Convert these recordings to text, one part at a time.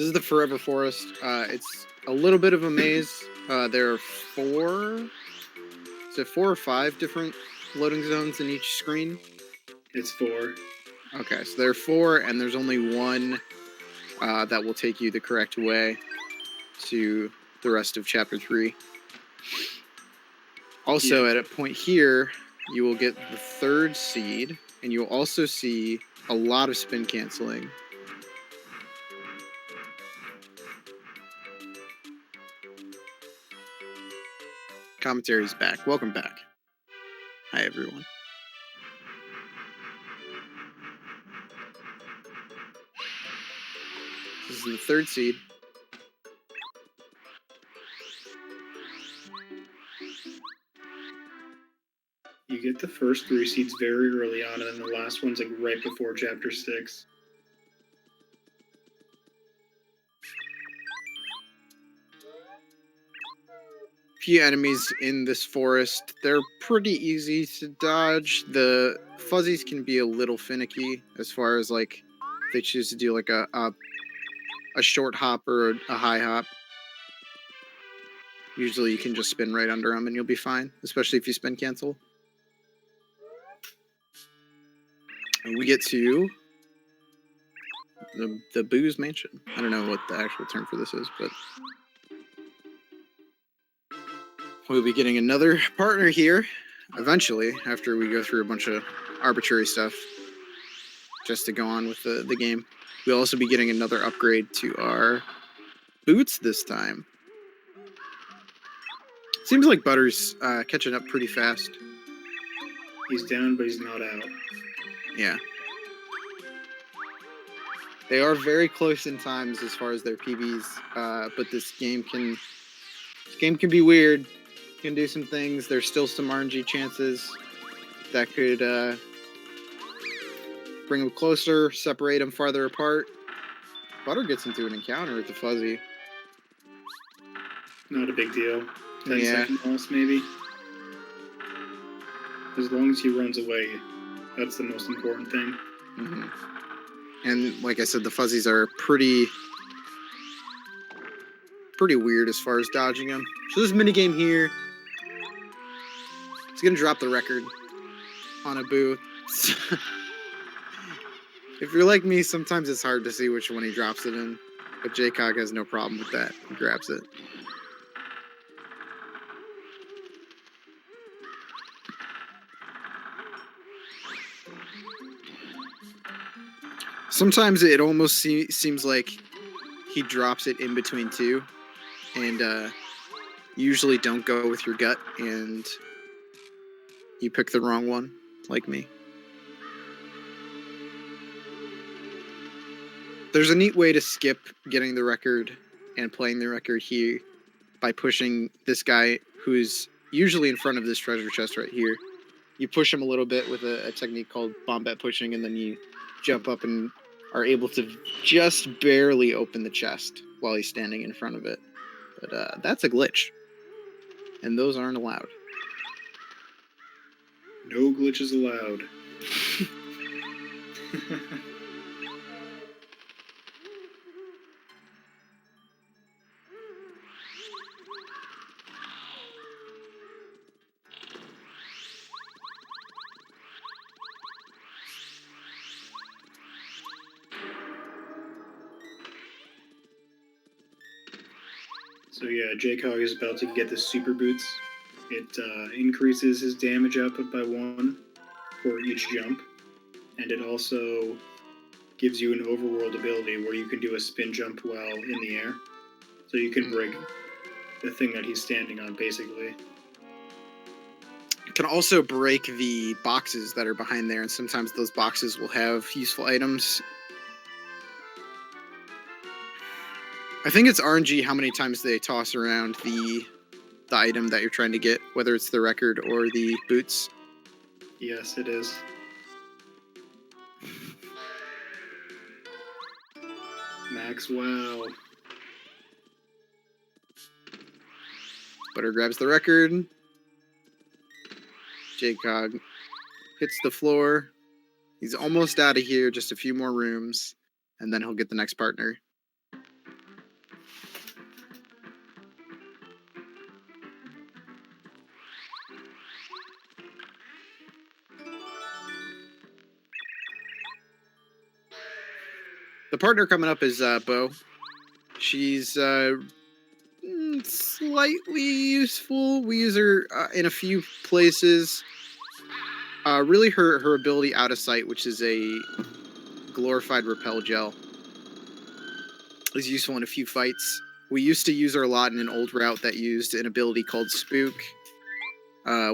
This is the Forever Forest. It's a little bit of a maze. There are four or five different loading zones in each screen? It's 4. Okay, so there are 4, and there's only one that will take you the correct way to the rest of Chapter 3. Also, at a point here, you will get the 3rd seed, and you'll also see a lot of spin canceling. Commentary's back. Welcome back. Hi, everyone. This is the 3rd seed. You get the first 3 seeds very early on, and then the last one's like right before Chapter 6. Few enemies in this forest. They're pretty easy to dodge. The fuzzies can be a little finicky as far as like if they choose to do like a short hop or a high hop. Usually you can just spin right under them and you'll be fine, especially if you spin cancel. And we get to the Booze Mansion. I don't know what the actual term for this is, but we'll be getting another partner here eventually after we go through a bunch of arbitrary stuff just to go on with the game. We'll also be getting another upgrade to our boots this time. Seems like Butter's catching up pretty fast. He's down, but he's not out. Yeah. They are very close in times as far as their PBs, but this game can be weird. Can do some things. There's still some RNG chances that could bring them closer, separate them farther apart. Butter gets into an encounter with the fuzzy. Not a big deal. 10-second loss, maybe. As long as he runs away, that's the most important thing. Mm-hmm. And like I said, the fuzzies are pretty weird as far as dodging them. So this minigame here, it's going to drop the record on a boo. If you're like me, sometimes it's hard to see which one he drops it in. But JCog has no problem with that. He grabs it. Sometimes it almost seems like he drops it in between two. And you usually don't go with your gut and you pick the wrong one, like me. There's a neat way to skip getting the record and playing the record here by pushing this guy who's usually in front of this treasure chest right here. You push him a little bit with a technique called bomb-bet pushing, and then you jump up and are able to just barely open the chest while he's standing in front of it. But that's a glitch, and those aren't allowed. No glitches allowed. So yeah, JCog is about to get the super boots. It increases his damage output by 1 for each jump, and it also gives you an overworld ability where you can do a spin jump while in the air. So you can break the thing that he's standing on, basically. You can also break the boxes that are behind there, and sometimes those boxes will have useful items. I think it's RNG how many times they toss around the item that you're trying to get, whether it's the record or the boots. Yes, it is. Maxwell. Butter grabs the record. JCog hits the floor. He's almost out of here, just a few more rooms, and then he'll get the next partner. The partner coming up is Bo. She's slightly useful. We use her in a few places. Really, her ability out of sight, which is a glorified repel gel, is useful in a few fights. We used to use her a lot in an old route that used an ability called Spook,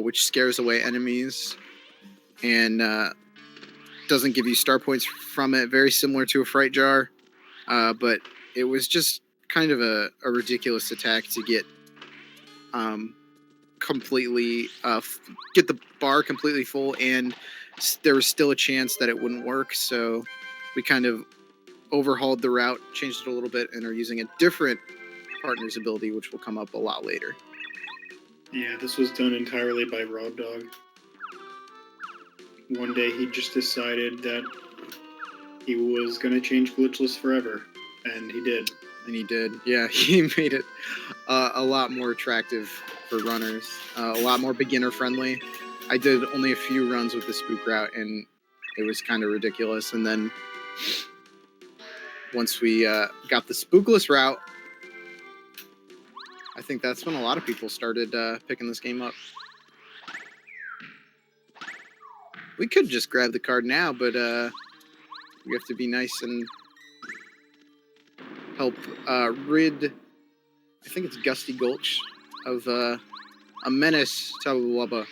which scares away enemies and doesn't give you star points from it. Very similar to a Fright Jar, but it was just kind of a ridiculous attack to get completely get the bar completely full, and there was still a chance that it wouldn't work. So we kind of overhauled the route, changed it a little bit, and are using a different partner's ability, which will come up a lot later. Yeah, this was done entirely by Rob Dog. One day he just decided that he was going to change Glitchless forever, and he did. And he did. Yeah, he made it a lot more attractive for runners, a lot more beginner friendly. I did only a few runs with the Spook route, and it was kind of ridiculous. And then once we got the Spookless route, I think that's when a lot of people started picking this game up. We could just grab the card now, but we have to be nice and help rid, I think it's Gusty Gulch, of a menace to Wubba.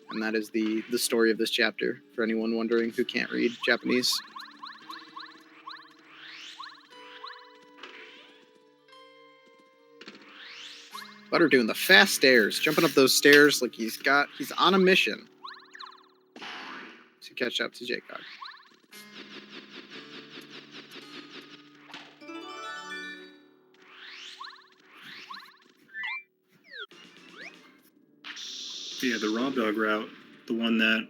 And that is the story of this chapter, for anyone wondering who can't read Japanese. Butter doing the fast stairs, jumping up those stairs like he's on a mission to catch up to JCog. Yeah, the Rob Dog route, the one that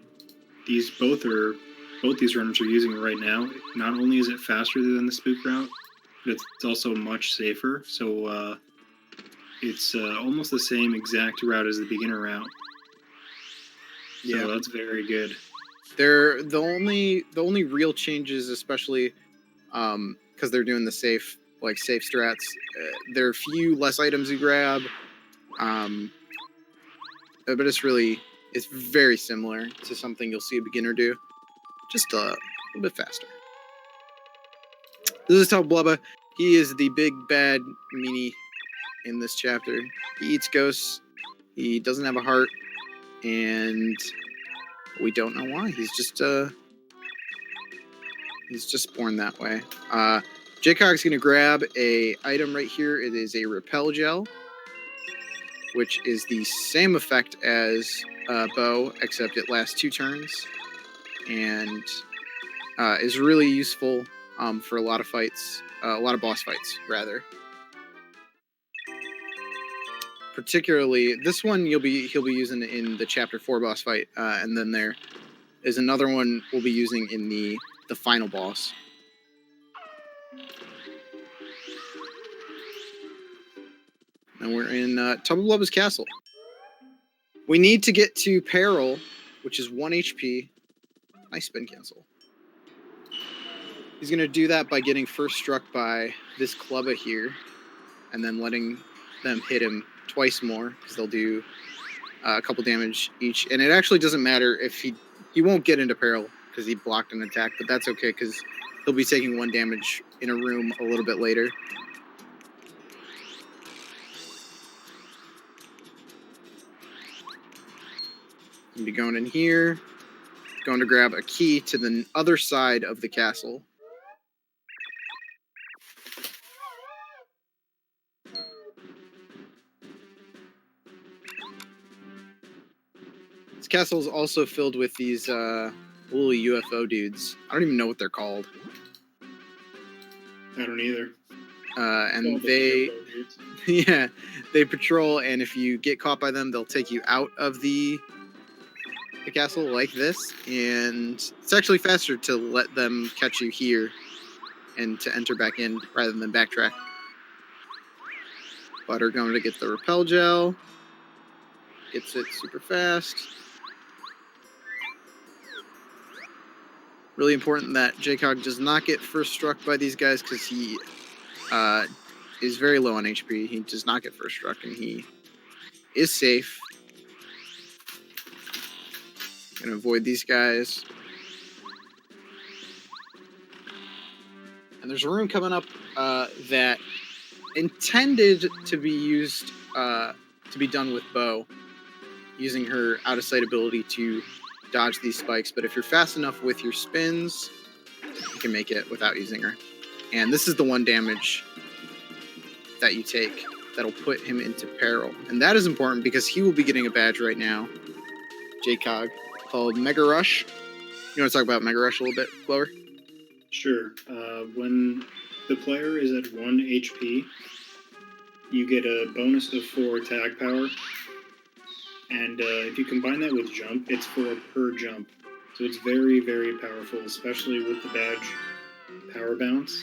both these runners are using right now, not only is it faster than the Spook route, but it's also much safer. So it's almost the same exact route as the beginner route. So yeah, that's very good. They're the only real changes, especially because they're doing the safe strats. There are a few less items you grab, but it's very similar to something you'll see a beginner do, just a little bit faster. This is Blubba. He is the big bad meanie in this chapter. He eats ghosts. He doesn't have a heart, and we don't know why. He's just born that way. JCog's gonna grab a item right here. It is a repel gel, which is the same effect as Bow, except it lasts 2 turns, and is really useful for a lot of fights, a lot of boss fights, rather. Particularly, this one he'll be using in the Chapter 4 boss fight, and then there is another one we'll be using in the final boss. And we're in Blubba's castle. We need to get to Peril, which is 1 HP. Nice spin cancel. He's going to do that by getting first struck by this Clubba here, and then letting them hit him twice more, because they'll do a couple damage each. And it actually doesn't matter if he won't get into Peril, because he blocked an attack, but that's okay, because he'll be taking 1 damage in a room a little bit later. He'll be going in here, going to grab a key to the other side of the castle. This castle is also filled with these woolly UFO dudes. I don't even know what they're called. I don't either. And they, yeah, they patrol, and if you get caught by them, they'll take you out of the castle like this, and it's actually faster to let them catch you here and to enter back in rather than backtrack. Butter going to get the repel gel. Gets it super fast. Really important that JCog does not get first struck by these guys because he is very low on HP. He does not get first struck, and he is safe. Gonna avoid these guys. And there's a room coming up that intended to be used to be done with Bo, using her out of sight ability to dodge these spikes. But if you're fast enough with your spins, you can make it without using her. And this is the 1 damage that you take that'll put him into peril. And that is important because he will be getting a badge right now, JCog, called Mega Rush. You want to talk about Mega Rush a little bit, Glover? Sure. When the player is at 1 HP, you get a bonus of 4 attack power. And if you combine that with jump, it's 4 per jump. So it's very, very powerful, especially with the badge power bounce.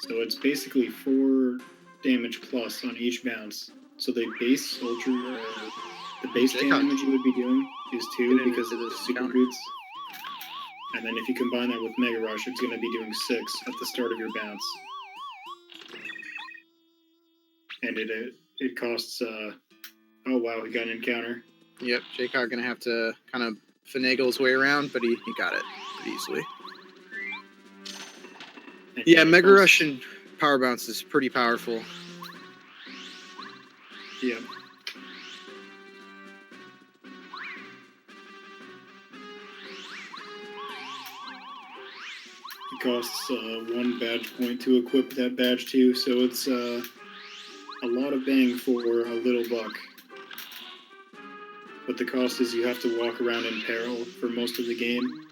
So it's basically 4 damage plus on each bounce. So the base damage you would be doing is 2 because of the super boots. And then if you combine that with Mega Rush, it's going to be doing 6 at the start of your bounce. And it costs... oh wow, he got an encounter. Yep, JCog gonna have to kind of finagle his way around, but he got it pretty easily. And yeah, Mega Rush and Power Bounce is pretty powerful. Yeah. It costs 1 badge point to equip that badge too, so it's a lot of bang for a little buck. But the cost is you have to walk around in peril for most of the game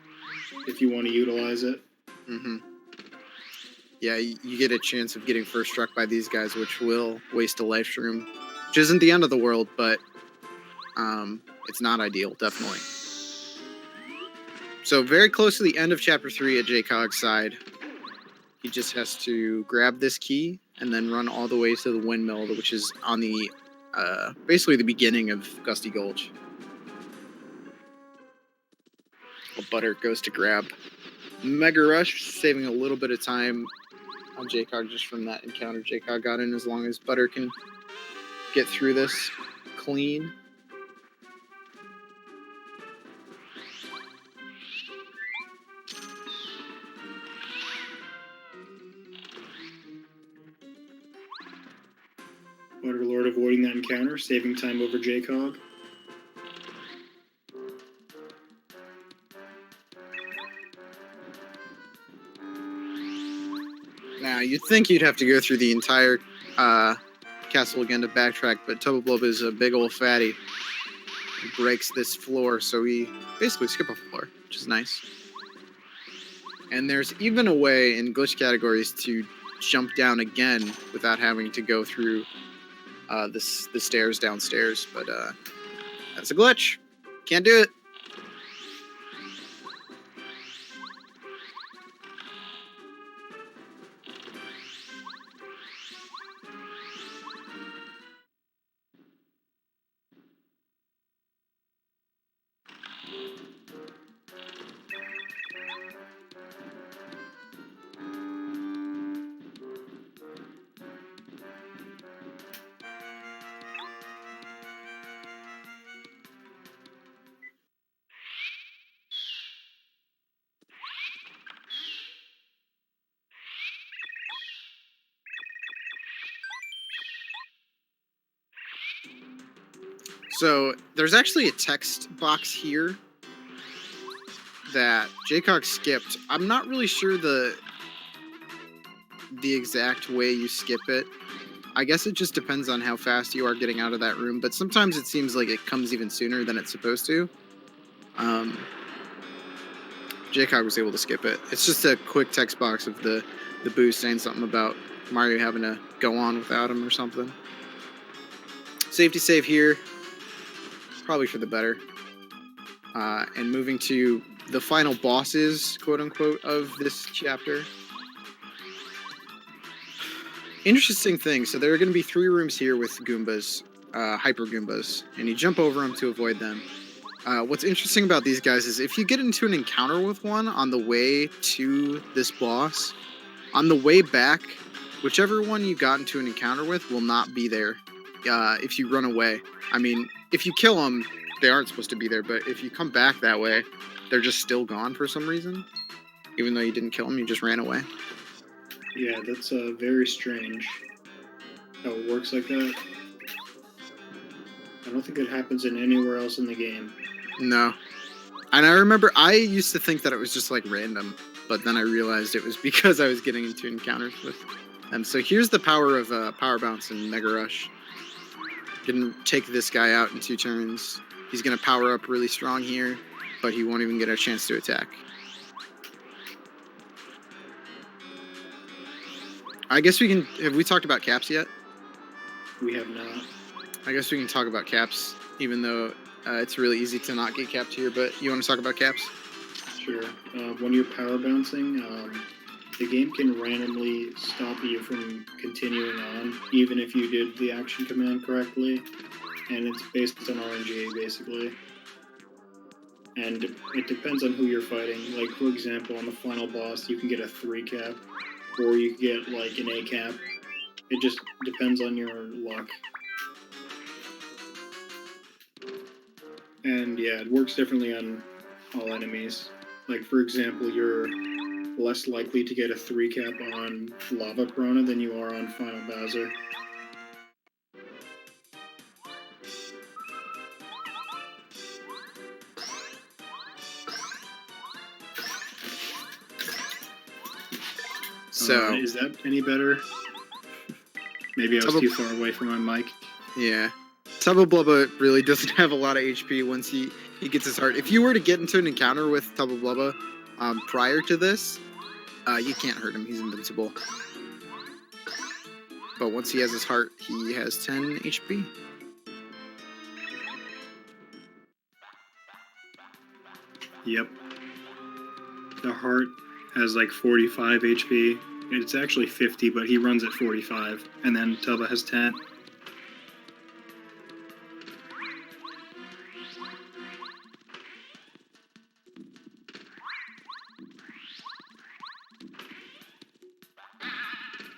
if you want to utilize it. Mm-hmm. Yeah, you get a chance of getting first struck by these guys, which will waste a life shroom, which isn't the end of the world, but it's not ideal, definitely. So very close to the end of Chapter 3 at JCog's side. He just has to grab this key and then run all the way to the windmill, which is on the basically the beginning of Gusty Gulch. Well, Butter goes to grab Mega Rush, saving a little bit of time on JCog just from that encounter JCog got in, as long as Butter can get through this clean. Butterlord avoiding that encounter, saving time over JCog. Now, you'd think you'd have to go through the entire castle again to backtrack, but Tubbleblob is a big old fatty. He breaks this floor, so we basically skip a floor, which is nice. And there's even a way in glitch categories to jump down again without having to go through the stairs downstairs, but that's a glitch. Can't do it. So there's actually a text box here that JCog skipped. I'm not really sure the exact way you skip it. I guess it just depends on how fast you are getting out of that room, but sometimes it seems like it comes even sooner than it's supposed to. JCog was able to skip it. It's just a quick text box of the boost saying something about Mario having to go on without him or something. Safety save here. Probably for the better. And moving to the final bosses, quote unquote, of this chapter. Interesting thing. So there are going to be 3 rooms here with Goombas, Hyper Goombas, and you jump over them to avoid them. What's interesting about these guys is if you get into an encounter with one on the way to this boss, on the way back, whichever one you got into an encounter with will not be there if you run away. I mean, if you kill them, they aren't supposed to be there, but if you come back that way, they're just still gone for some reason. Even though you didn't kill them, you just ran away. Yeah, that's very strange how it works like that. I don't think it happens in anywhere else in the game. No. And I remember I used to think that it was just like random, but then I realized it was because I was getting into encounters with them. So here's the power of Power Bounce and Mega Rush. Can take this guy out in 2 turns. He's going to power up really strong here, but he won't even get a chance to attack. I guess we can... Have we talked about caps yet? We have not. I guess we can talk about caps, even though it's really easy to not get capped here, but you want to talk about caps? Sure. When you're power bouncing, the game can randomly stop you from continuing on, even if you did the action command correctly, and it's based on RNG, basically. And it depends on who you're fighting. Like, for example, on the final boss, you can get a 3 cap, or you can get, like, an A cap. It just depends on your luck. And, yeah, it works differently on all enemies. Like, for example, you're less likely to get a 3 cap on Lava Corona than you are on Final Bowser. So... is that any better? Maybe I was too far away from my mic. Yeah. Tubba Blubba really doesn't have a lot of HP once he gets his heart. If you were to get into an encounter with Tubba Blubba prior to this, you can't hurt him. He's invincible. But once he has his heart, he has 10 HP. Yep. The heart has like 45 HP. It's actually 50, but he runs at 45. And then Tubba has 10.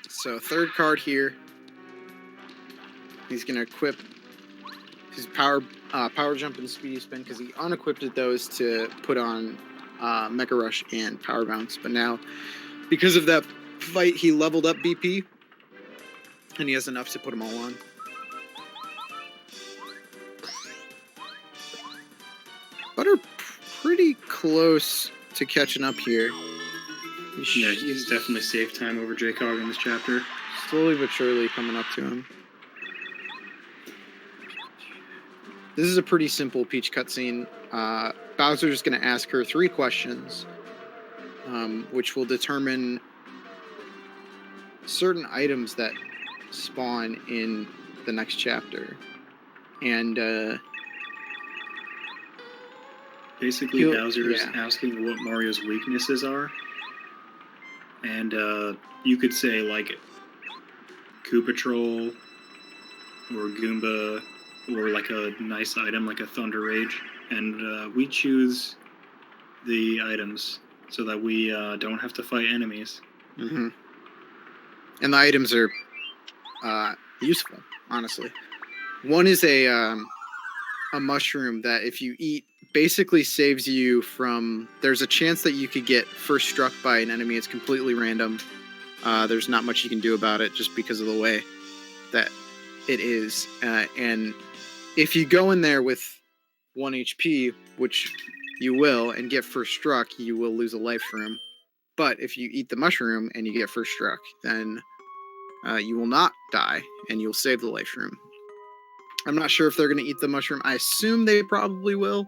So 3rd card here. He's gonna equip his power jump and speedy spin because he unequipped those to put on Mega Rush and Power Bounce. But now, because of that fight, he leveled up BP, and he has enough to put them all on. Butter pretty close to catching up here. Yeah, he's definitely saved time over JCog in this chapter. Slowly but surely coming up to him. This is a pretty simple Peach cutscene. Bowser's going to ask her 3 questions, which will determine certain items that spawn in the next chapter. And basically, Bowser's asking what Mario's weaknesses are. And you could say, like, Koopa Troll, or Goomba, or like a nice item like a Thunder Rage. And we choose the items so that we don't have to fight enemies. Mm-hmm. And the items are useful, honestly. One is a mushroom that if you eat, basically saves you from... There's a chance that you could get first struck by an enemy. It's completely random. There's not much you can do about it just because of the way that it is. And if you go in there with 1 HP, which you will, and get first struck, you will lose a life from. But if you eat the mushroom and you get first struck, then you will not die, and you'll save the life room. I'm not sure if they're going to eat the mushroom. I assume they probably will.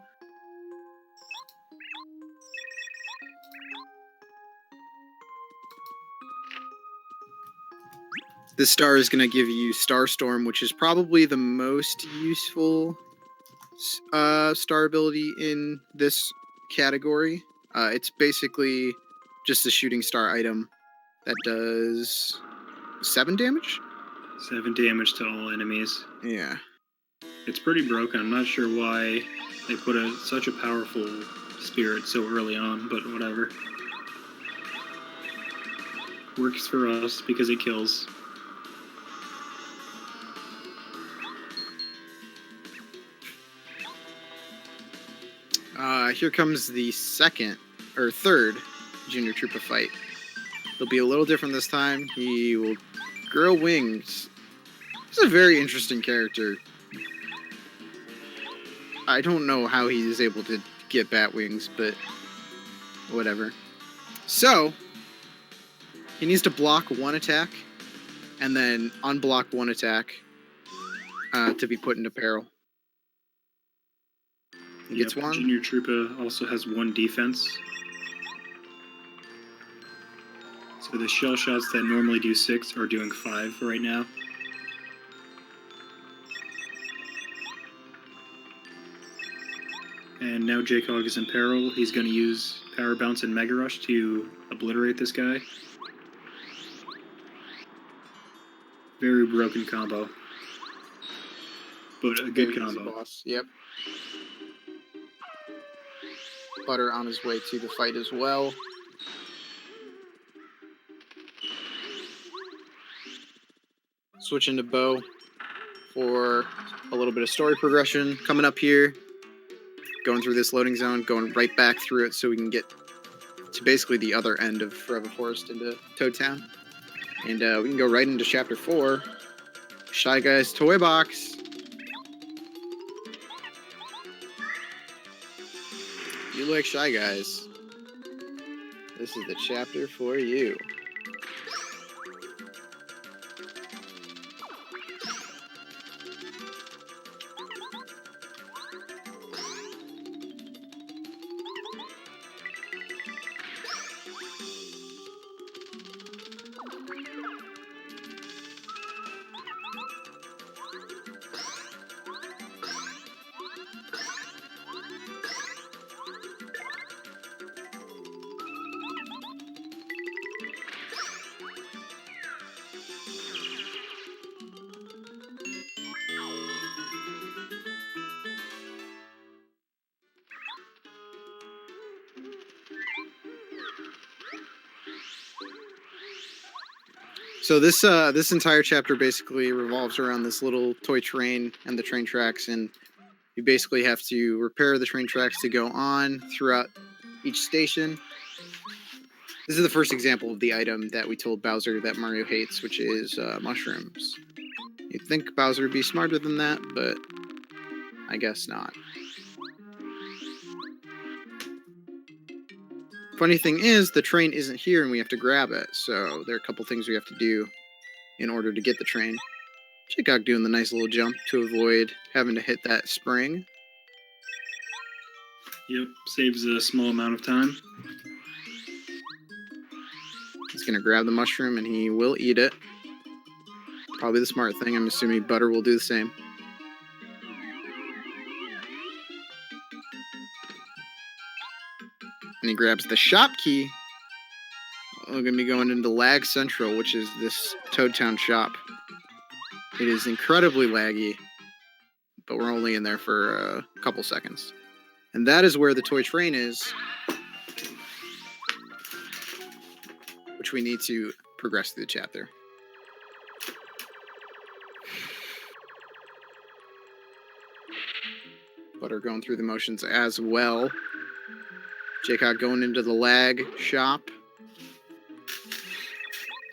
This star is going to give you Starstorm, which is probably the most useful star ability in this category. It's basically just a shooting star item that does 7 damage? 7 damage to all enemies. Yeah. It's pretty broken. I'm not sure why They put such a powerful spirit so early on, but whatever. Works for us because it kills. Here comes the third Junior Troopa fight. It'll be a little different this time. He will grow wings. He's a very interesting character. I don't know how he is able to get bat wings, but whatever. So, he needs to block one attack, and then unblock one attack to be put into peril. He gets one. Junior Troopa also has one defense. So the shell shots that normally do 6 are doing 5 right now. And now JCog is in peril. He's going to use Power Bounce and Mega Rush to obliterate this guy. Very broken combo. But a good combo. Boss. Yep. Butter on his way to the fight as well. Switching to Bo for a little bit of story progression coming up here. Going through this loading zone, going right back through it so we can get to basically the other end of Forever Forest into Toad Town. And we can go right into Chapter 4, Shy Guy's Toy Box. You like Shy Guys? This is the chapter for you. So this entire chapter basically revolves around this little toy train and the train tracks, and you basically have to repair the train tracks to go on throughout each station. This is the first example of the item that we told Bowser that Mario hates, which is mushrooms. You'd think Bowser would be smarter than that, but I guess not. Funny thing is, the train isn't here and we have to grab it, so there are a couple things we have to do in order to get the train. JCog doing the nice little jump to avoid having to hit that spring. Yep, saves a small amount of time. He's going to grab the mushroom and he will eat it. Probably the smart thing. I'm assuming Butter will do the same. And he grabs the shop key. We're going to be going into Lag Central, which is this Toad Town shop. It is incredibly laggy, but we're only in there for a couple seconds. And that is where the toy train is, which we need to progress through the chapter. Butter going through the motions as well. JCog going into the lag shop.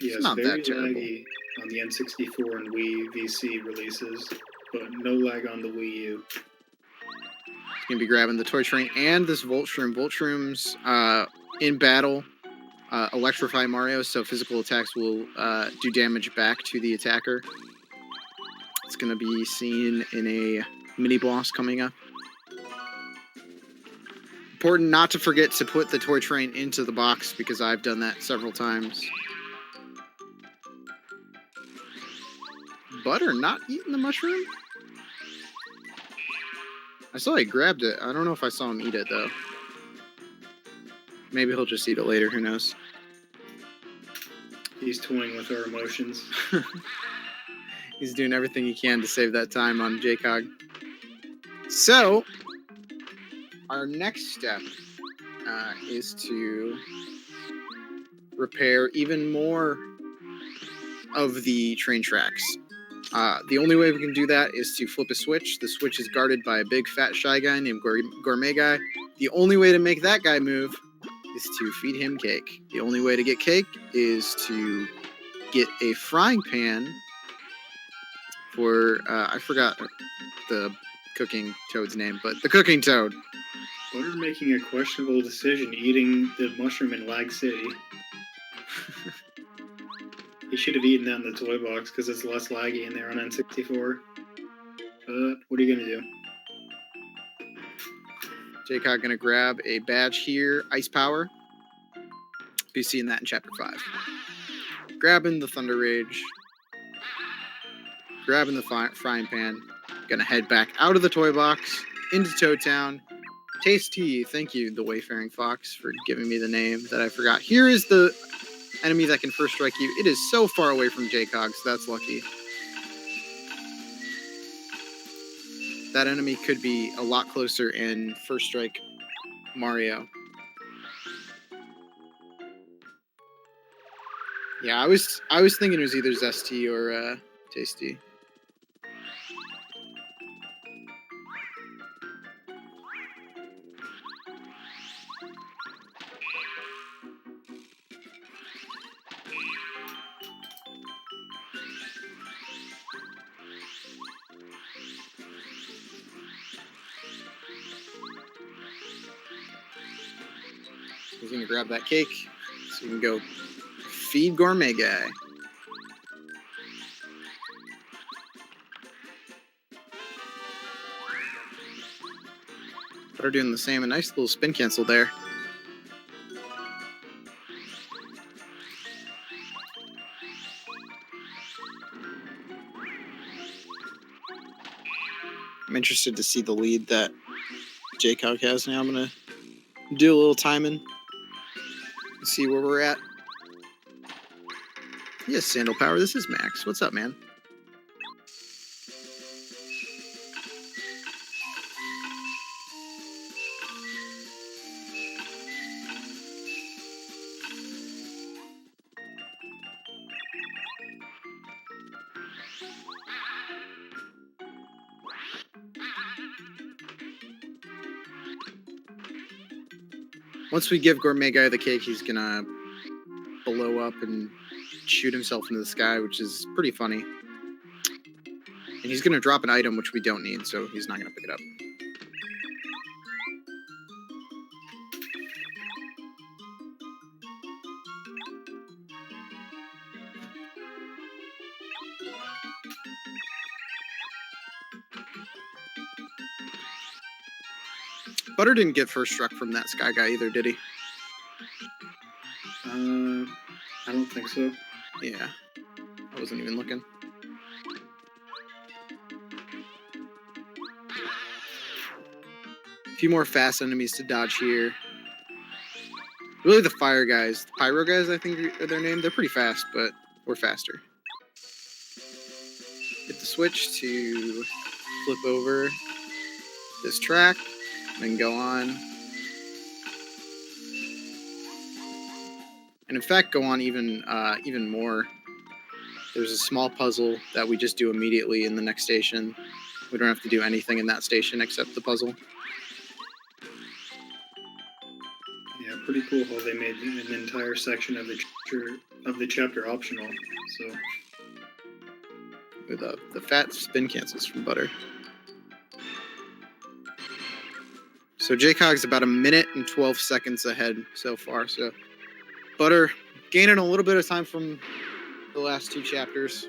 Yes, it's not very that terrible. laggy on the N64 and Wii VC releases, but no lag on the Wii U. He's going to be grabbing the toy train and this Volt Shroom. Volt Shrooms in battle electrify Mario, so physical attacks will do damage back to the attacker. It's going to be seen in a mini-boss coming up. Important not to forget to put the toy train into the box, because I've done that several times. Butter not eating the mushroom? I saw he grabbed it. I don't know if I saw him eat it, though. Maybe he'll just eat it later. Who knows? He's toying with our emotions. He's doing everything he can to save that time on JCog. So, our next step is to repair even more of the train tracks. The only way we can do that is to flip a switch. The switch is guarded by a big fat shy guy named Gourmet Guy. The only way to make that guy move is to feed him cake. The only way to get cake is to get a frying pan for, I forgot the cooking toad's name, but the cooking toad. Butter making a questionable decision eating the mushroom in Lag City. He should have eaten that in the toy box because it's less laggy in there on N64. But what are you going to do? JCog gonna grab a badge here, Ice Power. Be seeing that in Chapter 5. Grabbing the Thunder Rage. Grabbing the frying pan. Gonna head back out of the toy box, into Toad Town. Tasty, thank you, the Wayfaring Fox, for giving me the name that I forgot. Here is the enemy that can first strike you. It is so far away from JCog, so that's lucky. That enemy could be a lot closer in First Strike Mario. Yeah, I was thinking it was either Zesty or Tasty. He's gonna grab that cake, so we can go feed Gourmet Guy. They're doing the same. A nice little spin cancel there. I'm interested to see the lead that JCog has now. I'm gonna do a little timing. See where we're at. Yes, Sandal Power, this is Max. What's up, man? Once we give Gourmet Guy the cake, he's gonna blow up and shoot himself into the sky, which is pretty funny. And he's gonna drop an item which we don't need, so he's not gonna pick it up. Butter didn't get first struck from that sky guy either, did he? I don't think so. Yeah, I wasn't even looking. A few more fast enemies to dodge here. Really the fire guys, the pyro guys I think are their name. They're pretty fast, but we're faster. Hit the switch to flip over this track, then go on. And in fact, go on even more. There's a small puzzle that we just do immediately in the next station. We don't have to do anything in that station except the puzzle. Yeah, pretty cool how they made an entire section of the chapter optional. So With the fat spin cancels from Butter. So JCog's about 1 minute and 12 seconds ahead so far. So Butter gaining a little bit of time from the last 2 chapters.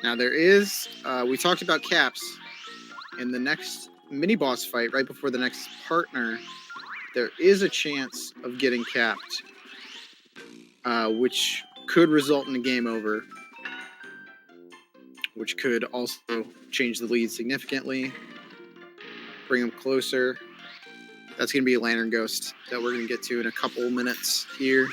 Now there is, we talked about caps. In the next mini boss fight, right before the next partner, there is a chance of getting capped, which could result in a game over, which could also change the lead significantly, bring them closer. That's going to be a Lantern Ghost that we're going to get to in a couple minutes here.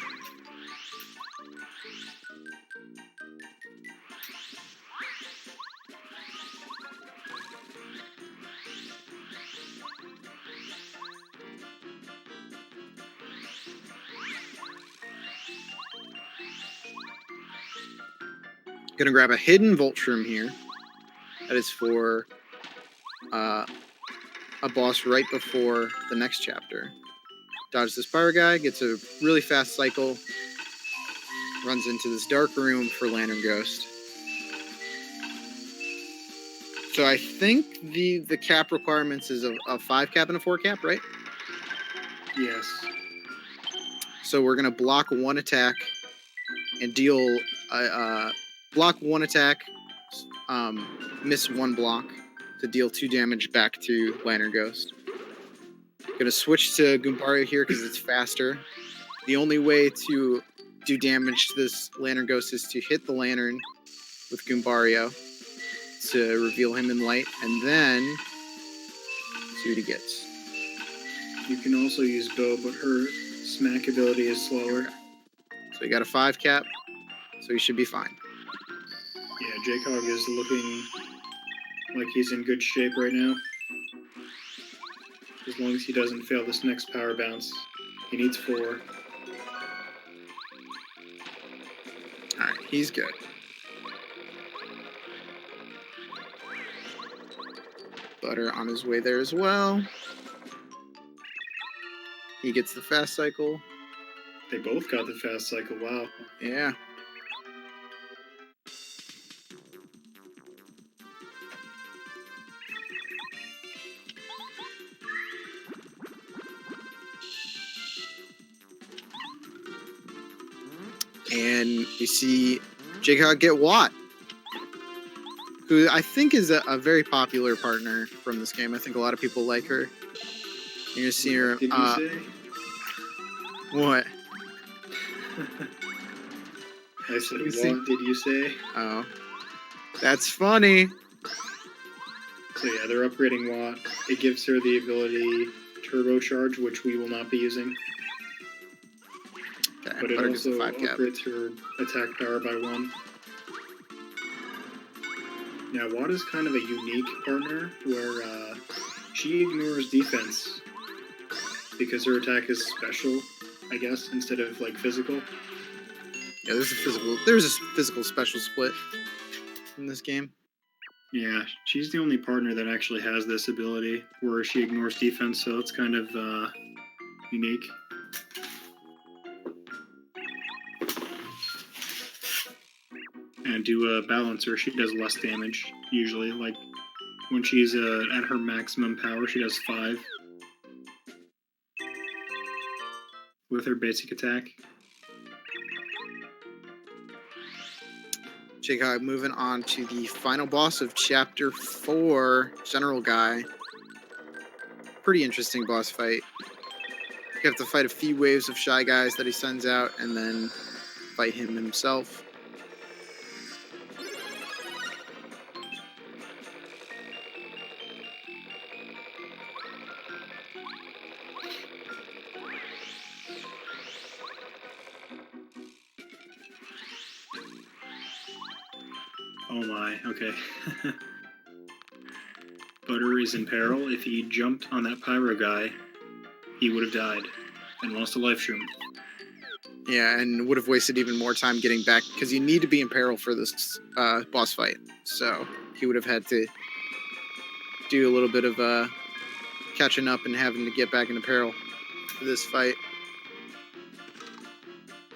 Gonna grab a hidden Volt Shroom here. That is for a boss right before the next chapter. Dodge this Pyro guy, gets a really fast cycle, runs into this dark room for Lantern Ghost. So I think the cap requirements is a 5 cap and a 4 cap, right? Yes. So we're gonna block 1 attack and deal block 1 attack, miss 1 block to deal 2 damage back to Lantern Ghost. Gonna switch to Goombario here because it's faster. The only way to do damage to this Lantern Ghost is to hit the lantern with Goombario to reveal him in light, and then see what he gets. You can also use Bo, but her smack ability is slower. So he got a 5 cap, so he should be fine. Yeah, JCog is looking like he's in good shape right now. As long as he doesn't fail this next power bounce. He needs 4. Alright, he's good. Butter on his way there as well. He gets the fast cycle. They both got the fast cycle, wow. Yeah. And you see JCog get Watt, who I think is a very popular partner from this game. I think a lot of people like her. You're gonna see her. Did you say? What? I said, You what see- did you say? Oh, that's funny. So yeah, they're upgrading Watt. It gives her the ability Turbocharge, which we will not be using. Okay, But it Butter gets also a 5 cap. upgrades her attack power by 1. Now, Watt is kind of a unique partner where she ignores defense because her attack is special, I guess, instead of like physical. Yeah, there's a physical special split in this game. Yeah, she's the only partner that actually has this ability where she ignores defense, so it's kind of unique. And to balance her, she does less damage, usually. Like, when she's at her maximum power, she does 5. With her basic attack. JCog moving on to the final boss of Chapter 4, General Guy. Pretty interesting boss fight. You have to fight a few waves of Shy Guys that he sends out, and then fight him himself. Oh my, okay. Butter is in peril. If he jumped on that Pyro guy, he would have died and lost a life shroom. Yeah, and would have wasted even more time getting back, because you need to be in peril for this boss fight. So he would have had to do a little bit of catching up and having to get back into peril for this fight.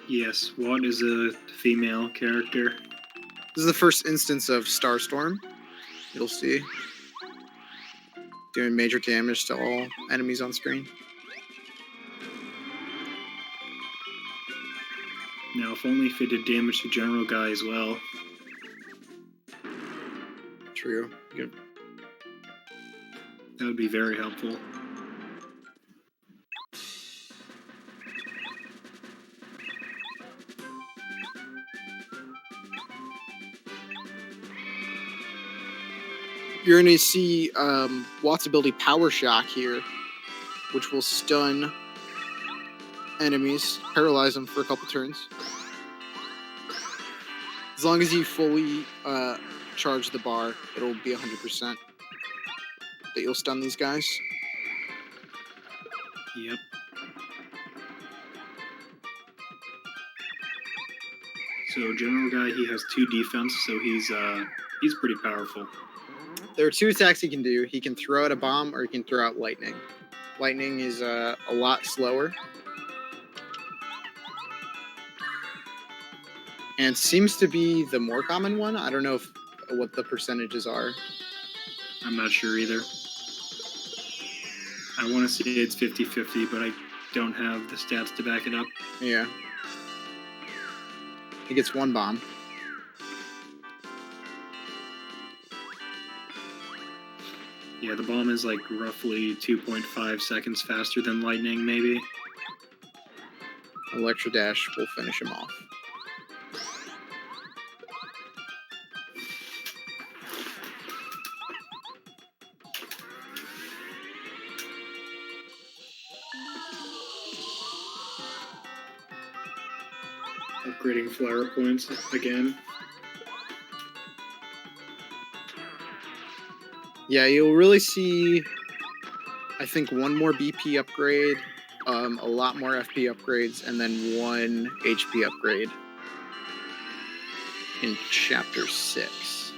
Yes, Watt is a female character. This is the first instance of Starstorm. You'll see. Doing major damage to all enemies on screen. Now, if only if it did damage to General Guy as well. True. Good. That would be very helpful. You're going to see Watt's ability Power Shock here, which will stun enemies, paralyze them for a couple turns. As long as you fully charge the bar, it'll be 100% that you'll stun these guys. Yep. So general guy, he has 2 defense, so he's pretty powerful. There are 2 attacks he can do. He can throw out a bomb or he can throw out lightning. Lightning is a lot slower. And seems to be the more common one. I don't know what the percentages are. I'm not sure either. I want to say it's 50-50, but I don't have the stats to back it up. Yeah. He gets 1 bomb. Yeah, the bomb is like roughly 2.5 seconds faster than lightning, maybe. Electro Dash will finish him off. Upgrading flower points again. Yeah, you'll really see, I think, 1 more BP upgrade, a lot more FP upgrades, and then 1 HP upgrade in Chapter 6.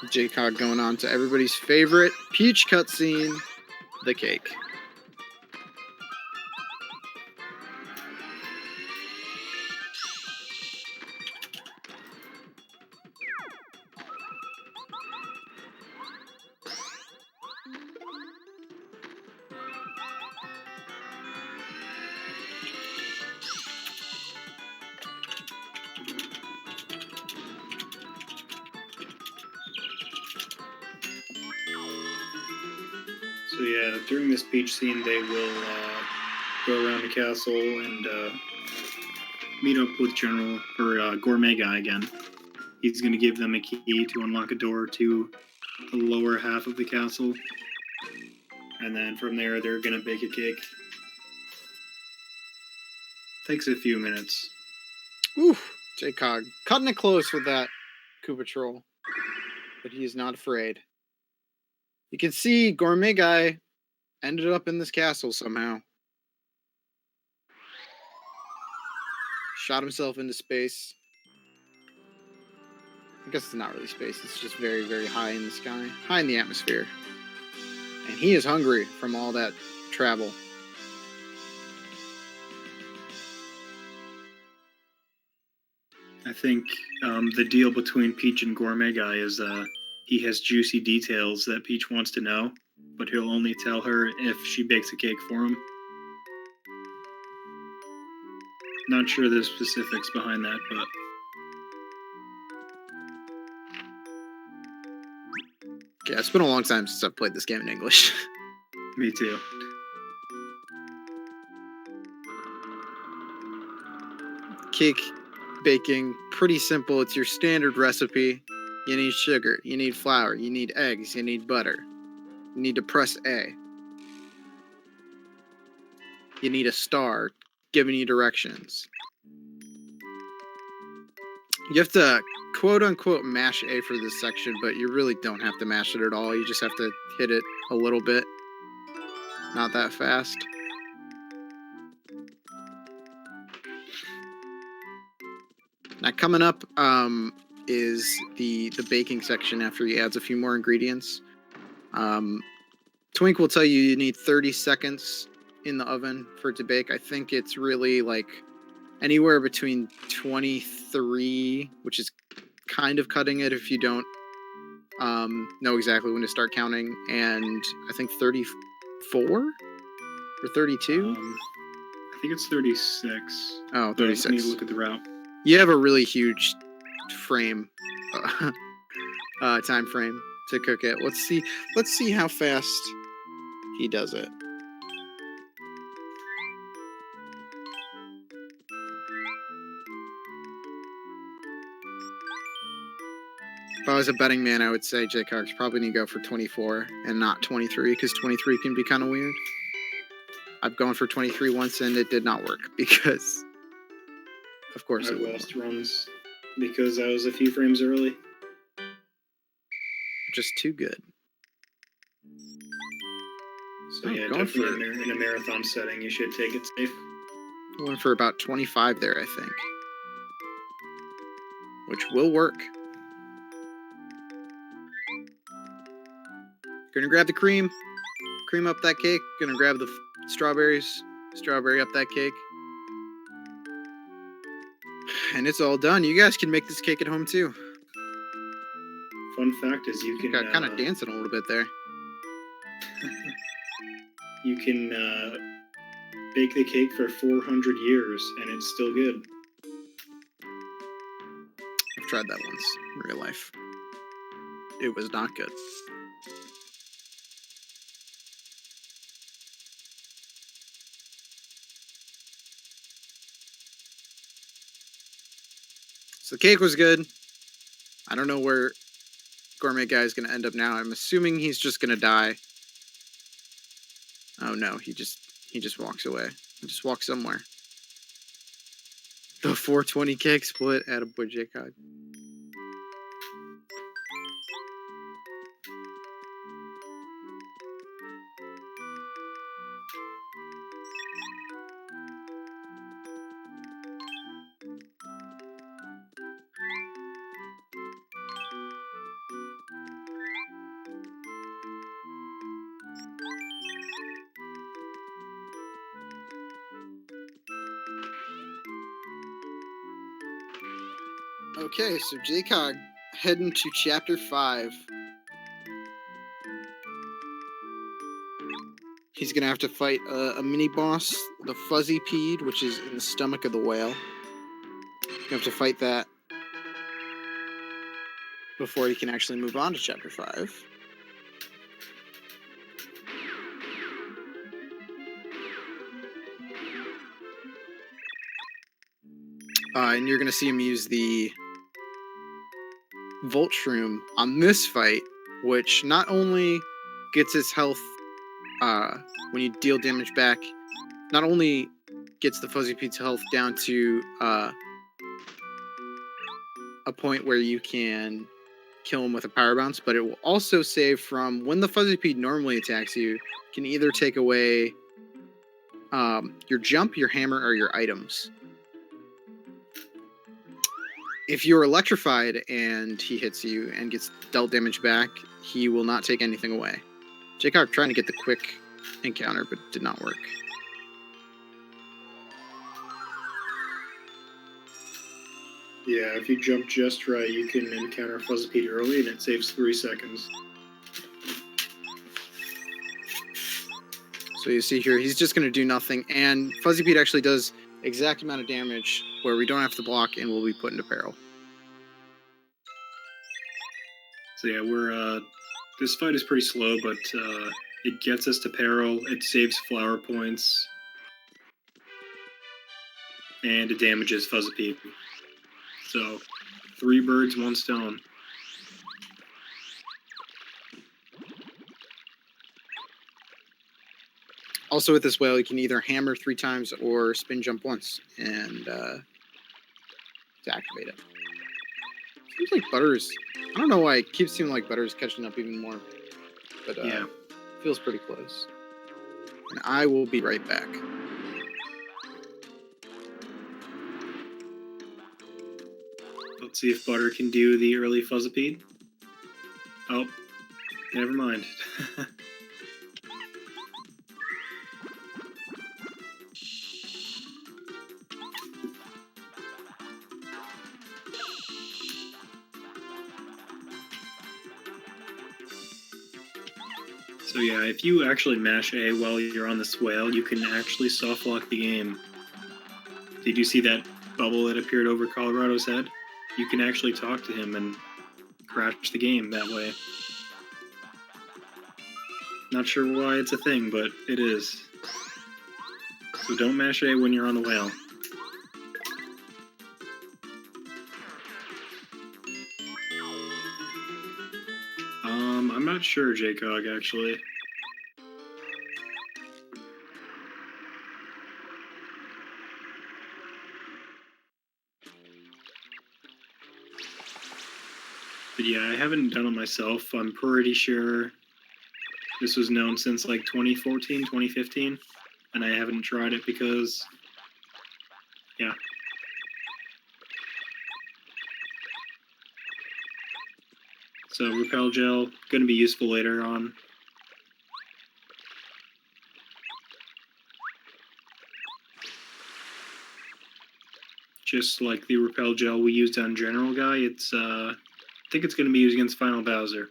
JCog going on to everybody's favorite Peach cutscene, the cake. So yeah, during this Peach scene, they will go around the castle and meet up with General or Gourmet Guy again. He's going to give them a key to unlock a door to the lower half of the castle, and then from there they're going to bake a cake. Takes a few minutes. Oof, JCog cutting it close with that Koopa Troll, but he is not afraid. You can see Gourmet Guy ended up in this castle somehow. Shot himself into space. I guess it's not really space, it's just very, very high in the sky, high in the atmosphere. And he is hungry from all that travel. I think the deal between Peach and Gourmet Guy is he has juicy details that Peach wants to know, but he'll only tell her if she bakes a cake for him. Not sure the specifics behind that, but... Yeah, it's been a long time since I've played this game in English. Me too. Cake baking, pretty simple. It's your standard recipe. You need sugar, you need flour, you need eggs, you need butter. You need to press A. You need a star giving you directions. You have to quote-unquote mash A for this section, but you really don't have to mash it at all. You just have to hit it a little bit. Not that fast. Now coming up is the baking section after he adds a few more ingredients. Twink will tell you need 30 seconds in the oven for it to bake. I think it's really like anywhere between 23, which is kind of cutting it if you don't know exactly when to start counting, and I think 34 or 32. I think it's 36. Oh, 36. Let me look at the route. You have a really huge frame, time frame to cook it. Let's see how fast he does it. If I was a betting man, I would say JCog's probably going to go for 24 and not 23, because 23 can be kind of weird. I've gone for 23 once and it did not work because, of course, I lost runs because I was a few frames early. Just too good. So yeah, going definitely in a marathon setting, you should take it safe. Going for about 25 there, I think. Which will work. Gonna grab the cream. Cream up that cake. Gonna grab the strawberries. Strawberry up that cake. And it's all done. You guys can make this cake at home too. Fun fact is you can... Got kind of dancing a little bit there. You can bake the cake for 400 years and it's still good. I've tried that once in real life. It was not good. So the cake was good. I don't know where Gourmet Guy is going to end up now. I'm assuming he's just going to die. Oh no, he just walks away. He just walks somewhere. The 420 cake split at a boy JCog. Okay, so JCog heading to chapter 5. He's gonna have to fight a mini boss, the Fuzzy Peed, which is in the stomach of the whale. You have to fight that before he can actually move on to chapter 5. And you're gonna see him use the Volt Shroom on this fight, which not only gets his health when you deal damage back, not only gets the Fuzzy Pete's health down to a point where you can kill him with a power bounce, but it will also save from when the Fuzzy Pete normally attacks you, can either take away your jump, your hammer, or your items. If you're electrified and he hits you and gets dealt damage back, he will not take anything away. JCog trying to get the quick encounter, but did not work. Yeah, if you jump just right, you can encounter Fuzzy Pete early and it saves 3 seconds. So you see here, he's just going to do nothing, and Fuzzy Pete actually does exact amount of damage where we don't have to block and we'll be put into peril. So yeah, we're this fight is pretty slow, but it gets us to peril, it saves flower points, and it damages Fuzzy Pete. So 3 birds, 1 stone. Also with this whale, you can either hammer 3 times or spin jump once and to activate it. Seems like Butters, I don't know why it keeps seeming like Butters catching up even more, but yeah, feels pretty close. And I will be right back. Let's see if Butter can do the early Fuzzy Pete. Oh, never mind. So yeah, if you actually mash A while you're on this whale, you can actually soft lock the game. Did you see that bubble that appeared over Colorado's head? You can actually talk to him and crash the game that way. Not sure why it's a thing, but it is. So don't mash A when you're on the whale. I'm not sure, JCog, actually. But yeah, I haven't done it myself. I'm pretty sure This was known since like 2014, 2015, and I haven't tried it because, yeah. So repel gel, going to be useful later on. Just like the repel gel we used on General Guy, it's I think it's going to be used against Final Bowser.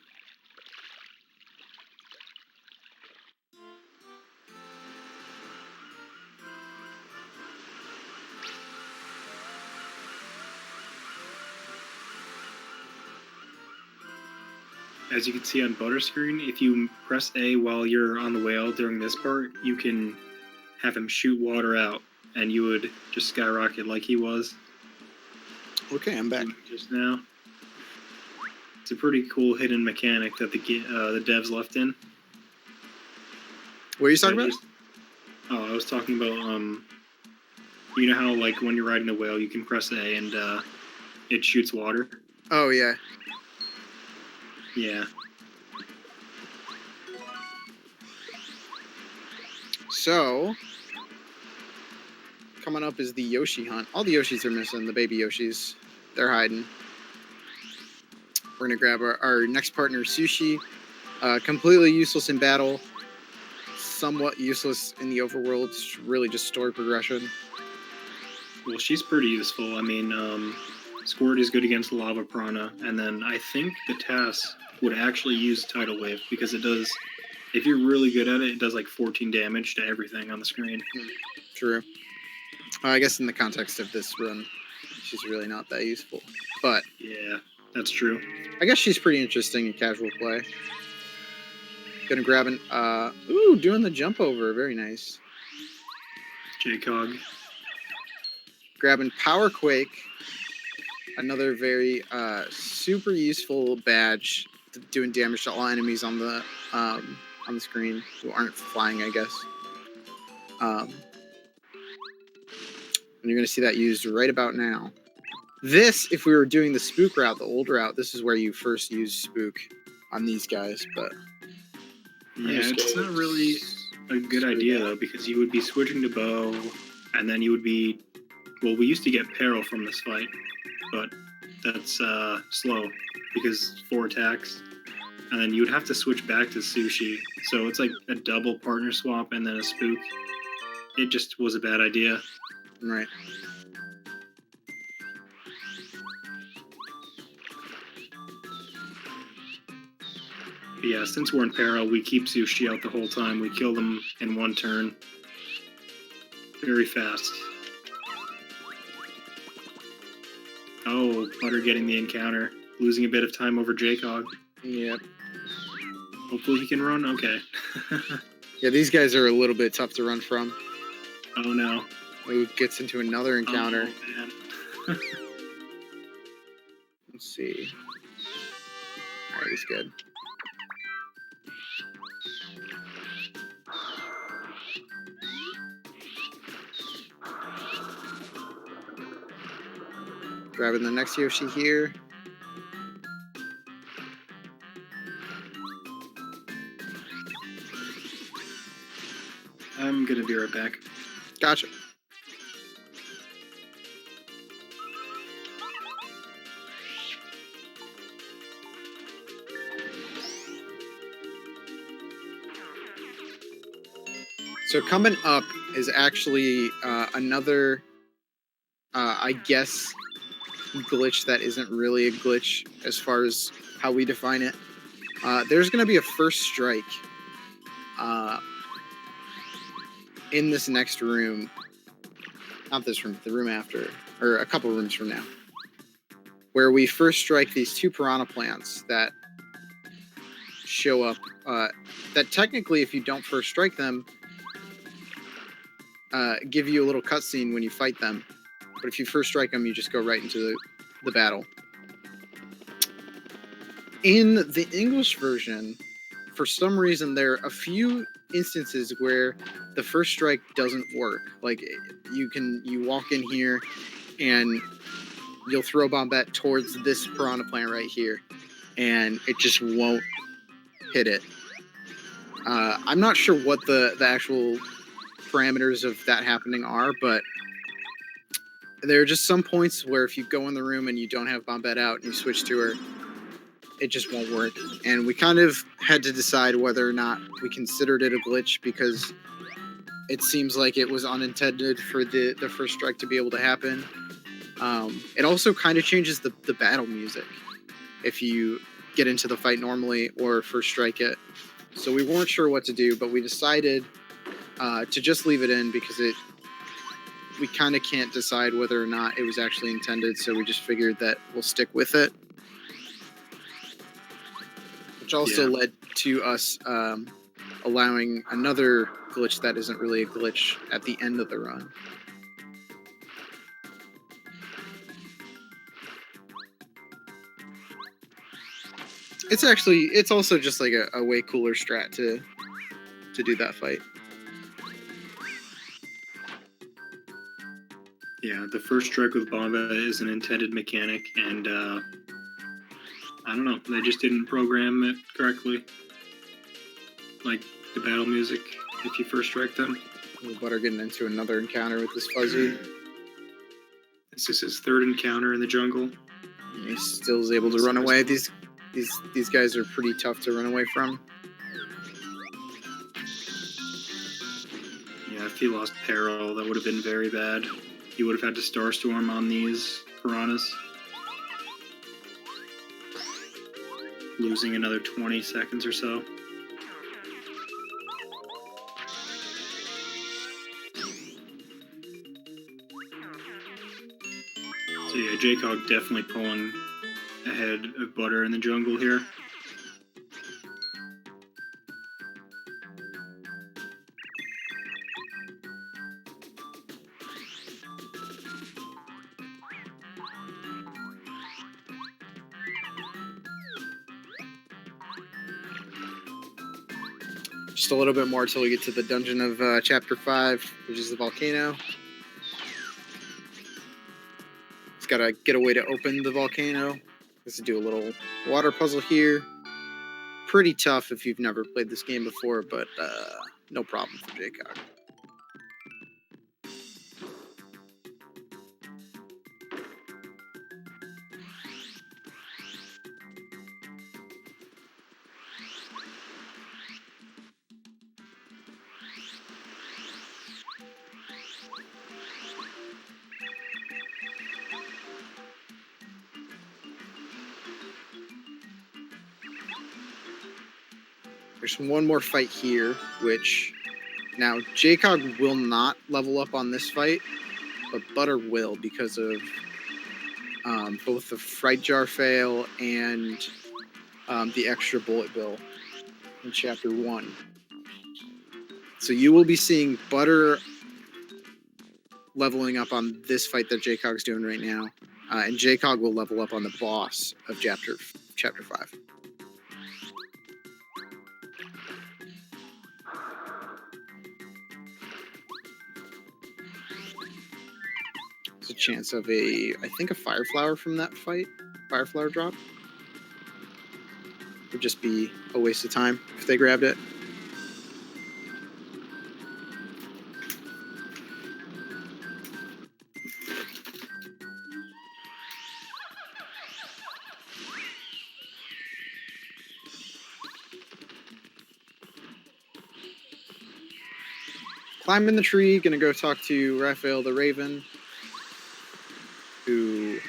As you can see on Butterscreen, if you press A while you're on the whale during this part, you can have him shoot water out, and you would just skyrocket like he was. Okay, I'm back. Just now. It's a pretty cool hidden mechanic that the devs left in. What are you talking about? I was talking about, you know how, like, when you're riding a whale, you can press A and it shoots water? Oh, yeah. Yeah. So, coming up is the Yoshi hunt. All the Yoshis are missing, the baby Yoshis. They're hiding. We're going to grab our next partner, Sushi. Completely useless in battle. Somewhat useless in the overworld. It's really just story progression. Well, she's pretty useful. I mean, Squirt is good against Lava Piranha, and then I think the Tass would actually use Tidal Wave, because it does, if you're really good at it, it does like 14 damage to everything on the screen. True. I guess in the context of this run, she's really not that useful. But yeah, that's true. I guess she's pretty interesting in casual play. Gonna grab an, ooh, doing the jump over. Very nice. JCog. Grabbing Power Quake. Another very super useful badge, doing damage to all enemies on the screen who aren't flying, I guess. And you're gonna see that used right about now. This, if we were doing the spook route, the old route, this is where you first use spook on these guys, but yeah, it's not really a good idea though, because you would be switching to bow, and then you would be, well, we used to get Peril from this fight, but that's slow because 4 attacks, and then you would have to switch back to Sushi, so it's like a double partner swap and then a spook. It just was a bad idea. Right. But yeah, since we're in peril, we keep Sushi out the whole time. We kill them in one turn. Very fast. Oh, Butter getting the encounter. Losing a bit of time over JCog. Yep. Hopefully he can run. Okay. Yeah, these guys are a little bit tough to run from. Oh no. Ooh, gets into another encounter. Oh, man. Let's see. Alright, he's good. Grabbing the next Yoshi here. I'm gonna be right back. Gotcha. So coming up is actually another, I guess, glitch that isn't really a glitch as far as how we define it. There's going to be a first strike in this next room. Not this room, but the room after, or a couple rooms from now, where we first strike these 2 piranha plants that show up. That technically, if you don't first strike them, give you a little cutscene when you fight them. But if you first strike them, you just go right into the battle. In the English version, for some reason, there are a few instances where the first strike doesn't work. Like, you walk in here and you'll throw Bombette towards this piranha plant right here, and it just won't hit it. I'm not sure what the actual parameters of that happening are, but there are just some points where if you go in the room and you don't have Bombette out and you switch to her, it just won't work. And we kind of had to decide whether or not we considered it a glitch because it seems like it was unintended for the first strike to be able to happen. It also kind of changes the battle music if you get into the fight normally or first strike it. So we weren't sure what to do, but we decided to just leave it in because we kind of can't decide whether or not it was actually intended, so we just figured that we'll stick with it. Which also led to us allowing another glitch that isn't really a glitch at the end of the run. It's also just like a way cooler strat to do that fight. Yeah, the first strike with Bomba is an intended mechanic, and I don't know, they just didn't program it correctly. Like the battle music, if you first strike them. Butter getting into another encounter with this fuzzy. This is his third encounter in the jungle. He still is able to run away. These guys are pretty tough to run away from. Yeah, if he lost Peril, that would have been very bad. He would have had to Starstorm on these piranhas. Losing another 20 seconds or so. So yeah, JCog definitely pulling ahead of Butter in the jungle here. Just a little bit more till we get to the dungeon of Chapter 5, which is the volcano. It's got to get a way to open the volcano. Let's do a little water puzzle here. Pretty tough if you've never played this game before, but no problem for JCog. There's one more fight here, which now JCog will not level up on this fight, but Butter will because of both the Fright Jar fail and the extra bullet bill in Chapter 1. So you will be seeing Butter leveling up on this fight that JCog's doing right now, and JCog will level up on the boss of Chapter 5. There's a chance of I think a Fire Flower from that fight. Fire Flower drop. Would just be a waste of time if they grabbed it. Climbing the tree, gonna go talk to Raphael the Raven, who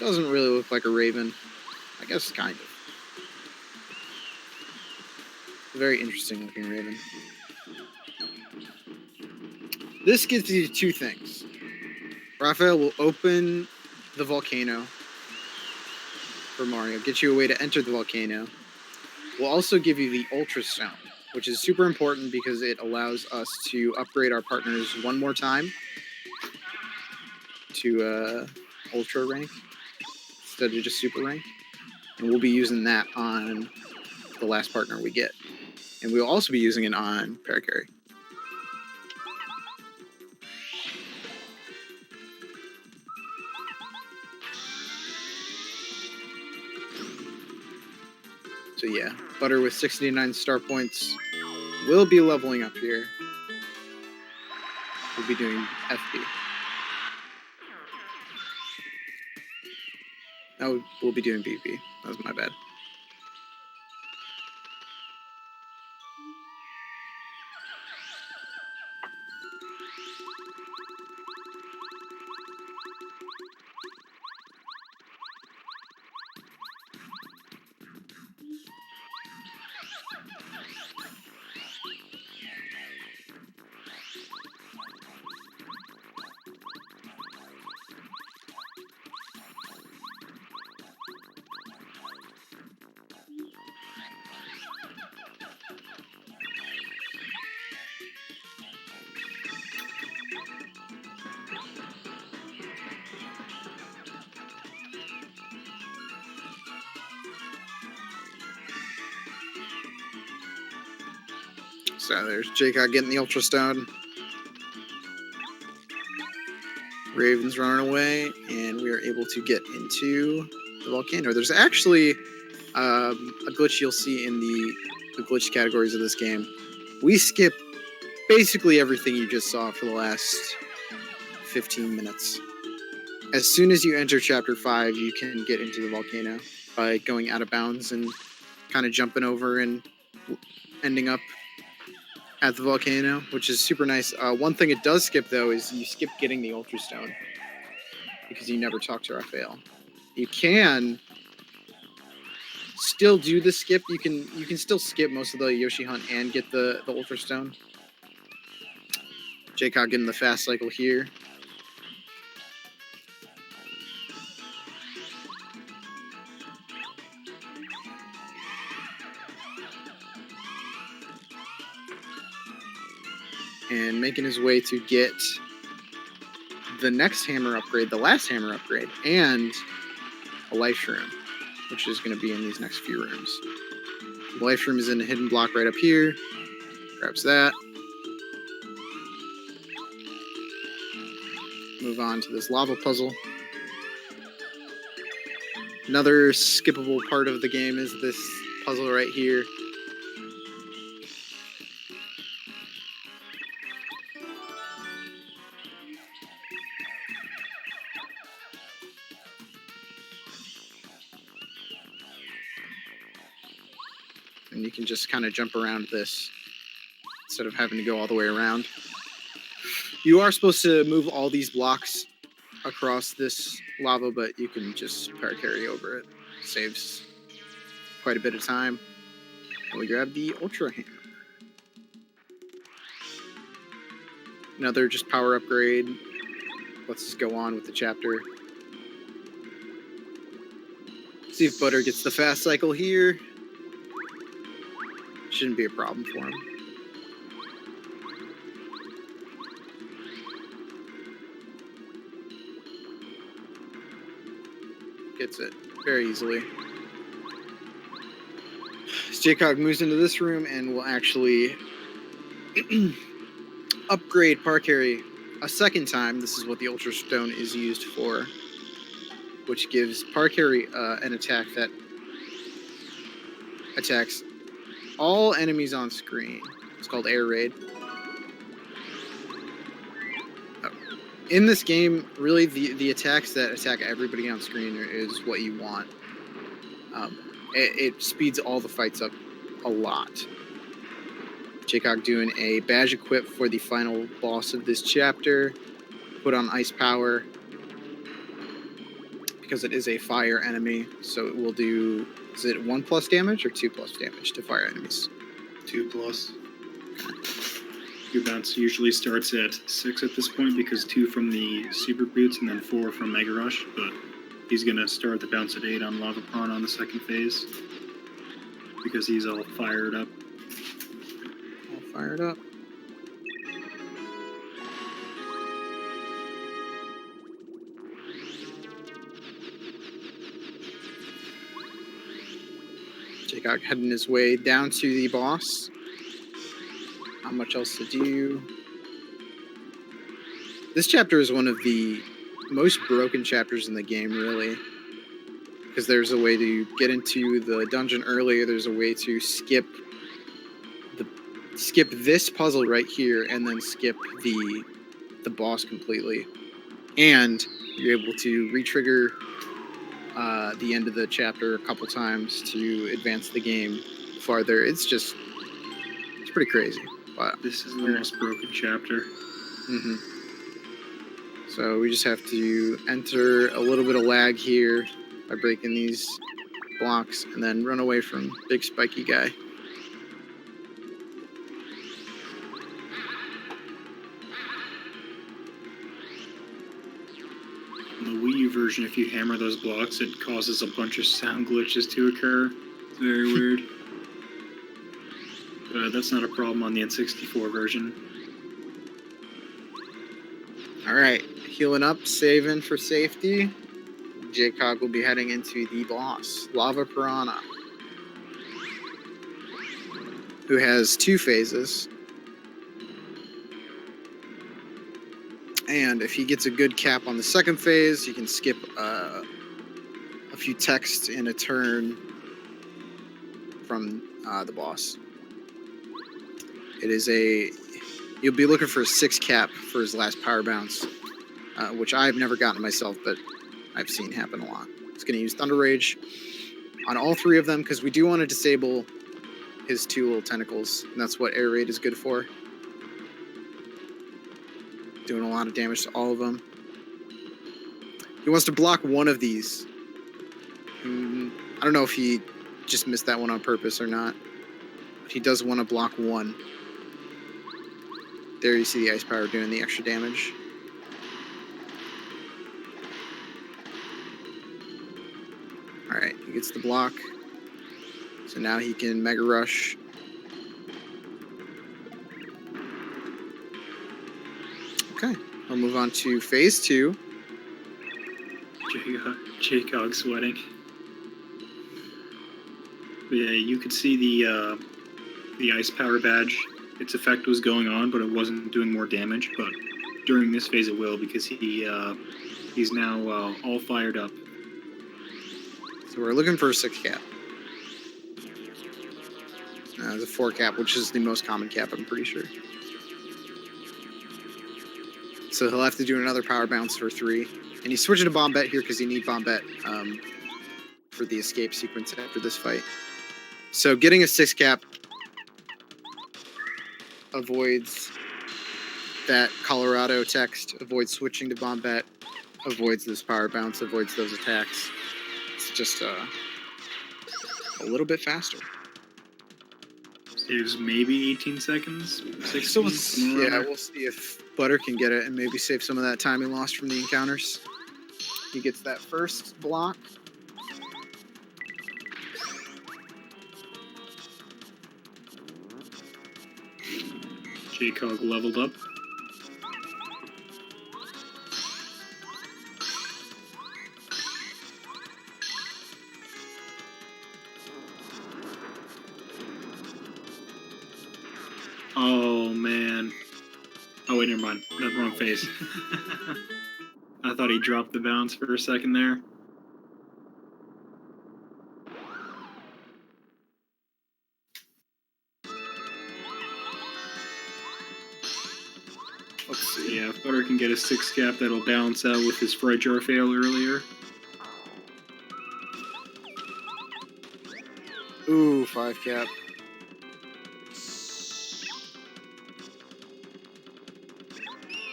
doesn't really look like a raven. I guess kind of. A very interesting looking raven. This gives you two things. Raphael will open the volcano for Mario, get you a way to enter the volcano. Will also give you the Ultra Stone, which is super important because it allows us to upgrade our partners one more time to Ultra rank instead of just Super rank. And we'll be using that on the last partner we get. And we'll also be using it on Parakarry. So But yeah, Butter with 69 star points will be leveling up here. We'll be doing FB. Oh, we'll be doing BP. That was my bad. So there's JCog getting the Ultra Stone. Raven's running away, and we are able to get into the volcano. There's actually a glitch you'll see in the glitch categories of this game. We skip basically everything you just saw for the last 15 minutes. As soon as you enter Chapter 5, you can get into the volcano by going out of bounds and kind of jumping over and ending up at the volcano, which is super nice. One thing it does skip, though, is you skip getting the Ultra Stone because you never talk to Raphael. You can still do the skip. You can still skip most of the Yoshi hunt and get the Ultra Stone. JCog getting the fast cycle here. And making his way to get the next hammer upgrade, the last hammer upgrade, and a life room, which is going to be in these next few rooms. The life room is in a hidden block right up here. Grabs that. Move on to this lava puzzle. Another skippable part of the game is this puzzle right here. And you can just kind of jump around this instead of having to go all the way around. You are supposed to move all these blocks across this lava, but you can just power carry over it. Saves quite a bit of time. And we grab the Ultra Hammer. Another just power upgrade. Let's just go on with the chapter. See if Butter gets the fast cycle here. Shouldn't be a problem for him. Gets it very easily. JCog moves into this room and will actually upgrade Par Carry a second time. This is what the Ultra Stone is used for, which gives Par Carry an attack that attacks all enemies on screen. It's called Air Raid. In this game, really, the attacks that attack everybody on screen is what you want. It speeds all the fights up a lot. JCog doing a badge equip for the final boss of this chapter. Put on Ice Power because it is a fire enemy, so it will do... Is it 1+ damage or 2+ damage to fire enemies? 2+. Your bounce usually starts at 6 at this point because 2 from the Super Boots and then 4 from Mega Rush, but he's going to start the bounce at 8 on Lava Pond on the second phase because he's all fired up. All fired up. JCog heading his way down to the boss. Not much else to do. This chapter is one of the most broken chapters in the game, really. because there's a way to get into the dungeon earlier. There's a way to skip this puzzle right here and then skip the boss completely. And you're able to re-trigger the end of the chapter a couple times to advance the game farther. It's pretty crazy. But This is the most broken chapter. Mm-hmm. So we just have to enter a little bit of lag here by breaking these blocks and then run away from big spiky guy. In the Wii U version, if you hammer those blocks, it causes a bunch of sound glitches to occur. It's very weird. But that's not a problem on the N64 version. Alright, healing up, saving for safety. JCog will be heading into the boss, Lava Piranha, who has 2 phases. And if he gets a good cap on the second phase, he can skip a few texts in a turn from the boss. It is you'll be looking for a 6 cap for his last power bounce, which I've never gotten myself, but I've seen happen a lot. It's going to use Thunder Rage on all 3 of them, because we do want to disable his 2 little tentacles, and that's what Air Raid is good for. Doing a lot of damage to all of them. He wants to block one of these. I don't know if he just missed that one on purpose or not. But he does want to block one. There you see the ice power doing the extra damage. Alright, he gets the block. So now he can Mega Rush. Okay, we'll move on to phase 2. JCog sweating. But yeah, you could see the ice power badge. Its effect was going on, but it wasn't doing more damage. But during this phase, it will, because he's now all fired up. So we're looking for a 6 cap. The 4 cap, which is the most common cap, I'm pretty sure. So he'll have to do another power bounce for 3. And he's switching to Bombette here because he needs Bombette for the escape sequence after this fight. So getting a 6 cap avoids that Colorado text, avoids switching to Bombette, avoids this power bounce, avoids those attacks. It's just a little bit faster. Saves maybe 18 seconds, 16. So we'll see if Butter can get it and maybe save some of that time he lost from the encounters. He gets that first block. JCog leveled up. Oh, man. Oh, wait, never mind. That's wrong phase. I thought he dropped the bounce for a second there. Let's see. Yeah, if Butter can get a 6 cap, that'll balance out with his Fright Jar fail earlier. Ooh, 5 cap.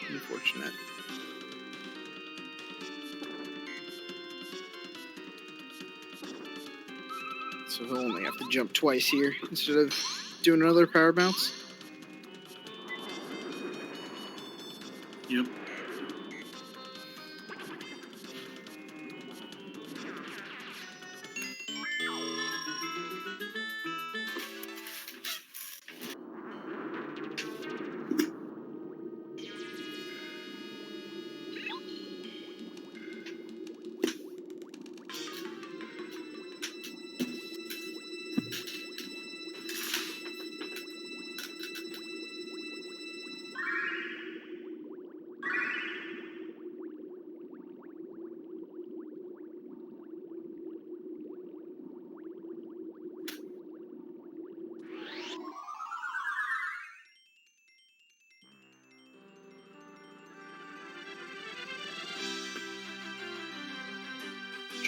Unfortunate. So he'll only have to jump twice here instead of doing another power bounce. Yep.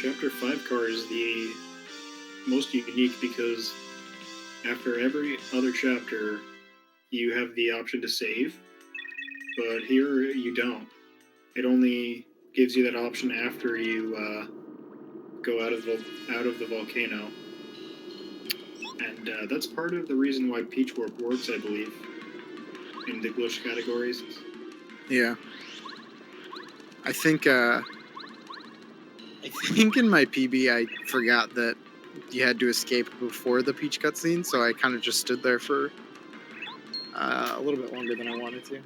Chapter 5 card is the most unique because after every other chapter, you have the option to save, but here you don't. It only gives you that option after you go out of the volcano, and that's part of the reason why Peach Warp works, I believe, in the glitch categories. Yeah. I think in my PB I forgot that you had to escape before the Peach cutscene, so I kind of just stood there for a little bit longer than I wanted to.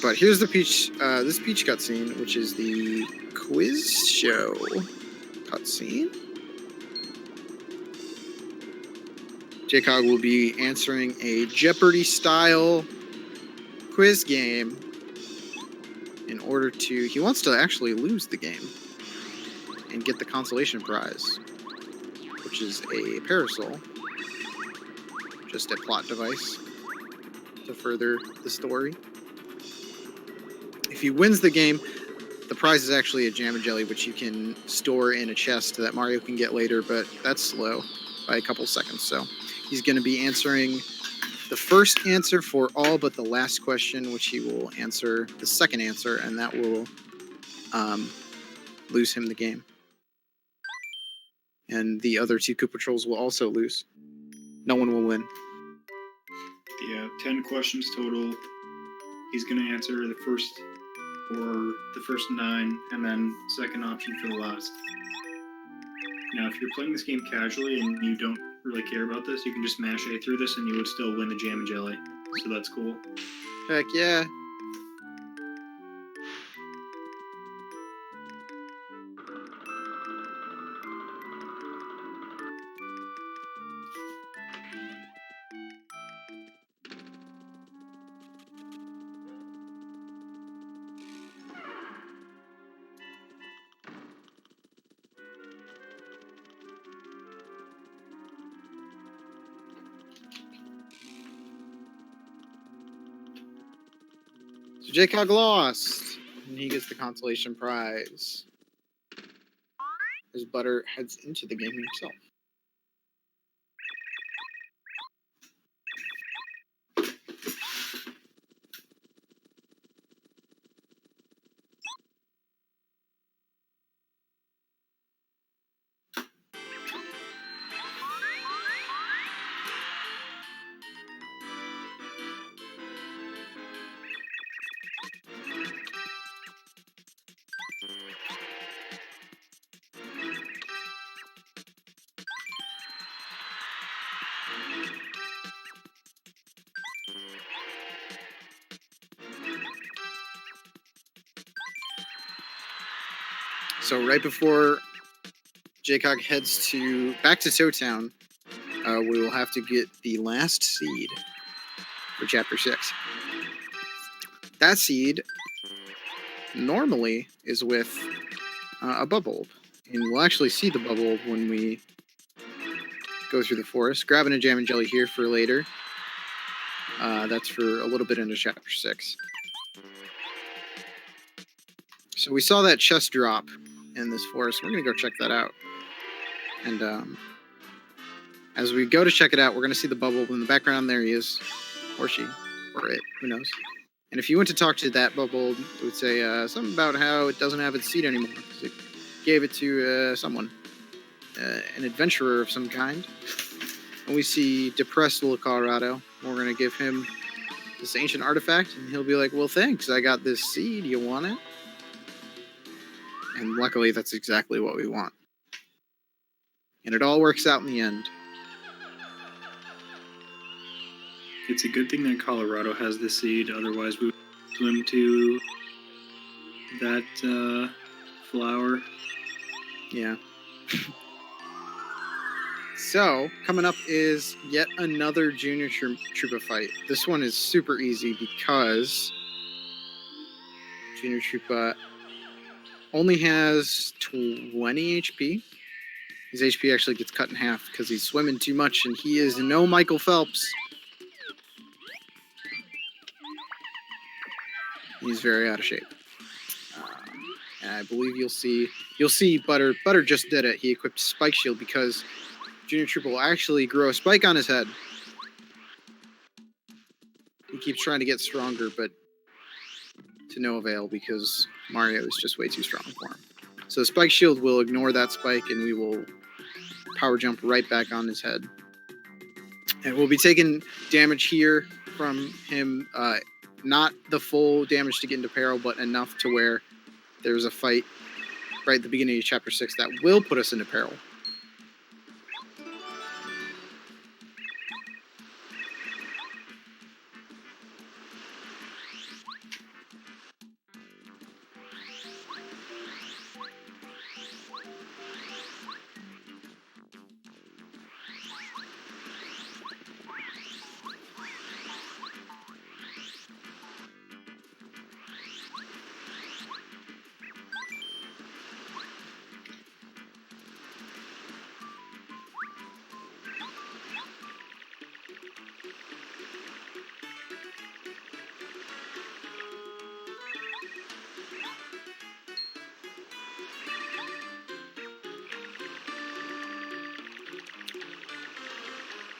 But here's the Peach, this Peach cutscene, which is the quiz show cutscene. JCog will be answering a Jeopardy-style quiz game in order to... He wants to actually lose the game and get the consolation prize, which is a parasol. Just a plot device to further the story. If he wins the game, the prize is actually a Jam and Jelly, which you can store in a chest that Mario can get later, but that's slow by a couple seconds. So he's going to be answering the first answer for all but the last question, which he will answer the second answer, and that will lose him the game. And the other two Koopa Trolls will also lose. No one will win. Yeah, 10 questions total. He's going to answer the first 9, and then second option for the last. Now, if you're playing this game casually and you don't really care about this, you can just mash A through this and you would still win the Jam and Jelly. So that's cool. Heck yeah. So JCog lost, and he gets the consolation prize as Butter heads into the game himself. So right before JCog heads back to Toad Town, we will have to get the last seed for Chapter 6. That seed normally is with a bubble, and we'll actually see the bubble when we go through the forest. Grabbing a Jam and Jelly here for later. That's for a little bit into Chapter 6. So we saw that chest drop in this forest. We're going to go check that out. And as we go to check it out, we're going to see the bubble in the background. There he is. Or she. Or it. Who knows. And if you went to talk to that bubble, it would say something about how it doesn't have its seed anymore. Because it gave it to someone. An adventurer of some kind. And we see depressed little Colorado. We're going to give him this ancient artifact. And he'll be like, well, thanks. I got this seed. You want it? And luckily, that's exactly what we want. And it all works out in the end. It's a good thing that Colorado has the seed, otherwise we would swim to that flower. Yeah. So, coming up is yet another Junior Troopa fight. This one is super easy because Junior Troopa only has 20 HP. His HP actually gets cut in half because he's swimming too much, and he is no Michael Phelps. He's very out of shape. I believe you'll see Butter just did it. He equipped Spike Shield because Junior Trooper will actually grow a spike on his head. He keeps trying to get stronger, but to no avail because Mario is just way too strong for him. So Spike Shield will ignore that spike, and we will power jump right back on his head. And we'll be taking damage here from him, not the full damage to get into peril, but enough to where there's a fight right at the beginning of Chapter 6 that will put us into peril.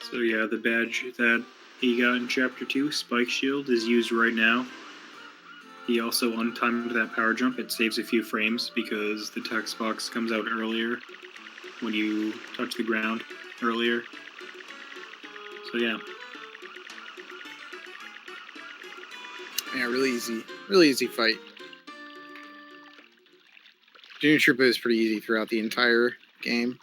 So yeah, the badge that he got in Chapter 2, Spike Shield, is used right now. He also untimed that power jump. It saves a few frames because the text box comes out earlier when you touch the ground earlier. So yeah. Yeah, really easy fight. Junior Trooper is pretty easy throughout the entire game,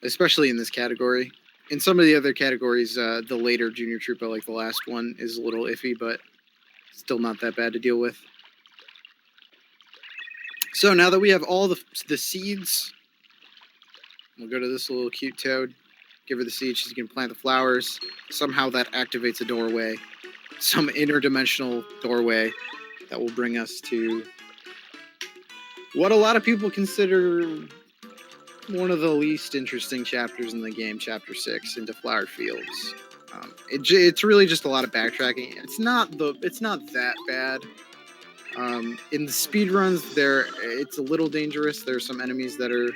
especially in this category. In some of the other categories, the later Junior Trooper, like the last one, is a little iffy, but still not that bad to deal with. So now that we have all the seeds, we'll go to this little cute toad, give her the seeds, she's going to plant the flowers. Somehow that activates a doorway, some interdimensional doorway that will bring us to what a lot of people consider one of the least interesting chapters in the game, Chapter 6, into Flower Fields. It's really just a lot of backtracking. It's not that bad. In the speed runs, it's a little dangerous. There's some enemies that are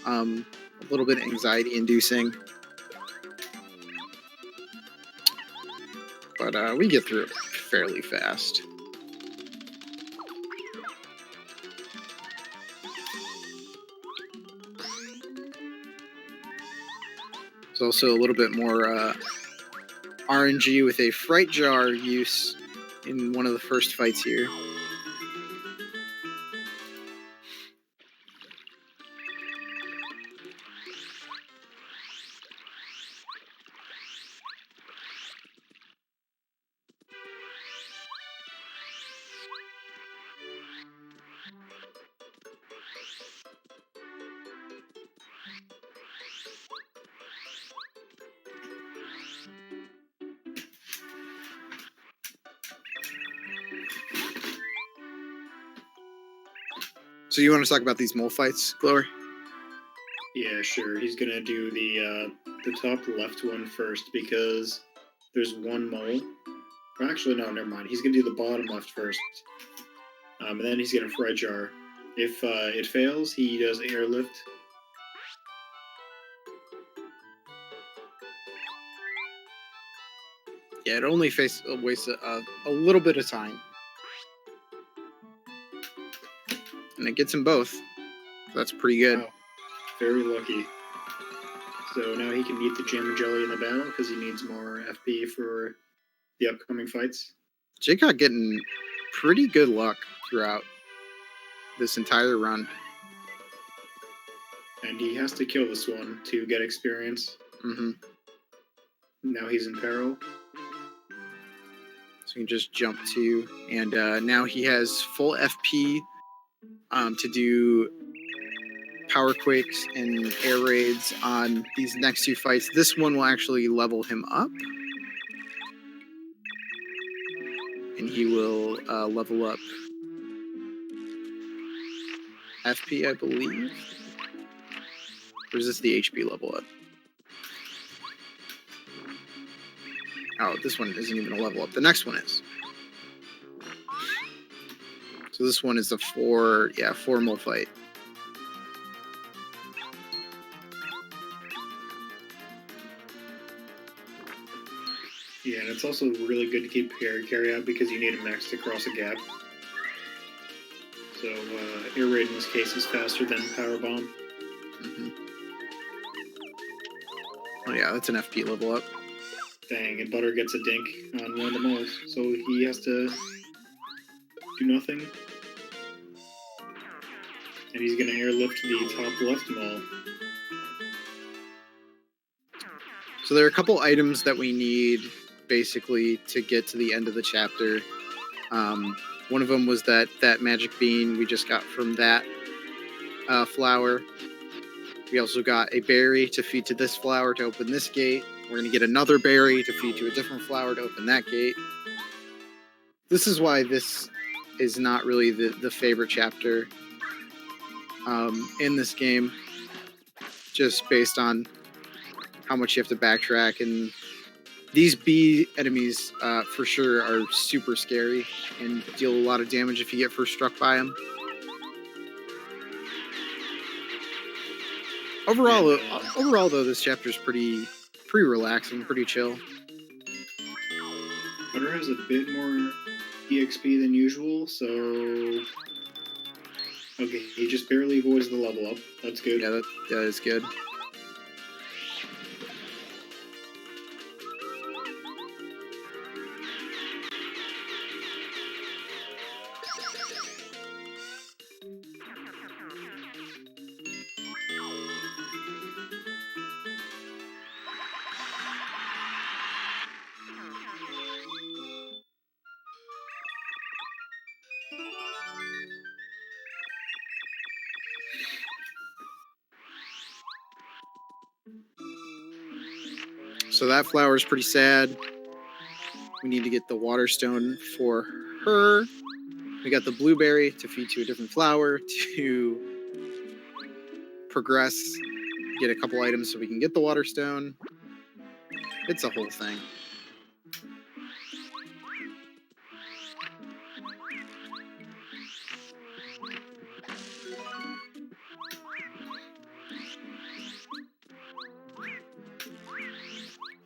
a little bit anxiety inducing, but we get through it fairly fast. There's also a little bit more RNG with a Fright Jar use in one of the first fights here. So you want to talk about these mole fights, Glory? Yeah, sure. He's gonna do the top left one first because there's one mole. Or actually, no, never mind. He's gonna do the bottom left first, and then he's gonna Fright Jar. If it fails, he does airlift. Yeah, it only wastes a little bit of time. And it gets them both. That's pretty good. Wow. Very lucky. So now he can beat the Jam and Jelly in the battle because he needs more FP for the upcoming fights. JCog getting pretty good luck throughout this entire run. And he has to kill this one to get experience. Mm-hmm. Now he's in peril. So you can just jump to, and now he has full FP to do power quakes and air raids on these next two fights. This one will actually level him up, and he will level up FP, I believe. Or is this the HP level up? Oh, this one isn't even a level up. The next one is. So So this one is a formal fight. Yeah, and it's also really good to keep carry out because you need a max to cross a gap. So air raid in this case is faster than power bomb. Mm-hmm. Oh yeah, that's an FP level up. Dang, and Butter gets a dink on one of the moles, so he has to do nothing. And he's gonna airlift the top left mole. So there are a couple items that we need basically to get to the end of the chapter. One of them was that magic bean we just got from that flower. We also got a berry to feed to this flower to open this gate. We're going to get another berry to feed to a different flower to open that gate. This is why this is not really the favorite chapter in this game, just based on how much you have to backtrack. And these bee enemies for sure are super scary and deal a lot of damage if you get first struck by them. Overall, though, this chapter is pretty relaxing, pretty chill. Butter has a bit more EXP than usual, so okay, he just barely avoids the level up. That's good. Yeah, that is good. So that flower is pretty sad. We need to get the water stone for her. We got the blueberry to feed to a different flower to progress, get a couple items so we can get the water stone. It's a whole thing.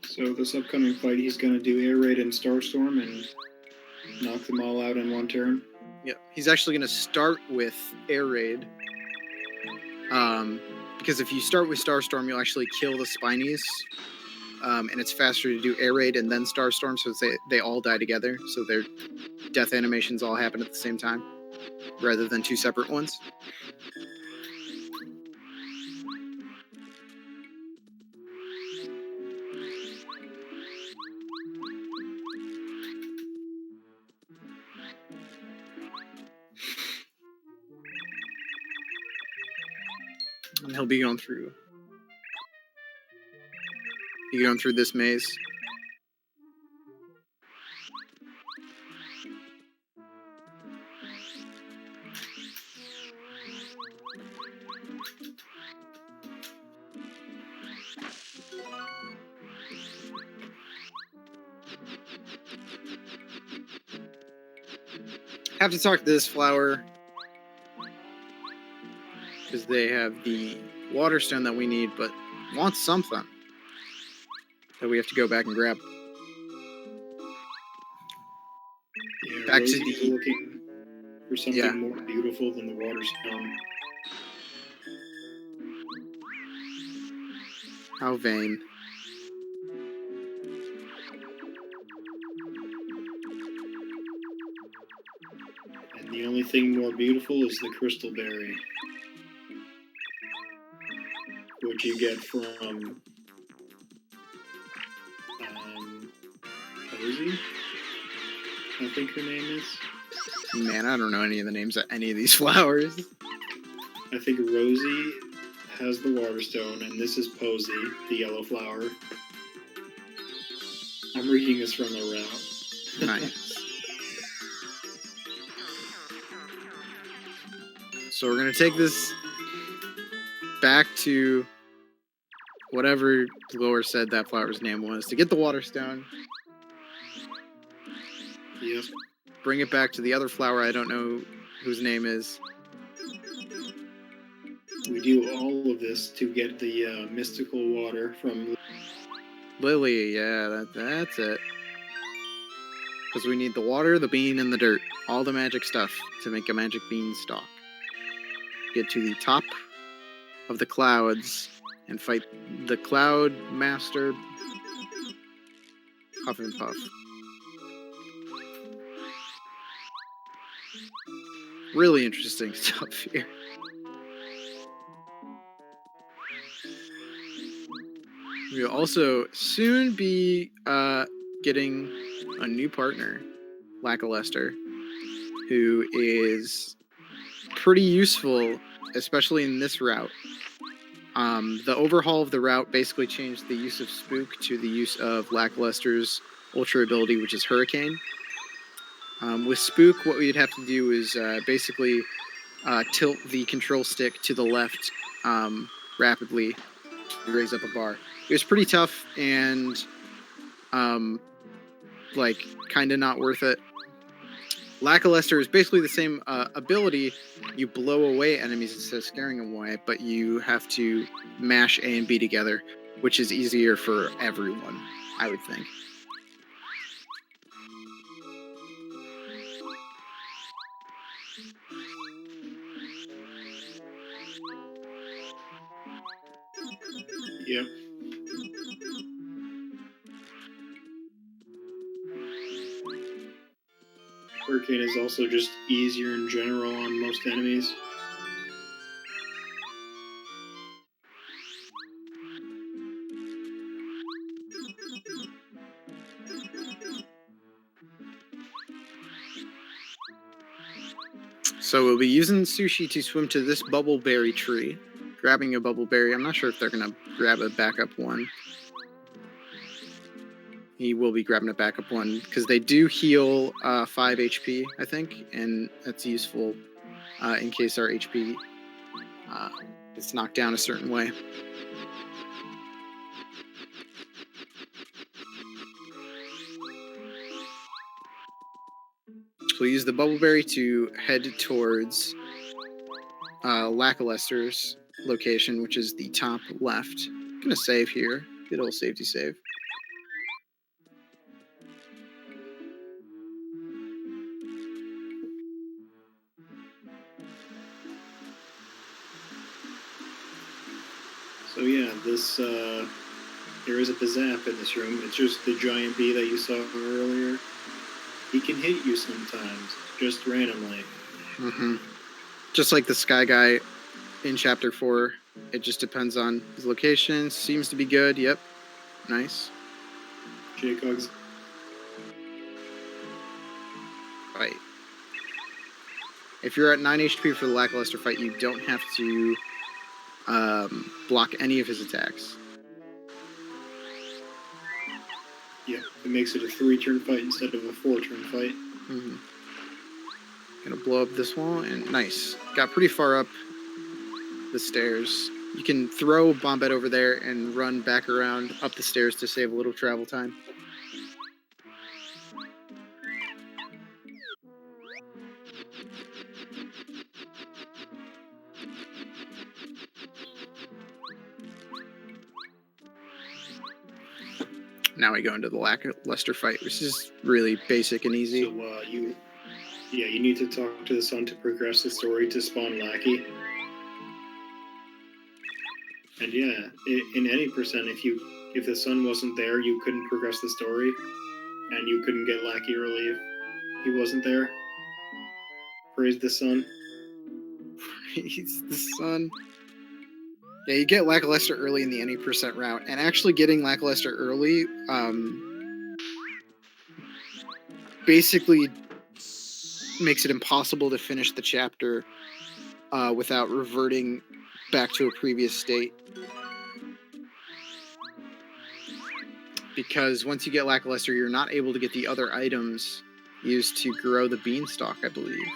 So this upcoming fight, he's going to do Air Raid and Starstorm and knock them all out in one turn. Yep, he's actually going to start with Air Raid. Because if you start with Starstorm, you'll actually kill the Spinies. And it's faster to do Air Raid and then Starstorm, so they all die together. So their death animations all happen at the same time, rather than two separate ones. And he'll be going through this maze. Have to talk to this flower because they have the water stone that we need, but want something that we have to go back and grab. Yeah, Back to Rosie's the looking for something more beautiful than the water stone. How vain. And the only thing more beautiful is the crystal berry, which you get from Rosie, I think her name is. Man, I don't know any of the names of any of these flowers. I think Rosie has the water stone, and this is Posy, the yellow flower. I'm reading this from the route. Nice. So we're going to take this back to whatever Lower said that flower's name was to get the water stone. Yep. Bring it back to the other flower. I don't know whose name is. We do all of this to get the mystical water from Lily. Yeah, that's it. Because we need the water, the bean, and the dirt. All the magic stuff to make a magic beanstalk. Get to the top of the clouds and fight the Cloud Master Huff and Puff. Really interesting stuff here. We'll also soon be getting a new partner, Lackluster, who is pretty useful, especially in this route. The overhaul of the route basically changed the use of Spook to the use of Lackluster's Ultra ability, which is Hurricane. With Spook, what we'd have to do is basically tilt the control stick to the left rapidly to raise up a bar. It was pretty tough and like kind of not worth it. Lackluster is basically the same ability. You blow away enemies instead of scaring them away, but you have to mash A and B together, which is easier for everyone, I would think. Yep. Hurricane is also just easier in general on most enemies. So we'll be using Sushi to swim to this bubbleberry tree, grabbing a bubbleberry. I'm not sure if they're going to grab a backup one. He will be grabbing a backup one because they do heal 5 HP, I think, and that's useful in case our HP is knocked down a certain way. So we'll use the bubbleberry to head towards Lackluster's location, which is the top left. I'm gonna save here. Good old safety save. So yeah, this there is a Bazap in this room. It's just the giant bee that you saw earlier. He can hit you sometimes, just randomly. Mm-hmm. Just like the Sky Guy in Chapter 4, it just depends on his location. Seems to be good. Yep. Nice. JCog's Right. If you're at 9 HP for the Lackluster fight, you don't have to block any of his attacks. Yeah, it makes it a 3-turn fight instead of a 4-turn fight. Mm-hmm. Gonna blow up this wall, and nice. Got pretty far up the stairs. You can throw Bombette over there and run back around up the stairs to save a little travel time. Now we go into the Lackluster fight, which is really basic and easy. So you need to talk to the sun to progress the story to spawn Lackey. And yeah, in any percent, if the sun wasn't there, you couldn't progress the story, and you couldn't get Lackey early if he wasn't there. Praise the sun. Praise the sun. Yeah, you get Lackluster early in the any percent route, and actually getting Lackluster early basically makes it impossible to finish the chapter without reverting back to a previous state. Because once you get Lackluster, you're not able to get the other items used to grow the beanstalk, I believe.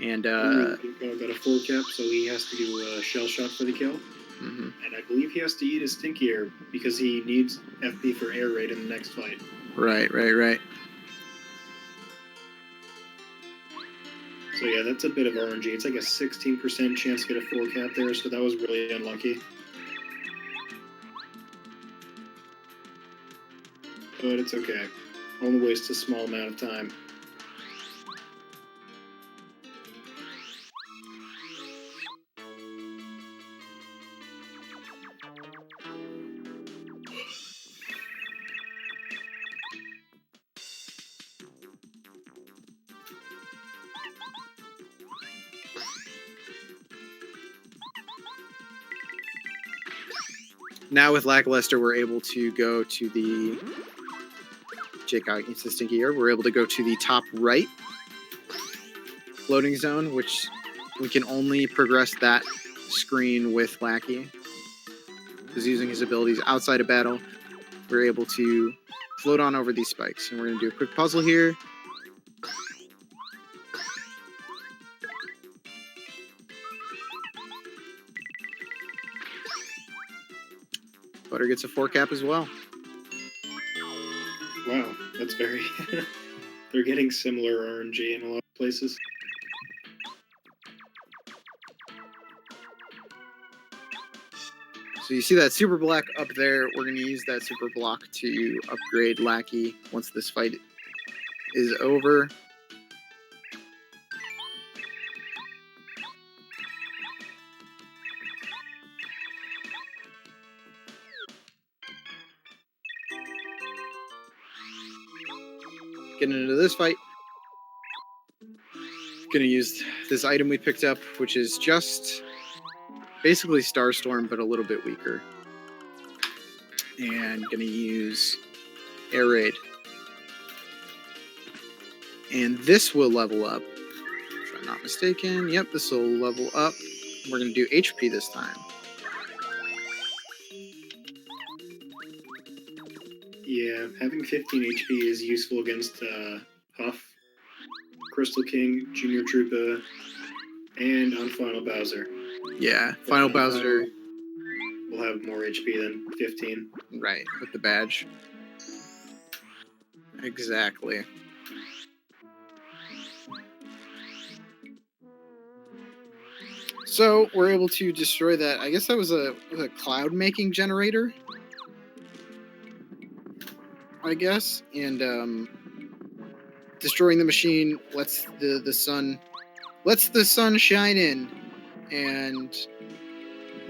And got a 4 cap, so he has to do a shell shot for the kill. Mm-hmm. And I believe he has to eat his Stinkier because he needs FP for air raid in the next fight. Right. So So yeah, that's a bit of RNG. It's like a 16% chance to get a 4 cap there, so that was really unlucky. But it's okay. Only waste a small amount of time. Now with Lackluster, we're able to go to the JCog eats the stinky ear. We're able to go to the top right loading zone, which we can only progress that screen with Lackey. Because using his abilities outside of battle, we're able to float on over these spikes. And we're going to do a quick puzzle here. Butter gets a 4 cap as well. Wow, that's very... They're getting similar RNG in a lot of places. So you see that super block up there. We're going to use that super block to upgrade Lackey once this fight is over. Getting into this fight, gonna use this item we picked up, which is just basically Starstorm, but a little bit weaker. And gonna use Air Raid. And this will level up, if I'm not mistaken. Yep, this will level up. We're gonna do HP this time. Yeah, having 15 HP is useful against Huff, Crystal King, Junior Troopa, and on Final Bowser. Yeah, Final Bowser will have more HP than 15. Right, with the badge. Exactly. So we're able to destroy that. I guess that was a cloud making generator, I guess, and destroying the machine lets the sun shine in, and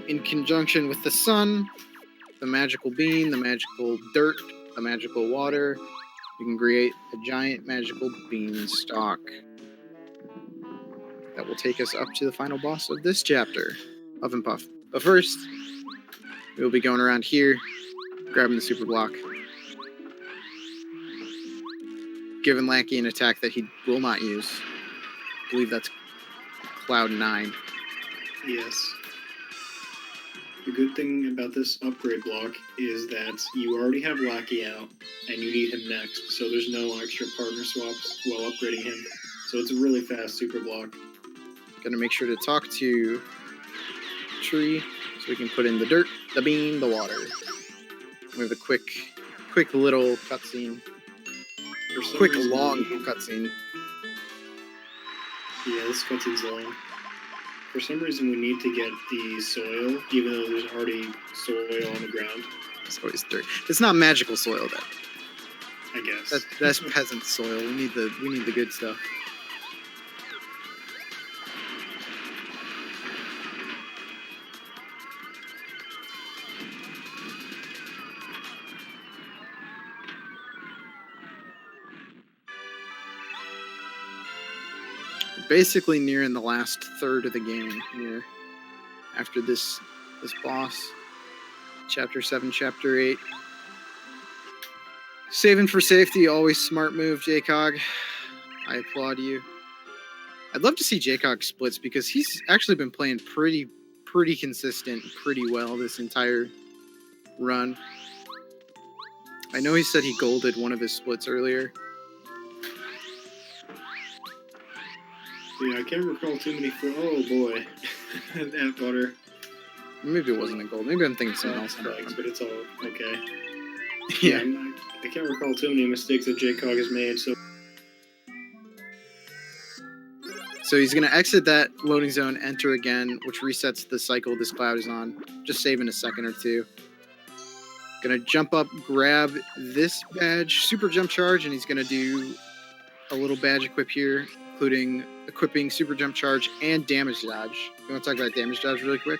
in conjunction with the sun, the magical bean, the magical dirt, the magical water, you can create a giant magical beanstalk that will take us up to the final boss of this chapter, Huff and Puff. But first, we'll be going around here, grabbing the super block, giving Lackey an attack that he will not use. I believe that's Cloud 9. Yes. The good thing about this upgrade block is that you already have Lackey out, and you need him next, so there's no extra partner swaps while upgrading him. So it's a really fast super block. Gonna make sure to talk to Tree so we can put in the dirt, the bean, the water. We have a quick little cutscene. Quick, long cutscene. Yeah, this cutscene's long. For some reason, we need to get the soil, even though there's already soil on the ground. It's always dirt. It's not magical soil, though. I guess. That's peasant soil. We need the good stuff. Basically nearing the last third of the game here. After this boss. Chapter 7, Chapter 8. Saving for safety, always smart move, JCog. I applaud you. I'd love to see JCog splits because he's actually been playing pretty consistent, pretty well this entire run. I know he said he golded one of his splits earlier. Yeah, I can't recall too many. Oh boy, that butter. Maybe it wasn't a gold. Maybe I'm thinking something else. But it's all okay. Yeah. I can't recall too many mistakes that JCog has made. So he's going to exit that loading zone, enter again, which resets the cycle this cloud is on. Just saving a second or two. Going to jump up, grab this badge, super jump charge, and he's going to do a little badge equip here, including equipping super jump charge and damage dodge. You want to talk about damage dodge really quick?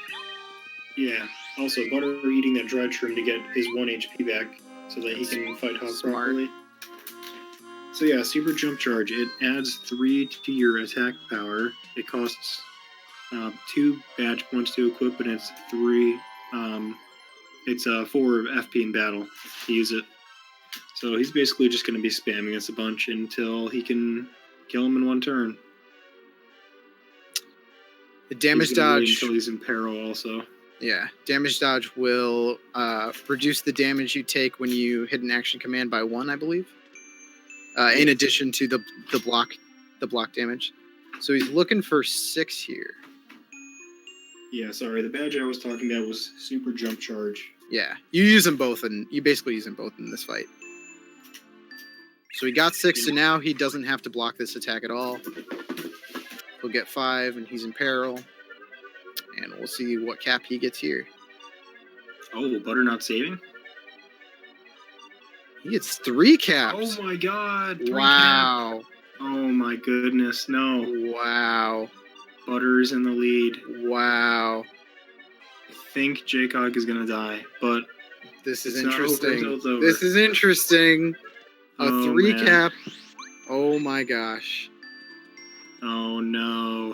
Yeah. Also, Butter eating that dried shroom to get his 1 HP back so that he can fight Hawk properly. So yeah, super jump charge. It adds 3 to your attack power. It costs 2 badge points to equip, and it's 3. It's 4 FP in battle to use it. So he's basically just going to be spamming this a bunch until he can kill him in 1 turn. The damage dodge until he's in peril, also. Yeah, damage dodge will reduce the damage you take when you hit an action command by 1, I believe. In addition to the block damage. So he's looking for 6 here. Yeah, sorry. The badge I was talking about was super jump charge. Yeah, you use them both, and you basically use them both in this fight. So he got 6, so now he doesn't have to block this attack at all. He'll get 5, and he's in peril. And we'll see what cap he gets here. Oh, Butter not saving? He gets 3 caps. Oh my god. 3 wow. Cap. Oh my goodness, no. Wow. Butter's in the lead. Wow. I think JCog is going to die, but this is interesting. This is interesting. A 3 cap. Oh my gosh. Oh no.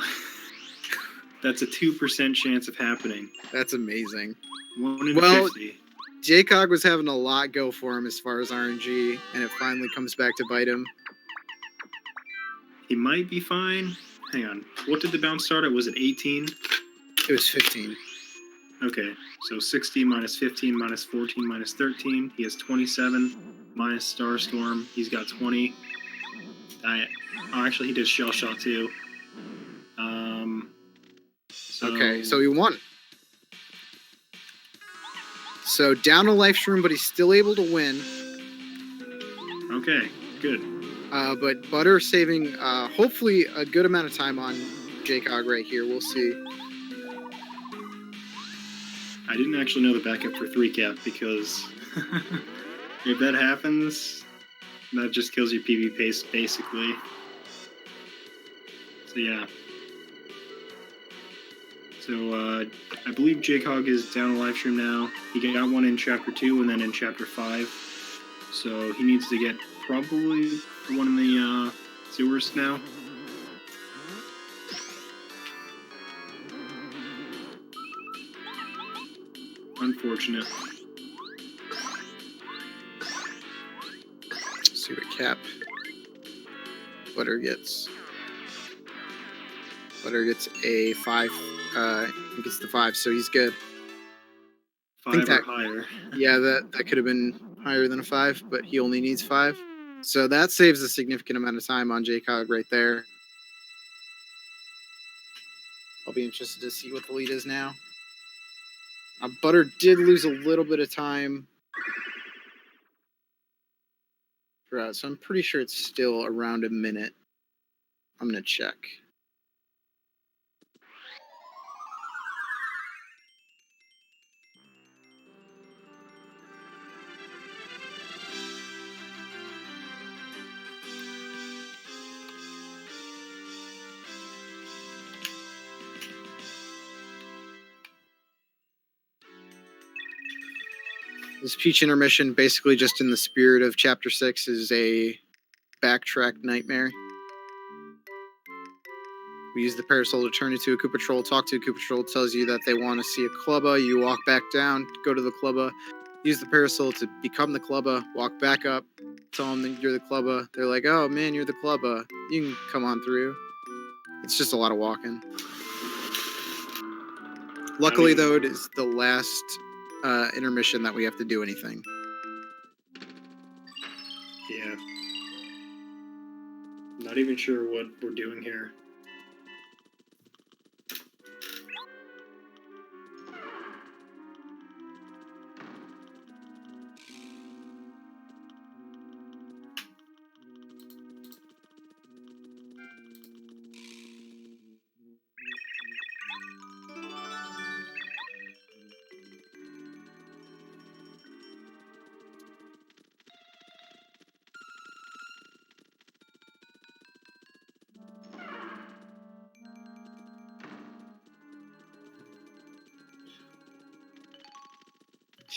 That's a 2% chance of happening. That's amazing. 1 in 50. JCog was having a lot go for him as far as RNG, and it finally comes back to bite him. He might be fine. Hang on. What did the bounce start at? Was it 18? It was 15. Okay, so 60 minus 15 minus 14 minus 13. He has 27 minus Starstorm. He's got 20. Actually, he did Shell Shot too. Okay, so he won. So down a life shroom, but he's still able to win. Okay, good. But Butter saving hopefully a good amount of time on JCog right here. We'll see. I didn't actually know the backup for 3 cap because if that happens, that just kills your PB pace basically. So yeah. So I believe JCog is down a live stream now. He got 1 in chapter 2 and then in chapter 5. So he needs to get probably 1 in the sewers now. Unfortunate. Let's see what cap Butter gets. Butter gets a 5. He gets the 5, so he's good. 5 or higher. Yeah, that could have been higher than a 5, but he only needs 5. So that saves a significant amount of time on JCog right there. I'll be interested to see what the lead is now. Butter did lose a little bit of time throughout, so I'm pretty sure it's still around a minute. I'm going to check. This Peach intermission, basically just in the spirit of Chapter 6, is a backtrack nightmare. We use the Parasol to turn into a Koopa Troll, talk to a Koopa Troll, tells you that they want to see a Clubba, you walk back down, go to the Clubba, use the Parasol to become the Clubba, walk back up, tell them that you're the Clubba. They're like, oh man, you're the Clubba. You can come on through. It's just a lot of walking. Luckily, though, it is the last intermission that we have to do anything. Yeah. Not even sure what we're doing here.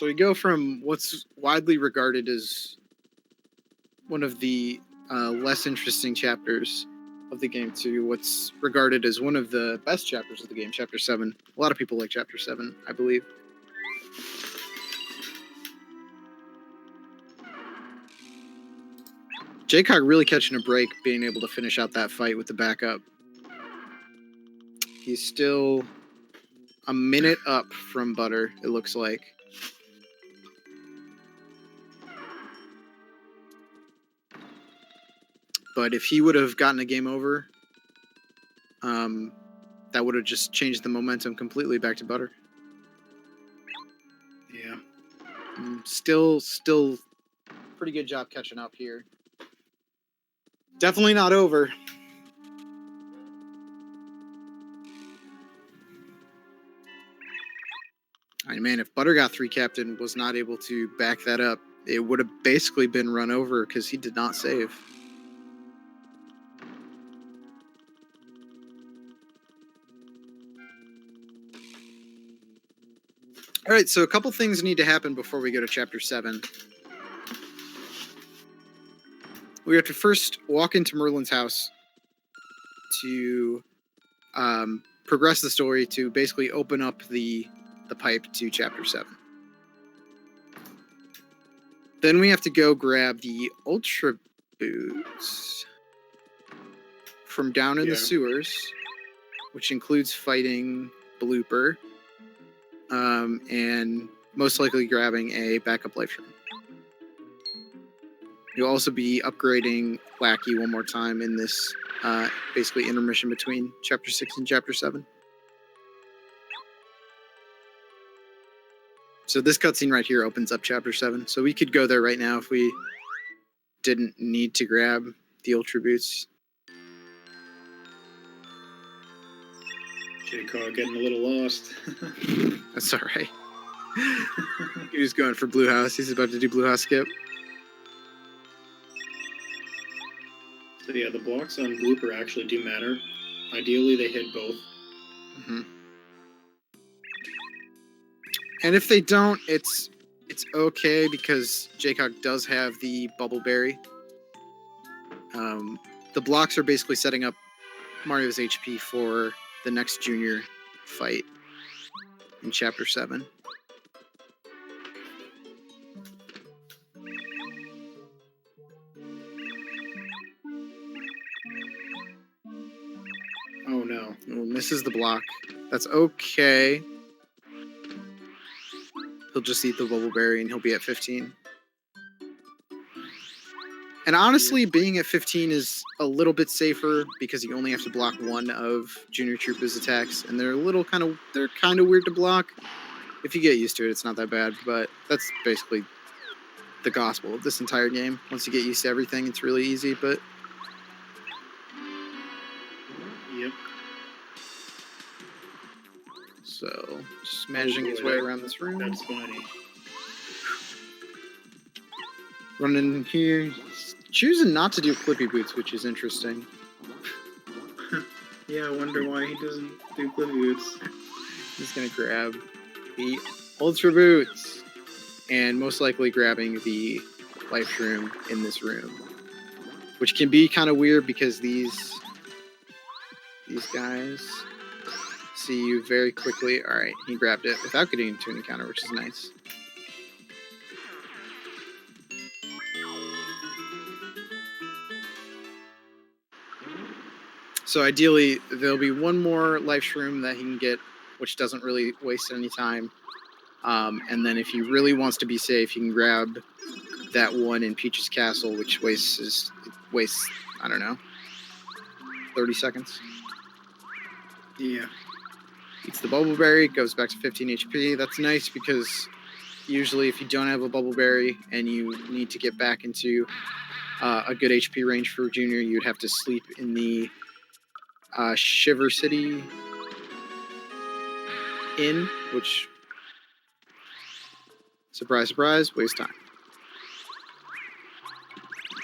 So we go from what's widely regarded as one of the less interesting chapters of the game to what's regarded as one of the best chapters of the game, Chapter 7. A lot of people like Chapter 7, I believe. JCog really catching a break, being able to finish out that fight with the backup. He's still a minute up from Butter, it looks like. But if he would have gotten a game over, that would have just changed the momentum completely back to Butter. Yeah. Still pretty good job catching up here. Definitely not over. I mean, man, if Butter got 3 captain, was not able to back that up, it would have basically been run over because he did not save. All right, so a couple things need to happen before we go to Chapter 7. We have to first walk into Merlin's house to progress the story to basically open up the pipe to Chapter 7. Then we have to go grab the Ultra Boots from down in the sewers, which includes fighting Blooper, and most likely grabbing a backup life room. You'll also be upgrading Lackey one more time in this basically intermission between Chapter 6 and Chapter 7. So this cutscene right here opens up Chapter 7. So we could go there right now if we didn't need to grab the Ultra Boots. JCog getting a little lost. That's alright. He was going for Blue House. He's about to do Blue House skip. So yeah, the blocks on Blooper actually do matter. Ideally, they hit both. Mm-hmm. And if they don't, it's okay because JCog does have the Bubble Berry. The blocks are basically setting up Mario's HP for the next Junior fight in Chapter 7. Oh no. Oh, misses the block. That's okay. He'll just eat the Bubble Berry and he'll be at 15. And honestly, being at 15 is a little bit safer because you only have to block one of Junior Troopa's attacks, and they're kind of weird to block. If you get used to it, it's not that bad, but that's basically the gospel of this entire game. Once you get used to everything, it's really easy, but... Yep. So, just managing his way around this room. That's funny. Running in here. Choosing not to do Clippy Boots, which is interesting. Yeah, I wonder why he doesn't do Clippy Boots. He's going to grab the Ultra Boots. And most likely grabbing the Life Room in this room. Which can be kind of weird because these guys see you very quickly. Alright, he grabbed it without getting into an encounter, which is nice. So ideally, there'll be one more life shroom that he can get, which doesn't really waste any time. And then if he really wants to be safe, he can grab that one in Peach's Castle, which wastes, I don't know, 30 seconds. Yeah. Eats the Bubble Berry, goes back to 15 HP. That's nice because usually if you don't have a Bubble Berry and you need to get back into a good HP range for Junior, you'd have to sleep in the Shiver City Inn, which, surprise, surprise, waste time.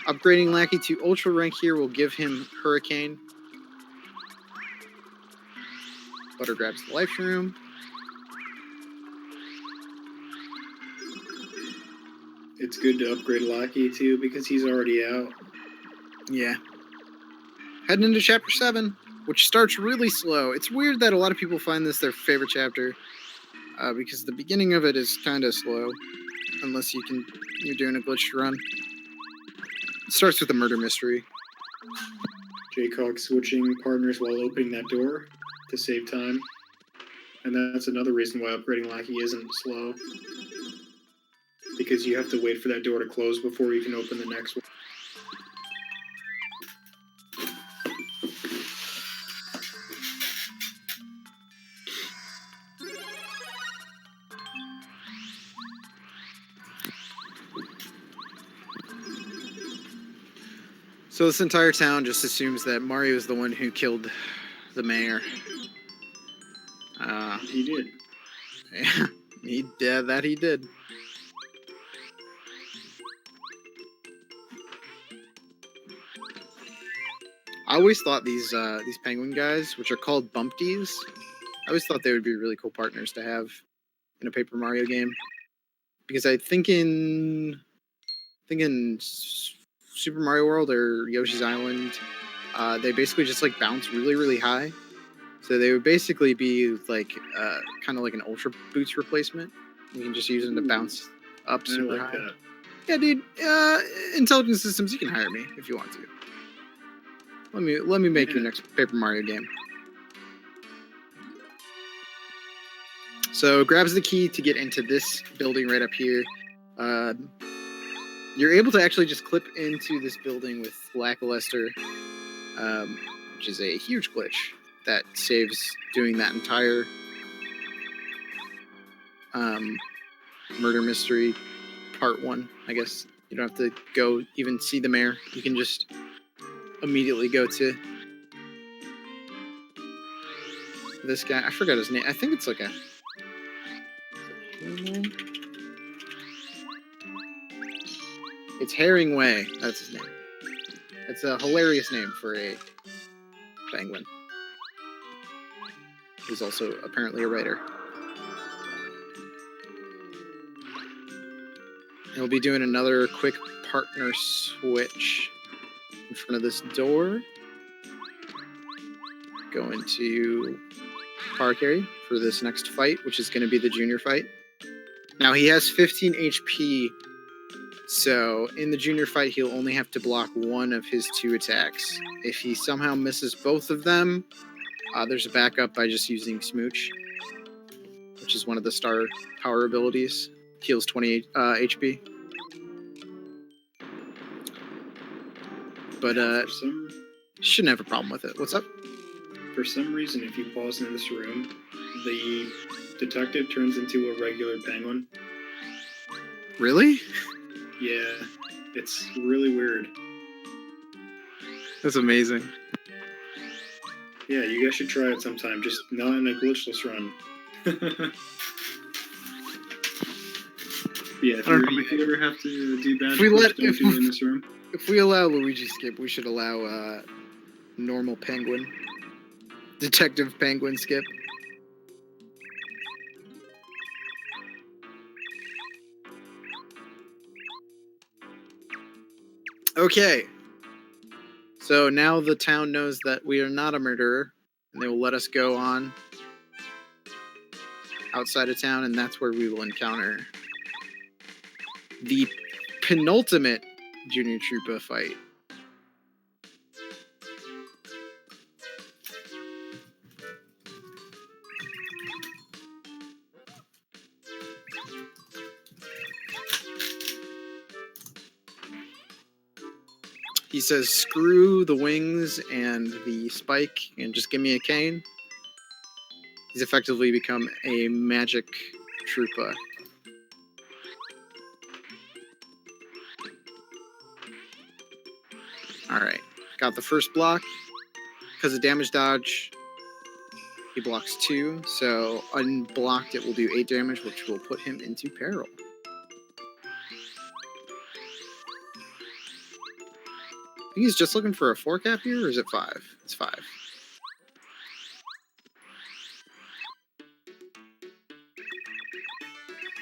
Upgrading Lackey to Ultra Rank here will give him Hurricane. Butter grabs the Life Room. it's good to upgrade Lackey too because he's already out. Yeah. Heading into chapter 7, which starts really slow. It's weird that a lot of people find this their favorite chapter, because the beginning of it is kind of slow, unless you're doing a glitched run. It starts with a murder mystery. JCog switching partners while opening that door to save time. And that's another reason why upgrading Lackey isn't slow. Because you have to wait for that door to close before you can open the next one. So this entire town just assumes that Mario is the one who killed the mayor. He did. Yeah, that he did. I always thought these penguin guys, which are called Bumpties, I always thought they would be really cool partners to have in a Paper Mario game. Because I think in Super Mario World or Yoshi's Island, they basically just like bounce really, really high. So they would basically be like kind of like an Ultra Boots replacement. You can just use them to bounce up super high. That. Yeah, dude. Intelligent Systems, you can hire me if you want to. Let me make your next Paper Mario game. So grabs the key to get into this building right up here. You're able to actually just clip into this building with Lackluster, which is a huge glitch that saves doing that entire murder mystery part 1. I guess you don't have to go even see the mayor. You can just immediately go to this guy. I forgot his name. I think it's like a... It's Herringway. That's his name. It's a hilarious name for a penguin. He's also apparently a writer. He'll be doing another quick partner switch in front of this door. Going to Park Area for this next fight, which is going to be the junior fight. Now he has 15 HP, so in the junior fight he'll only have to block one of his 2 attacks. If he somehow misses both of them, there's a backup by just using Smooch, which is one of the star power abilities. Heals 20 HP. But shouldn't have a problem with it. What's up? For some reason, if you pause in this room, the detective turns into a regular penguin. Really? Yeah, it's really weird. That's amazing. Yeah, you guys should try it sometime, just not in a glitchless run. Yeah, if you ever have to do bad, don't do it in this room. If we allow Luigi skip, we should allow normal penguin, detective penguin skip. Okay. So now the town knows that we are not a murderer, and they will let us go on outside of town, and that's where we will encounter the penultimate Junior Troopa fight. He says, screw the wings and the spike and just give me a cane. He's effectively become a magic Troopa. Alright, got the first block. Because of damage dodge, he blocks 2, so unblocked it will do 8 damage, which will put him into peril. I think he's just looking for a 4 cap here, or is it 5? It's 5.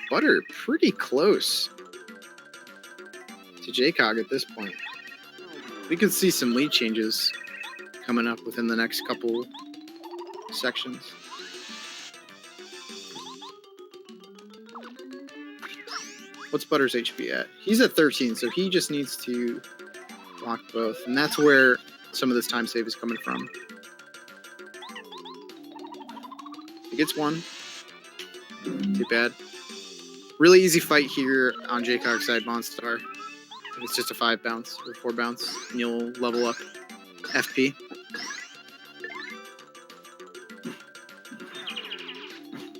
Butter, pretty close. to JCog at this point. We could see some lead changes coming up within the next couple sections. What's Butter's HP at? He's at 13, so he just needs to block both. And that's where some of this time save is coming from. He gets one. Too bad. Really easy fight here on JCog's side, Monstar. It's just a 5 bounce or 4 bounce, and you'll level up FP.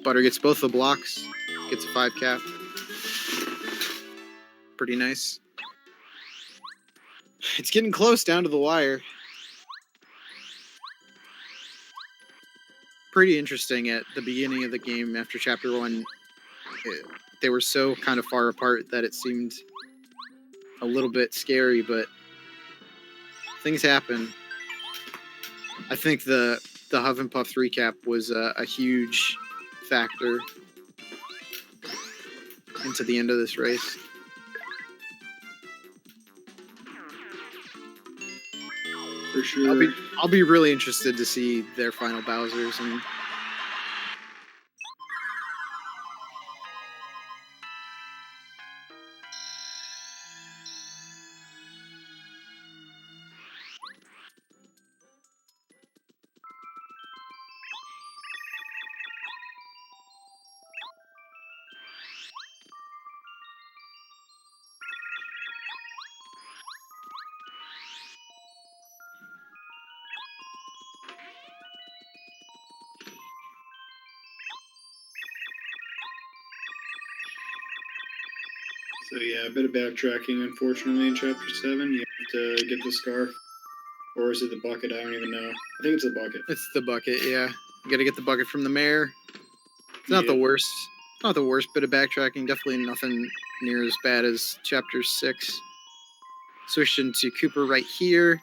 Butter gets both the blocks, gets a 5 cap. Pretty nice. It's getting close down to the wire. Pretty interesting at the beginning of the game after Chapter 1. They were so kind of far apart that it seemed a little bit scary, but things happen. I think the Huff and Puff 3 cap was a huge factor into the end of this race. For sure. I'll be really interested to see their final Bowsers and So yeah, a bit of backtracking, unfortunately, in Chapter 7. You have to get the scarf. Or is it the bucket? I don't even know. I think it's the bucket. it's the bucket, yeah. You gotta get the bucket from the mayor. It's not the worst. Not the worst bit of backtracking. Definitely nothing near as bad as Chapter 6. Switch into Cooper right here.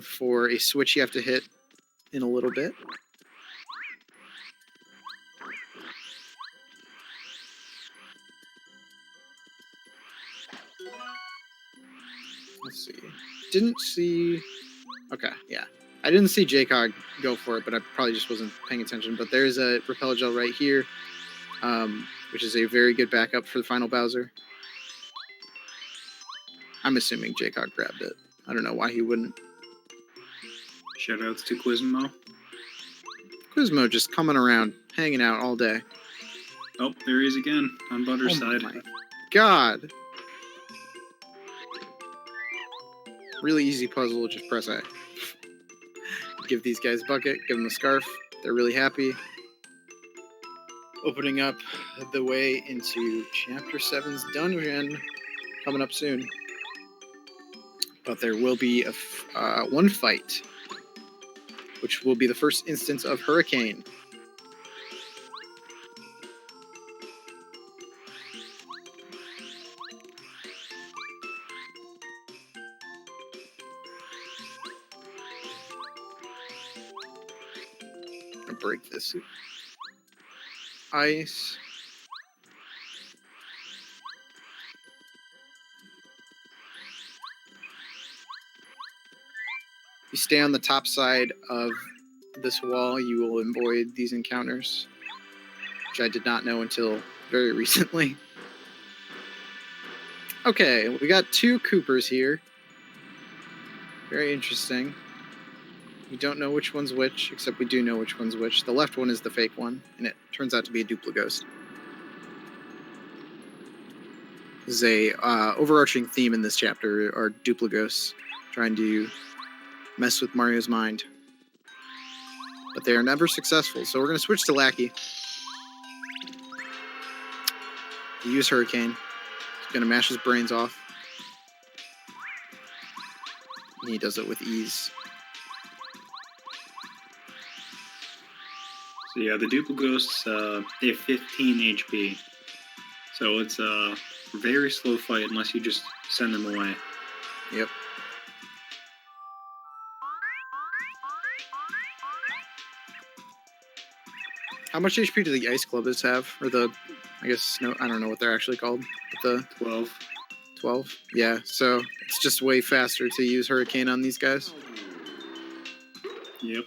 For a switch you have to hit in a little bit. Let's see. Didn't see... Okay, yeah. I didn't see JCog go for it, but I probably just wasn't paying attention. But there's a Repel Gel right here, which is a very good backup for the final Bowser. I'm assuming JCog grabbed it. I don't know why he wouldn't. Shoutouts to Quizmo. Quizmo just coming around, hanging out all day. Oh, there he is again, on Butter's side. My God. Really easy puzzle, just press A. Give these guys a bucket, give them a scarf. They're really happy. Opening up the way into Chapter 7's dungeon. Coming up soon. But there will be one fight, which will be the first instance of Hurricane. I'll break this ice. If you stay on the top side of this wall, you will avoid these encounters, which I did not know until very recently. Okay, we got 2 Coopers here. Very interesting. We don't know which one's which, except we do know which one's which. The left one is the fake one, and it turns out to be a Duplighost. This is a overarching theme in this chapter, are Duplighosts trying to mess with Mario's mind. But they are never successful, so we're going to switch to Lackey. Use Hurricane. He's going to mash his brains off. And he does it with ease. So yeah, the Duplighosts, they have 15 HP. So it's a very slow fight unless you just send them away. Yep. How much HP do the Ice Clubbers have? Or the, I guess, no, I don't know what they're actually called. But the 12. 12. Yeah, so it's just way faster to use Hurricane on these guys. Yep.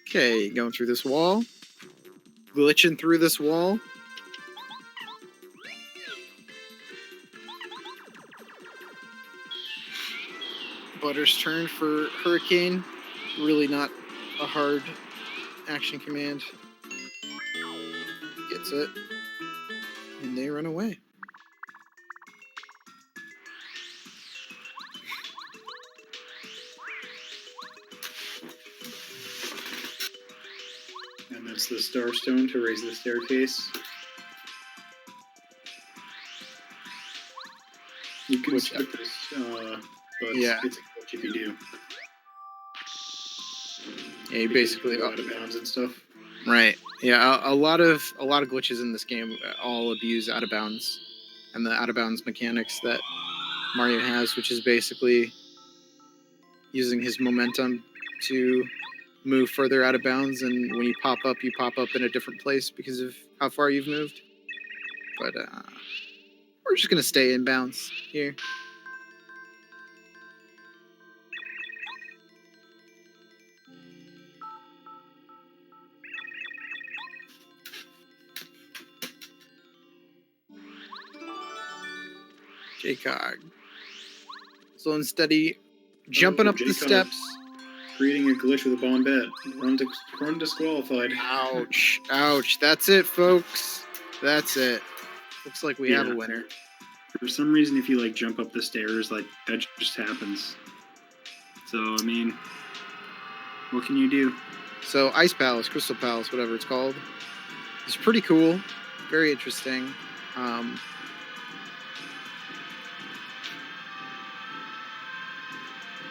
Okay, going through this wall. Glitching through this wall. Butter's turn for Hurricane. Really not a hard action command. Gets it. And they run away. And that's the Starstone to raise the staircase. You can skip this, but yeah, it's a glitch if you do. Yeah, you basically go out of bounds and stuff. Right. Yeah, a lot of glitches in this game all abuse out of bounds and the out of bounds mechanics that Mario has, which is basically using his momentum to move further out of bounds, and when you pop up in a different place because of how far you've moved. But we're just gonna stay in bounds here. JCog. Slow and steady, jumping up the steps. Creating a glitch with a bombette. Run disqualified. Ouch. Ouch. That's it, folks. That's it. Looks like we have a winner. For some reason, if you, like, jump up the stairs, like, that just happens. So, I mean, what can you do? So, Ice Palace, Crystal Palace, whatever it's called. It's pretty cool. Very interesting.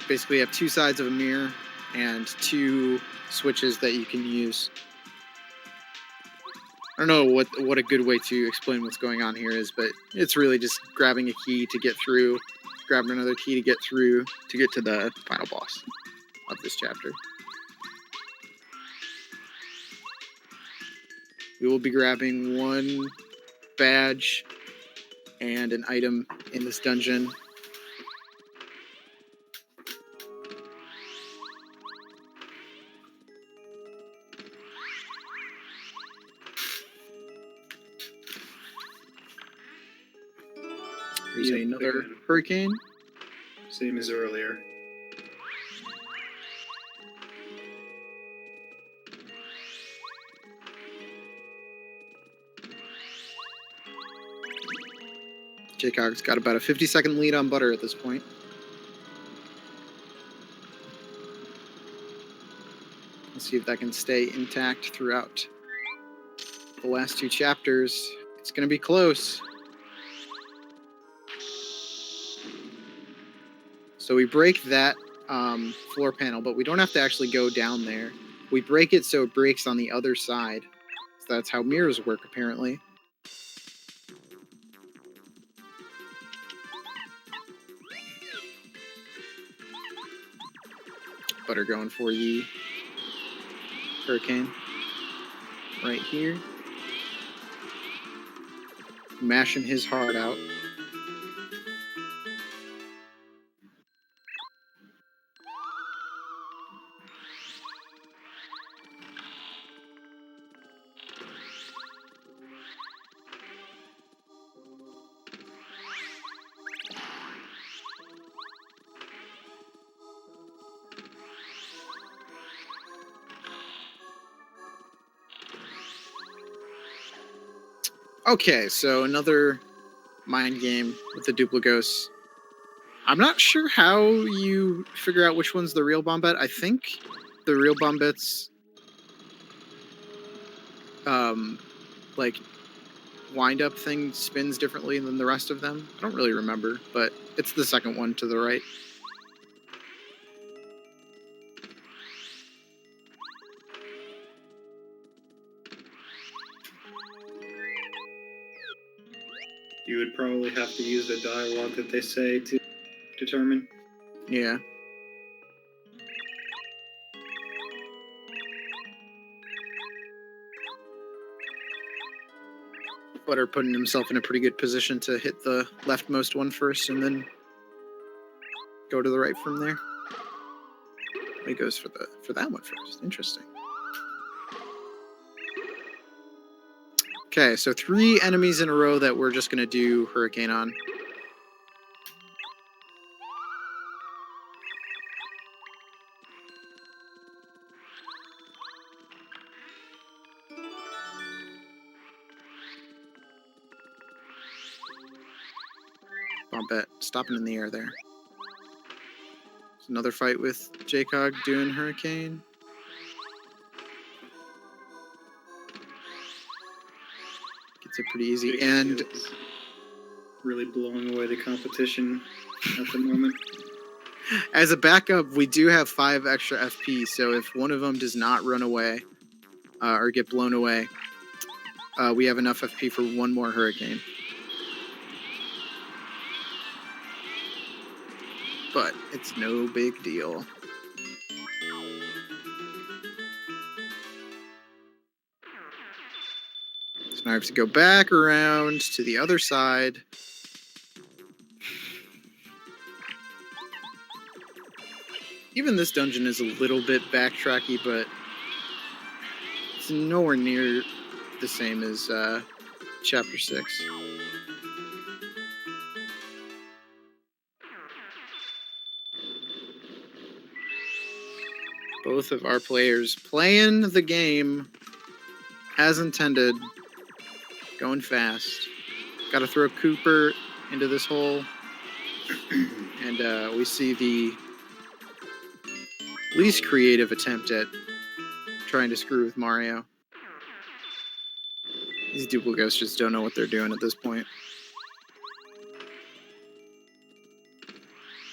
Basically, you have two sides of a mirror and two switches that you can use. I don't know what a good way to explain what's going on here is, but it's really just grabbing a key to get through, grabbing another key to get through, to get to the final boss of this chapter. We will be grabbing one badge and an item in this dungeon. Here's another Hurricane. Same as earlier. JCog's got about a 50-second lead on Butter at this point. Let's see if that can stay intact throughout the last two chapters. It's going to be close. So we break that floor panel, but we don't have to actually go down there. We break it so it breaks on the other side. So that's how mirrors work, apparently. Butter going for the Hurricane. Right here. Mashing his heart out. Okay, so another mind game with the duplicos. I'm not sure how you figure out which one's the real bombette. I think the real bombette's like wind up thing spins differently than the rest of them. I don't really remember, but it's the second one to the right. You would probably have to use the dialogue that they say to determine. Yeah. Butter putting himself in a pretty good position to hit the leftmost one first and then go to the right from there. He goes for that one first. Interesting. Okay, so 3 enemies in a row that we're just going to do Hurricane on. Bombette stopping in the air there. There's another fight with JCog doing Hurricane. Gets it pretty easy. Big And skills. Really blowing away the competition at the moment. as a backup, we do have 5 extra FP, so if one of them does not run away or get blown away, we have enough FP for one more Hurricane. But it's no big deal. So now I have to go back around to the other side. Even this dungeon is a little bit backtracky, but it's nowhere near the same as Chapter 6. Both of our players playing the game as intended, going fast. Got to throw Cooper into this hole, and we see the least creative attempt at trying to screw with Mario. These duplicates just don't know what they're doing at this point.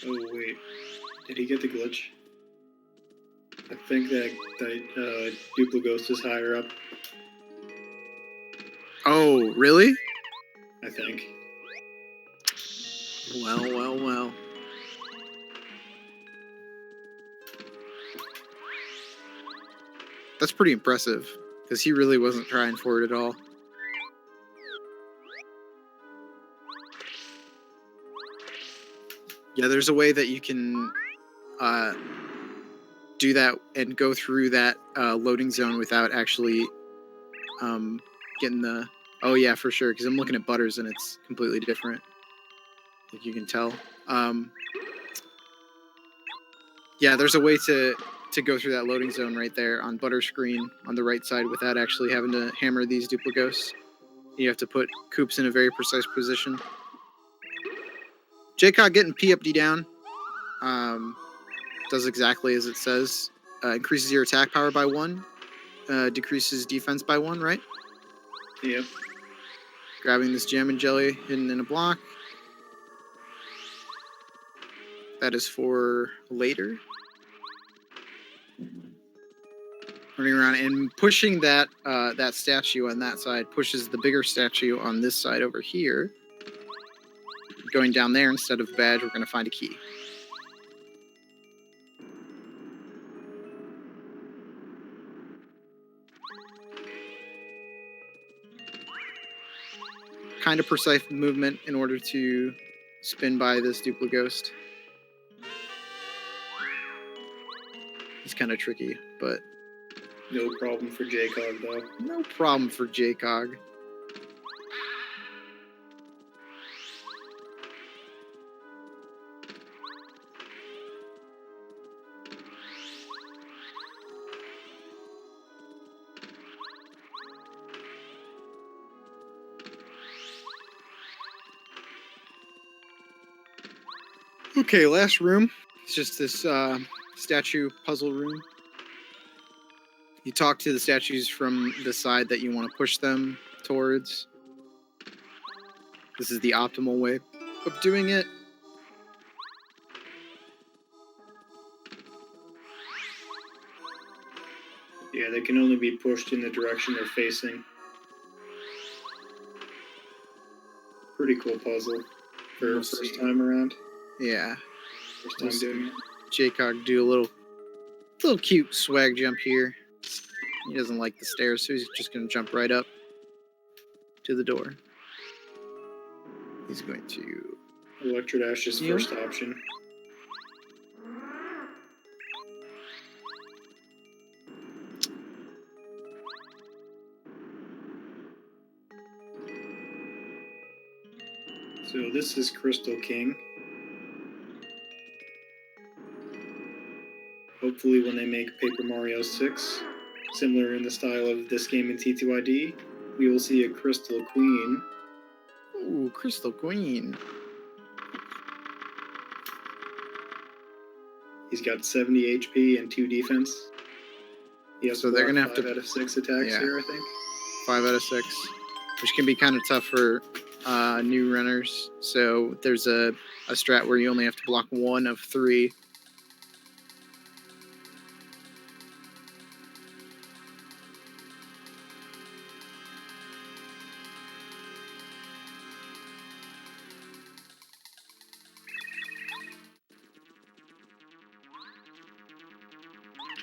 Oh wait, did he get the glitch? I think that Duplighost is higher up. Oh, really? I think. Well, well, well. That's pretty impressive, because he really wasn't trying for it at all. Yeah, there's a way that you can do that and go through that loading zone without actually getting the... Oh yeah, for sure, because I'm looking at Butters and it's completely different. Like you can tell. Yeah, there's a way to go through that loading zone right there on Butter's screen on the right side without actually having to hammer these duplicos. You have to put Koops in a very precise position. JCog getting P up D down. Does exactly as it says. Increases your attack power by 1. Decreases defense by 1, right? Yep. Grabbing this jam and jelly hidden in a block. That is for later. Running around and pushing that that statue on that side pushes the bigger statue on this side over here. Going down there instead of badge, we're going to find a key. Kind of precise movement in order to spin by this Duplighost. It's kind of tricky, but... No problem for JCog, though. No problem for JCog. Okay, last room. It's just this statue puzzle room. You talk to the statues from the side that you want to push them towards. This is the optimal way of doing it. Yeah, they can only be pushed in the direction they're facing. Pretty cool puzzle for first time around. Yeah. First time doing it. JCog do a little cute swag jump here. He doesn't like the stairs, so he's just going to jump right up to the door. He's going to Electrodash's heal. first option. So this is Crystal King. Hopefully when they make Paper Mario 6, similar in the style of this game in T2ID, we will see a Crystal Queen. Ooh, Crystal Queen. He's got 70 HP and 2 defense. He has So they're gonna have 5 to out of 6 attacks here, I think. 5 out of 6, which can be kind of tough for new runners. So there's a strat where you only have to block 1 of 3.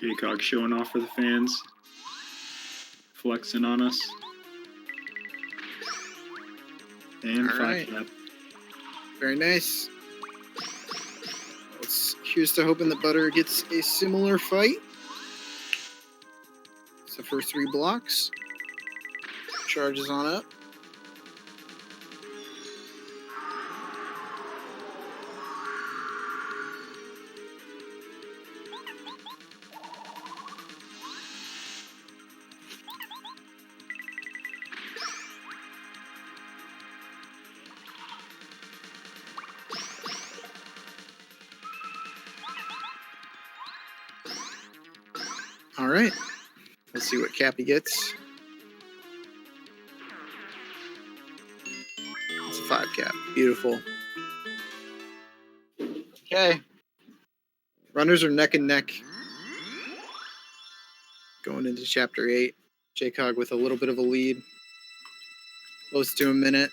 JCog showing off for the fans. Flexing on us. And All 5 right. cap. Very nice. Here's to hoping that Butter gets a similar fight. So for 3 blocks, charges on up. All right, let's see what Cappy gets. It's a 5 cap. Beautiful. Okay. Runners are neck and neck. Going into chapter 8. JCog with a little bit of a lead. Close to a minute.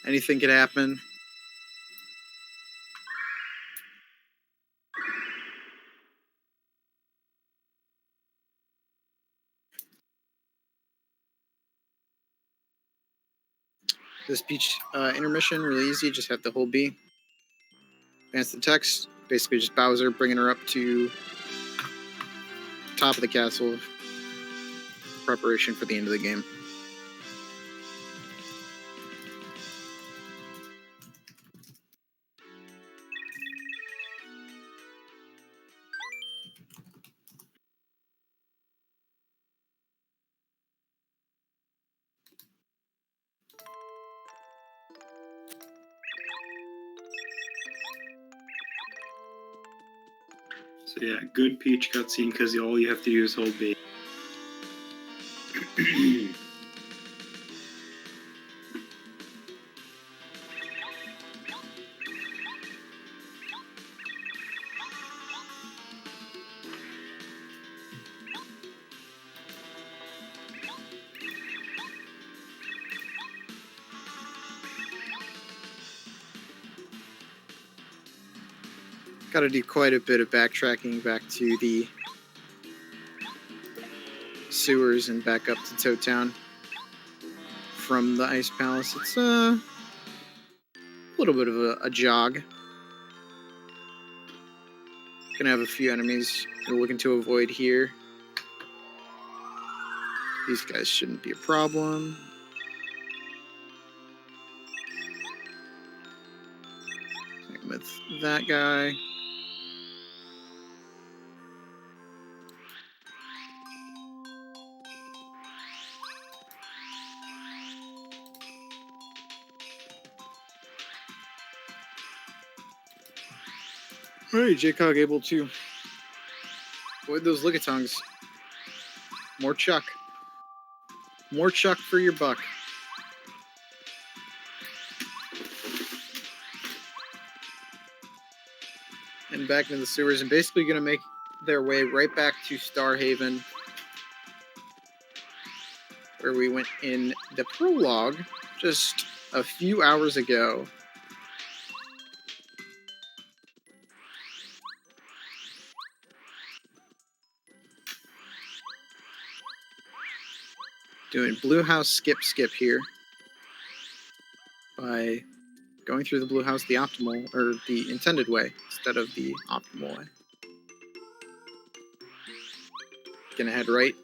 Anything could happen. This Peach intermission, really easy. Just have to hold B. Advance the text. Basically just Bowser bringing her up to top of the castle. Preparation for the end of the game. So yeah, good Peach cutscene because all you have to do is hold B. Got to do quite a bit of backtracking back to the sewers and back up to Toad Town from the Ice Palace. It's a little bit of a jog. Gonna have a few enemies we're looking to avoid here. These guys shouldn't be a problem. Same with that guy. Alright, JCog able to avoid those Lickitongs. More Chuck. More Chuck for your buck. And back into the sewers and basically going to make their way right back to Starhaven, where we went in the prologue just a few hours ago. Doing Blue House skip here. by going through the blue house the optimal, or the intended way, instead of the optimal way. Gonna head right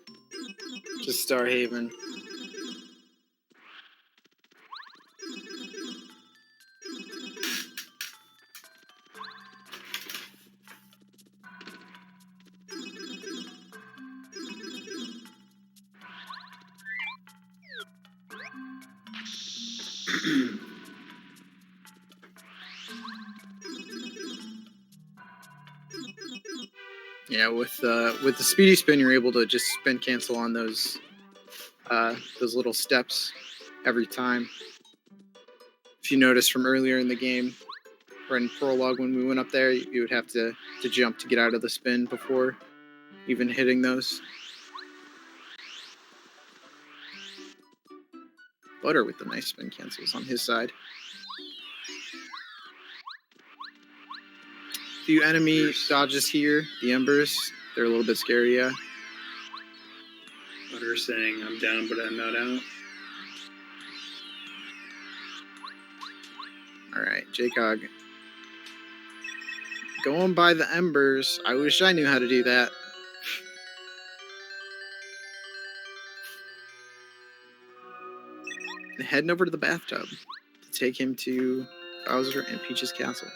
to Starhaven. Yeah, with the speedy spin, you're able to just spin cancel on those little steps every time. If you notice from earlier in the game, or in prologue when we went up there, you would have to jump to get out of the spin before even hitting those. Butter with the nice spin cancels on his side. Few enemy dodges here. The embers, they're a little bit scary, yeah. Butter saying, I'm down, but I'm not out. Alright, JCog. Going by the embers. I wish I knew how to do that. Heading over to the bathtub to take him to Bowser and Peach's castle.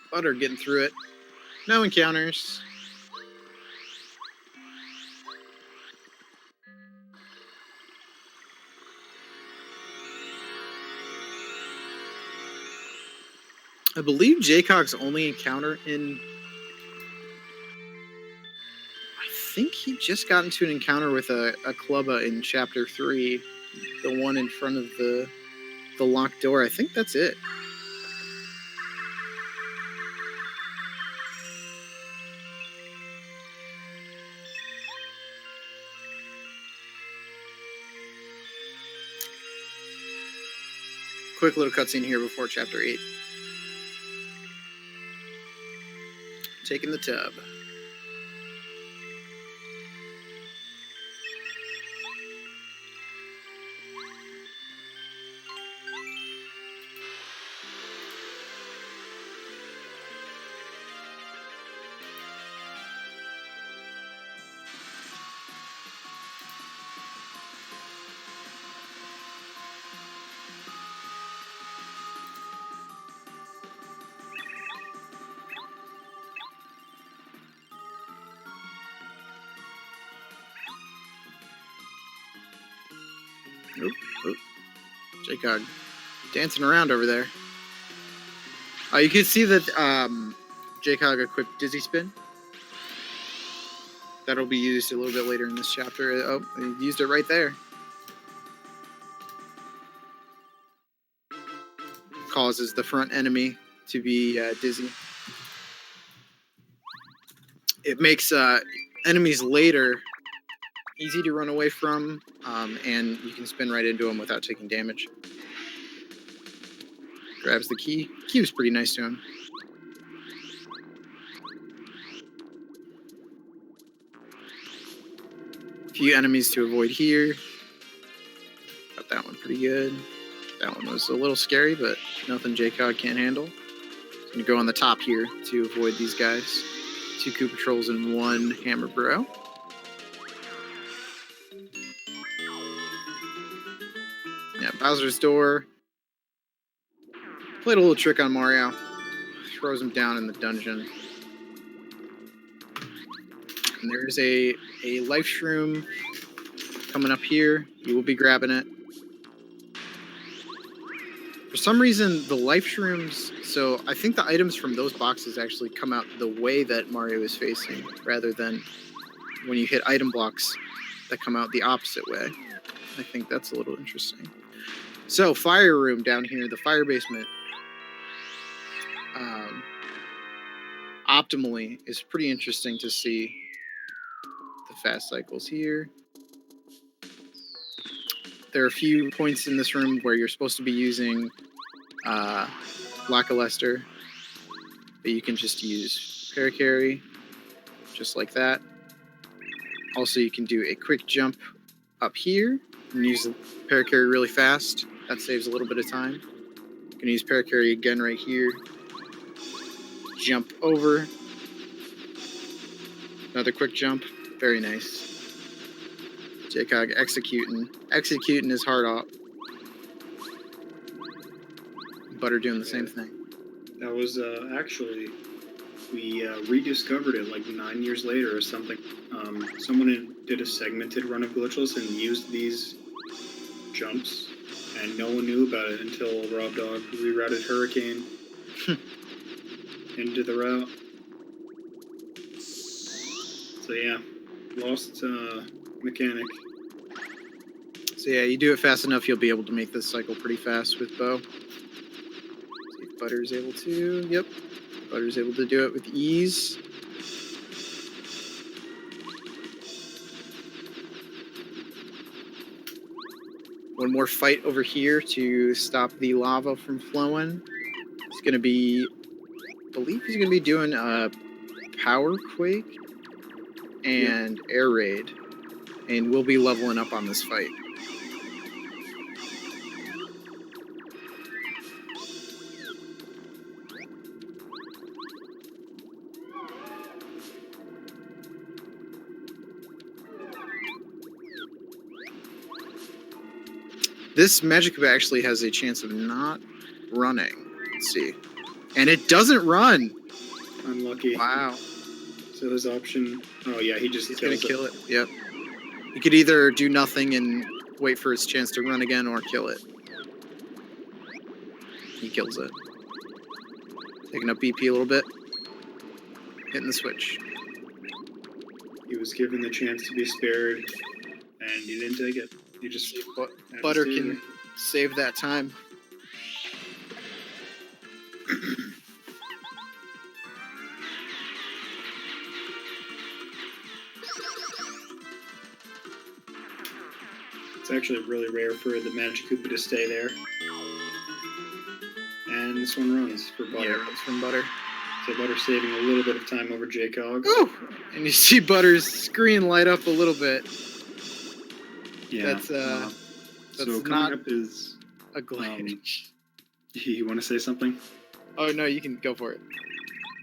Butter getting through it. No encounters. I believe JCog's only encounter in... I think he just got into an encounter with a Clubba in Chapter 3. The one in front of the locked door. I think that's it. Quick little cutscene here before Chapter 8. Taking the tub. Oop, oop. JCog dancing around over there. You can see that JCog equipped Dizzy Spin. That'll be used a little bit later in this chapter. Oh, he used it right there. Causes the front enemy to be dizzy. It makes enemies later easy to run away from, and you can spin right into them without taking damage. Grabs the key. Key was pretty nice to him. Few enemies to avoid here. Got that one pretty good. That one was a little scary, but nothing JCog can't handle. I'm gonna go on the top here to avoid these guys. 2 Koopa Trolls and 1 Hammer Bro. Yeah, Bowser's door. Played a little trick on Mario. Throws him down in the dungeon. And there's a life shroom coming up here. You will be grabbing it. For some reason, the life shrooms... So I think the items from those boxes actually come out the way that Mario is facing, rather than when you hit item blocks that come out the opposite way. I think that's a little interesting. So, fire room down here, the fire basement. optimally is pretty interesting to see the fast cycles here. There are a few points in this room where you're supposed to be using Lackluster, but you can just use Paracarry, just like that. Also, you can do a quick jump up here and use the Paracarry really fast. That saves a little bit of time. You can use Paracarry again right here. Jump over. Another quick jump. Very nice. JCog executing. Executing his heart out. Butter doing the same thing. That was actually, we rediscovered it like 9 years later or something. Someone did a segmented run of Glitchless and used these jumps, and no one knew about it until Rob Dog rerouted Hurricane into the route. So yeah, lost mechanic. So yeah, you do it fast enough, you'll be able to make this cycle pretty fast with Bo. See if Butter's able to. Yep, Butter's able to do it with ease. One more fight over here to stop the lava from flowing. It's going to be, I believe he's going to be doing a Power Quake and Air Raid. And we'll be leveling up on this fight. This Magikarp actually has a chance of not running. Let's see. And it doesn't run. Unlucky. Wow. So his option... Oh yeah, he's going to kill it. Yep. He could either do nothing and wait for his chance to run again or kill it. He kills it. Taking up BP a little bit. Hitting the switch. He was given the chance to be spared, and he didn't take it. He just... Butter can save that time. It's actually really rare for the Magikoopa to stay there. And this one runs for Butter. Yeah, runs from Butter. So Butter's saving a little bit of time over JCog. Woo! And you see Butter's screen light up a little bit. Yeah. That's so not up is a glitch. You want to say something? Oh no, you can go for it.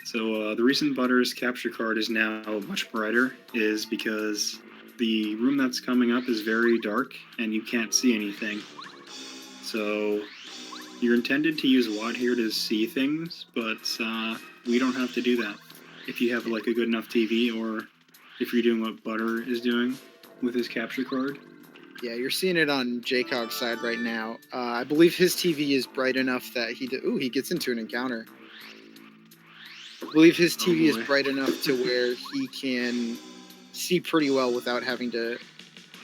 So the reason Butter's capture card is now much brighter is because the room that's coming up is very dark and you can't see anything. So you're intended to use WAD here to see things, but we don't have to do that if you have like a good enough TV or if you're doing what Butter is doing with his capture card. Yeah, you're seeing it on JCog's side right now. I believe his TV is bright enough that he gets into an encounter. I believe his TV is bright enough to where he can see pretty well without having to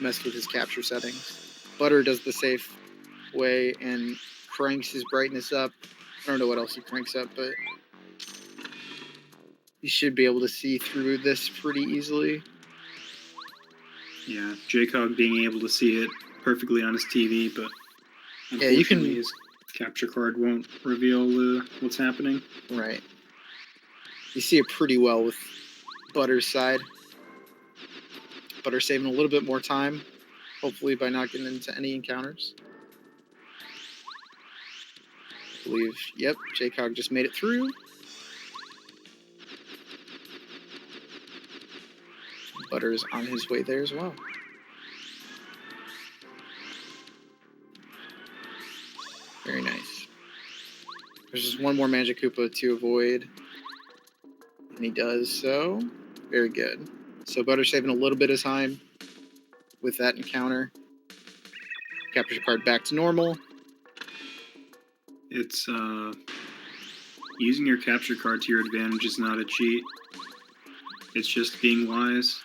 mess with his capture settings. Butter does the safe way and cranks his brightness up. I don't know what else he cranks up, but you should be able to see through this pretty easily. Yeah, JCog being able to see it perfectly on his TV, but yeah, you can. His capture card won't reveal what's happening. Right. You see it pretty well with Butter's side. Butter saving a little bit more time, hopefully by not getting into any encounters. I believe, yep, JCog just made it through. Butter's on his way there as well. Very nice. There's just one more Magikoopa to avoid. And he does so. Very good. So Butter's saving a little bit of time with that encounter. Captures your card back to normal. It's using your capture card to your advantage is not a cheat. It's just being wise.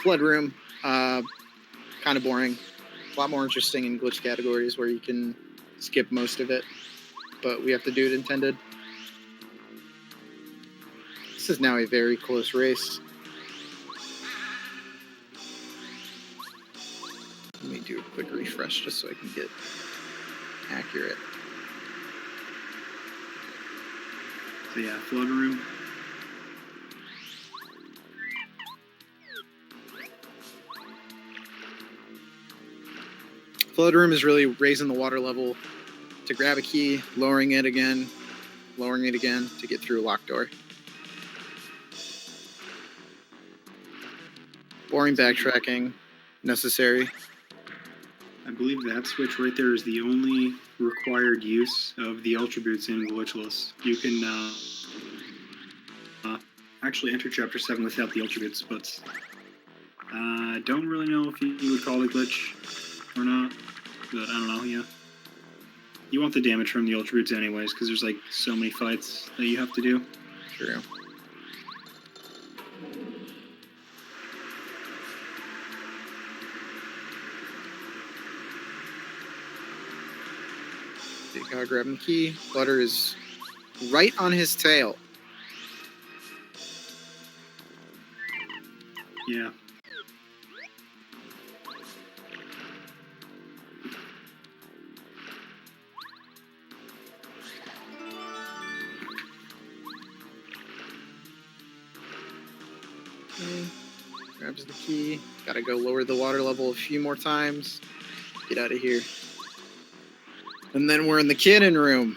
Flood room, kind of boring. A lot more interesting in glitch categories where you can skip most of it, but we have to do it intended. This is now a very close race. Let me do a quick refresh just so I can get accurate. So yeah, flood room. Flood room is really raising the water level to grab a key, lowering it again to get through a locked door. Boring backtracking necessary. I believe that switch right there is the only required use of the Ultra Boots in Glitchless. You can actually enter Chapter 7 without the Ultra Boots, but I don't really know if you would call it a glitch or not, but I don't know, yeah. You want the damage from the Ultra Boots anyways, because there's like so many fights that you have to do. True. JCog grabbing the key. Butter is right on his tail. Yeah. Okay. Grabs the key. Gotta go lower the water level a few more times. Get out of here. And then we're in the kitten room,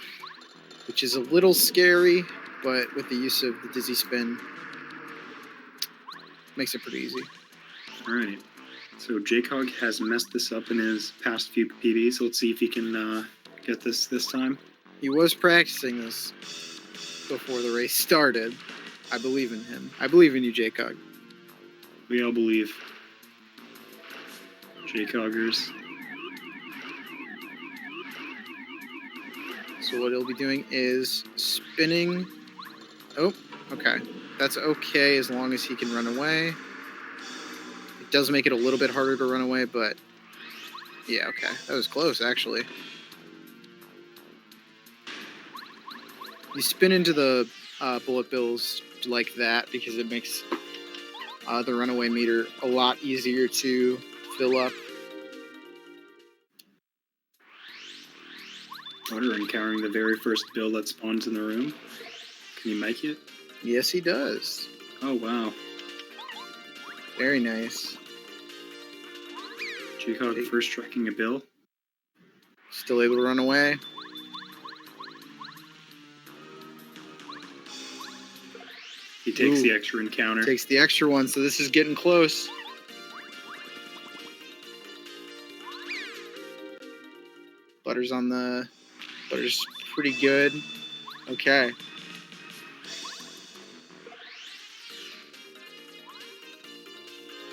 which is a little scary, but with the use of the dizzy spin, makes it pretty easy. Alright. So JCog has messed this up in his past few PBs. Let's see if he can get this time. He was practicing this before the race started. I believe in him. I believe in you, JCog. We all believe. JCoggers. So what he'll be doing is spinning. Oh, okay. That's okay as long as he can run away. It does make it a little bit harder to run away, but yeah, okay. That was close, actually. You spin into the bullet bills like that because it makes the runaway meter a lot easier to fill up. Butter encountering the very first bill that spawns in the room. Can you make it? Yes, he does. Oh, wow. Very nice. JCog first striking a bill. Still able to run away. He takes Ooh. the extra encounter. Takes the extra one, so this is getting close. Butter's pretty good. Okay.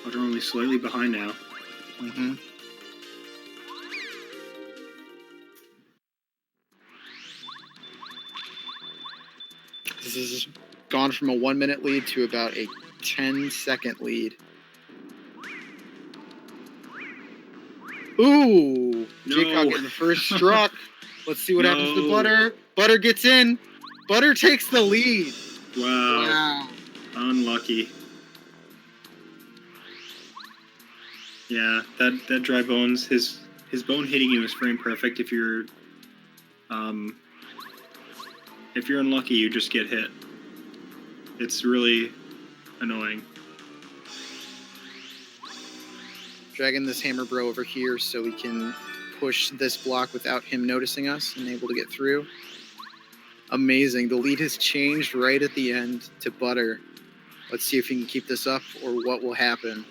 Butter only slightly behind now. Mm-hmm. This has gone from a 1-minute lead to about a 10-second lead. Ooh! No. JCog getting the first struck. Let's see what No. happens to Butter. Butter gets in. Butter takes the lead. Wow. Unlucky. Yeah, that dry bones, his bone hitting you is frame perfect. If you're unlucky, you just get hit. It's really annoying. Dragging this hammer bro over here so we can push this block without him noticing us and able to get through. Amazing. The lead has changed right at the end to Butter. Let's see if he can keep this up or what will happen.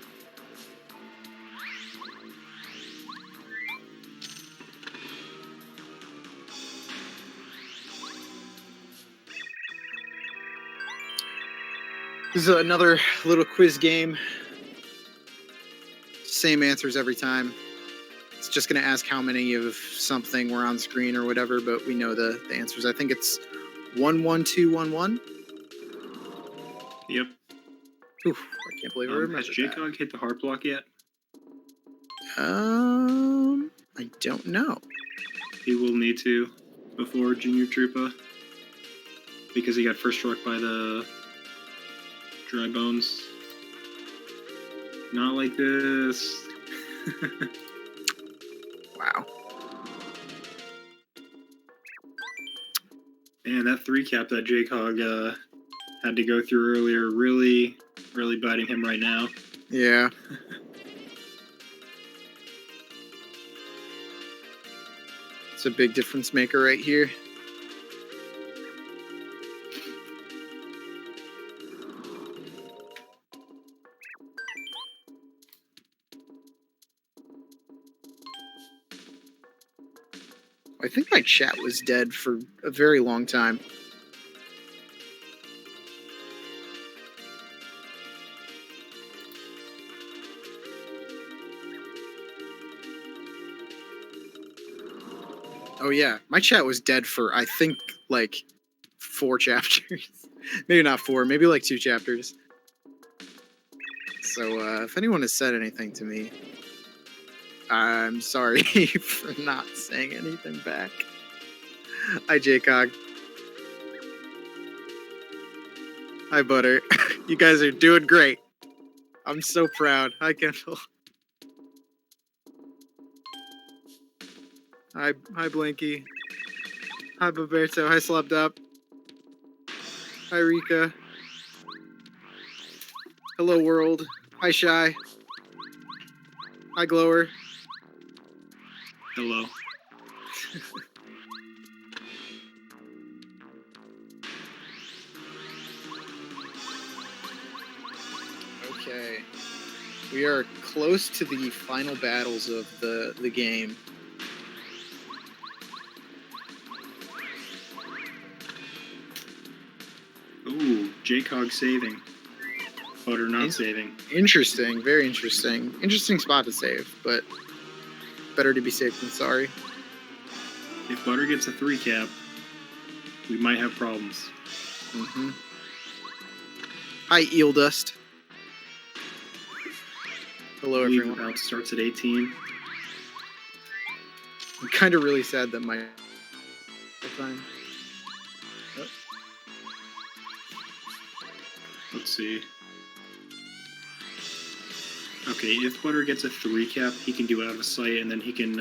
This is another little quiz game. Same answers every time. It's just going to ask how many of something were on screen or whatever, but we know the answers. I think it's 11211. Yep. Oof, I can't believe I remembered Has JCog hit the heart block yet? I don't know. He will need to before Junior Troopa because he got first struck by the dry bones. Not like this. Wow. Man, that 3-cap that JCog had to go through earlier really biting him right now. Yeah. It's a big difference maker right here. I think my chat was dead for a very long time. Oh yeah, my chat was dead for, I think, like 4 chapters. Maybe not 4, maybe like 2 chapters. So if anyone has said anything to me, I'm sorry for not saying anything back. Hi, JCog. Hi, Butter. You guys are doing great. I'm so proud. Hi, Kendall. Hi, Blinky. Hi, Baberto. Hi, Slept Up. Hi, Rika. Hello, world. Hi, Shy. Hi, Glower. Hello. Okay. We are close to the final battles of the game. Ooh, JCog saving. Butter not saving. Interesting. Very interesting. Interesting spot to save, but better to be safe than sorry. If Butter gets a 3-cap, we might have problems. Mm-hmm. Hi, Eel Dust. Hello, everyone. About starts at 18. I'm kind of really sad that my time. Oh. Let's see. Okay, if Butter gets a 3-cap, he can do it out of sight, and then he can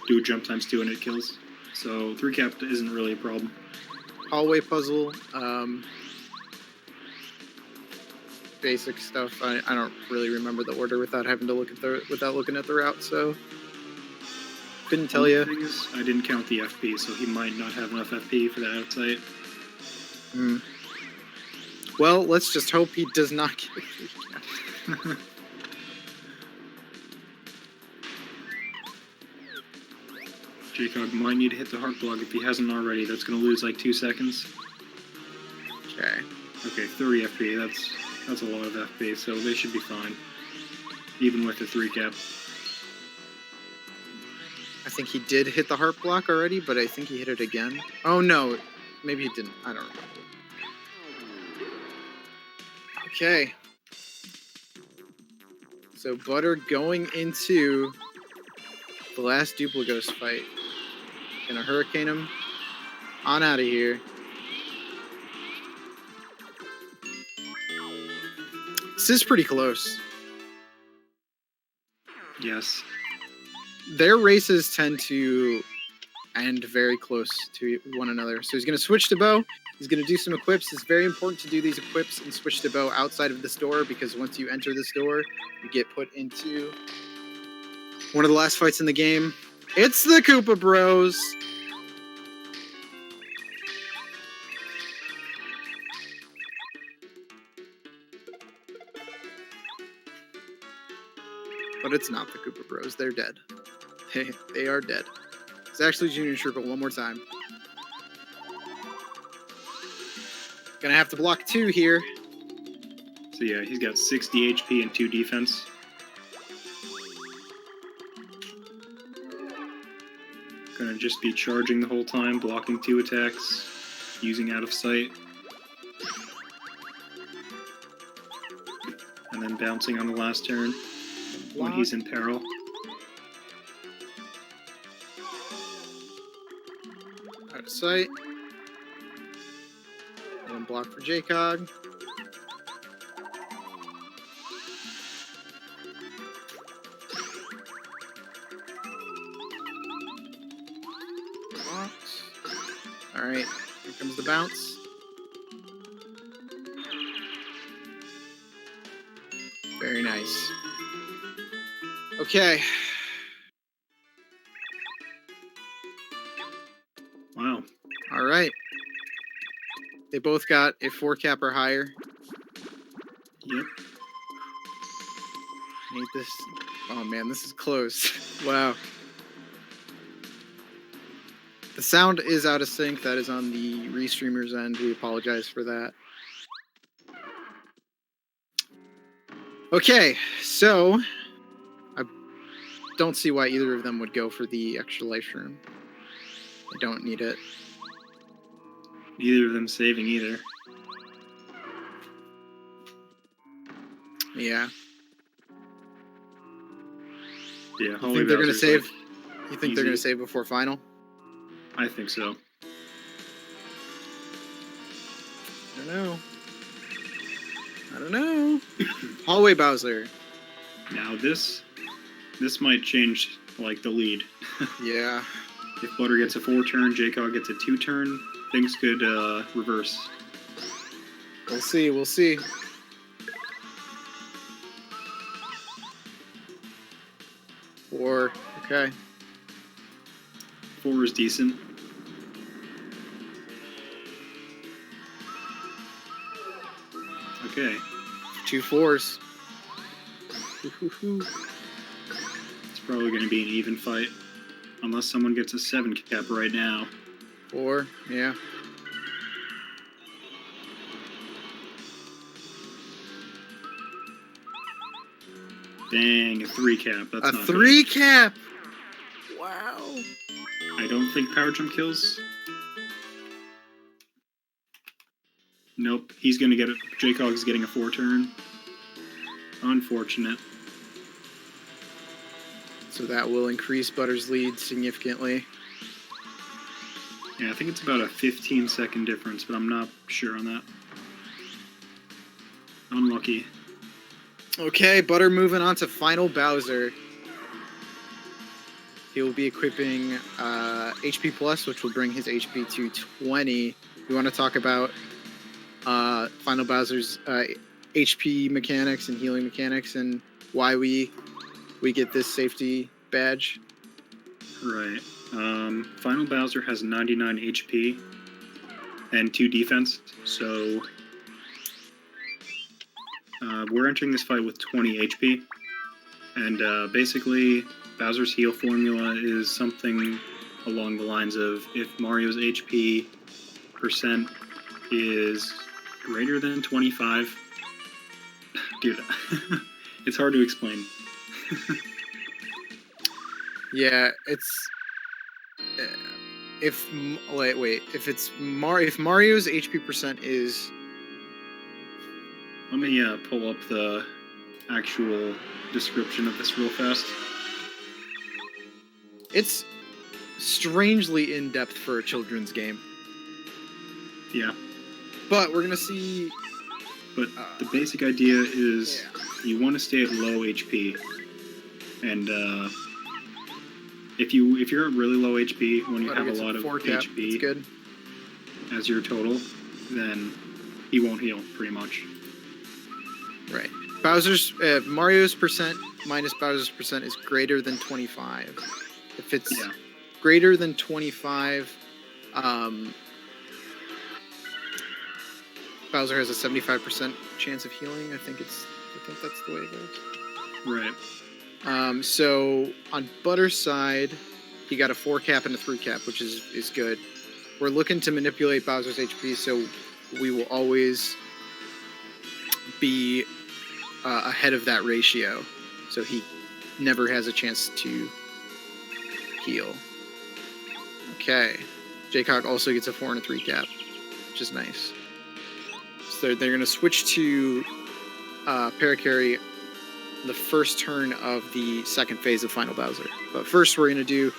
do a jump times 2 and it kills. So 3-cap isn't really a problem. Hallway puzzle. Basic stuff. I don't really remember the order without having to look at looking at the route, so couldn't tell you. Thing is, I didn't count the FP, so he might not have enough FP for that outside. Hmm. Well, let's just hope he does not get a 3-cap. JCog might need to hit the heart block if he hasn't already. That's going to lose like 2 seconds. Okay. Okay, 30 FP. That's a lot of FP, so they should be fine. Even with the 3-cap. I think he did hit the heart block already, but I think he hit it again. Oh no, maybe he didn't. I don't remember. Okay. So Butter going into the last Duplighost fight. Gonna hurricane him on out of here. This is pretty close. Yes. Their races tend to end very close to one another. So he's going to switch to bow. He's going to do some equips. It's very important to do these equips and switch to bow outside of this door, because once you enter this door, you get put into one of the last fights in the game. It's the Koopa Bros. But it's not the Koopa Bros. They're dead. They are dead. It's actually Junior Troopa one more time. Gonna have to block 2 here. So yeah, he's got 60 HP and 2 defense. Gonna just be charging the whole time, blocking 2 attacks, using out of sight. And then bouncing on the last turn when he's in peril. Out of sight. One block for JCog. Alright, here comes the bounce. Very nice. Okay. Wow. Alright. They both got a 4 cap or higher. Yep. I need this. Oh man, this is close. Wow. The sound is out of sync. That is on the restreamer's end. We apologize for that. Okay, so I don't see why either of them would go for the extra life room. I don't need it. Neither of them saving either. Yeah. Yeah, You Holy think they're gonna Bowser's, save? like, You think they're gonna easy. save before final? I think so. I don't know. I don't know. Hallway Bowser. Now this might change, like, the lead. Yeah. If Butter gets a 4-turn, JCog gets a 2-turn, things could reverse. We'll see. We'll see. Or okay. 4 is decent. Okay. 2 4s. It's probably going to be an even fight. Unless someone gets a 7 cap right now. 4. Yeah. Dang, a 3 cap. That's A not 3 good. cap. Wow. I don't think power jump kills. Nope, he's going to get it. JCog is getting a 4-turn. Unfortunate. So that will increase Butter's lead significantly. Yeah, I think it's about a 15-second difference, but I'm not sure on that. Unlucky. Okay, Butter moving on to final Bowser. He will be equipping HP Plus, which will bring his HP to 20. We want to talk about final Bowser's HP mechanics and healing mechanics and why we get this safety badge. Right. Final Bowser has 99 HP and 2 defense, so we're entering this fight with 20 HP. And basically, Bowser's heal formula is something along the lines of if Mario's HP percent is greater than 25. Dude, it's hard to explain. Yeah, it's if Mario's HP percent is. Let me pull up the actual description of this real fast. It's strangely in depth for a children's game. Yeah. But we're gonna see. But the basic idea is Yeah. you want to stay at low HP, and if you're at really low HP when you have a lot of 4 cap. HP That's good. as your total, then he won't heal pretty much. Right. Mario's percent minus Bowser's percent is greater than 25. If it's greater than 25, Bowser has a 75% chance of healing. I think that's the way it goes. Right. So on Butter's side, he got a 4 cap and a 3 cap, which is good. We're looking to manipulate Bowser's HP, so we will always be ahead of that ratio, so he never has a chance to heal. Okay. JCog also gets a 4 and a 3 cap, which is nice. So they're going to switch to Paracarry the first turn of the second phase of Final Bowser. But first we're going to do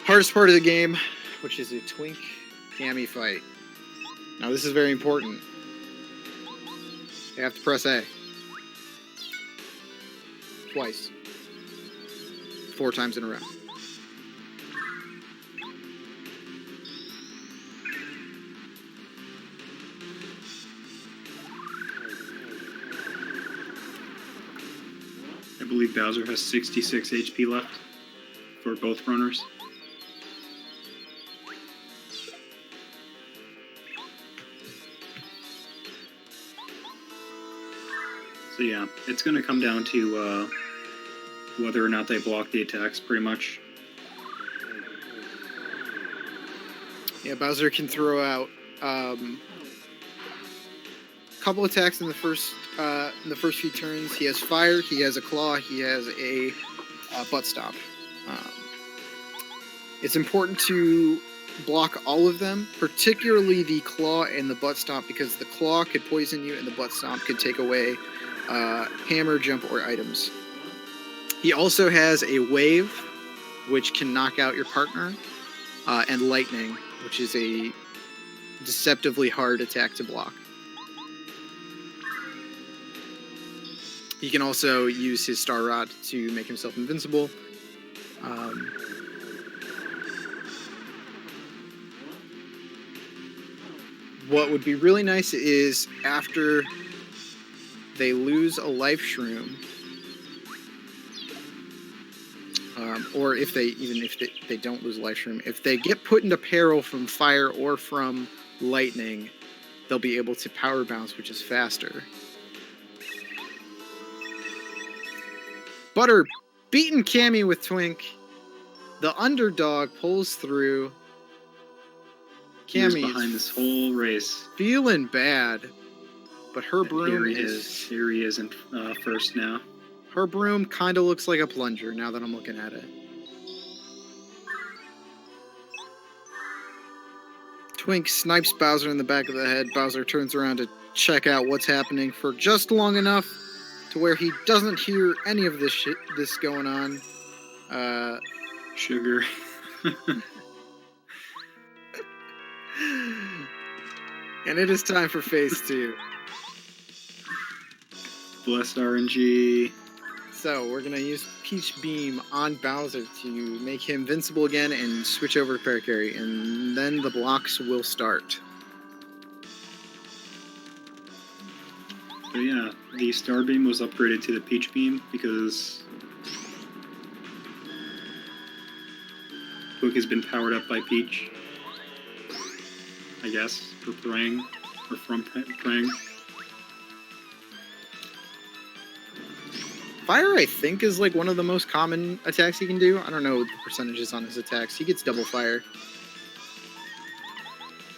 hardest part of the game, which is a Twink Cammy fight. Now this is very important. You have to press A. Twice. 4 times in a row. I believe Bowser has 66 HP left for both runners. So yeah, it's going to come down to whether or not they block the attacks, pretty much. Yeah, Bowser can throw out a couple attacks in the first few turns. He has fire, he has a claw, he has a butt stomp. It's important to block all of them, particularly the claw and the butt stomp, because the claw could poison you and the butt stomp could take away hammer, jump, or items. He also has a wave, which can knock out your partner, and lightning, which is a deceptively hard attack to block. He can also use his Star Rod to make himself invincible. What would be really nice is after they lose a life shroom, or if they don't lose a life shroom, if they get put into peril from fire or from lightning, they'll be able to power bounce, which is faster. Butter beating Cammy with Twink. The underdog pulls through. Cammy behind this whole race, feeling bad, but her broom here he is in first now. Her broom kind of looks like a plunger now that I'm looking at it. Twink snipes Bowser in the back of the head. Bowser turns around to check out what's happening for just long enough to where he doesn't hear any of this going on. Sugar. And it is time for phase 2. Blessed RNG. So we're going to use Peach Beam on Bowser to make him invincible again and switch over to Paracarry, and then the blocks will start. So yeah, the Star Beam was upgraded to the Peach Beam because Book has been powered up by Peach, I guess, for praying, or from praying. Fire, I think, is like one of the most common attacks he can do. I don't know the percentages on his attacks. He gets double fire.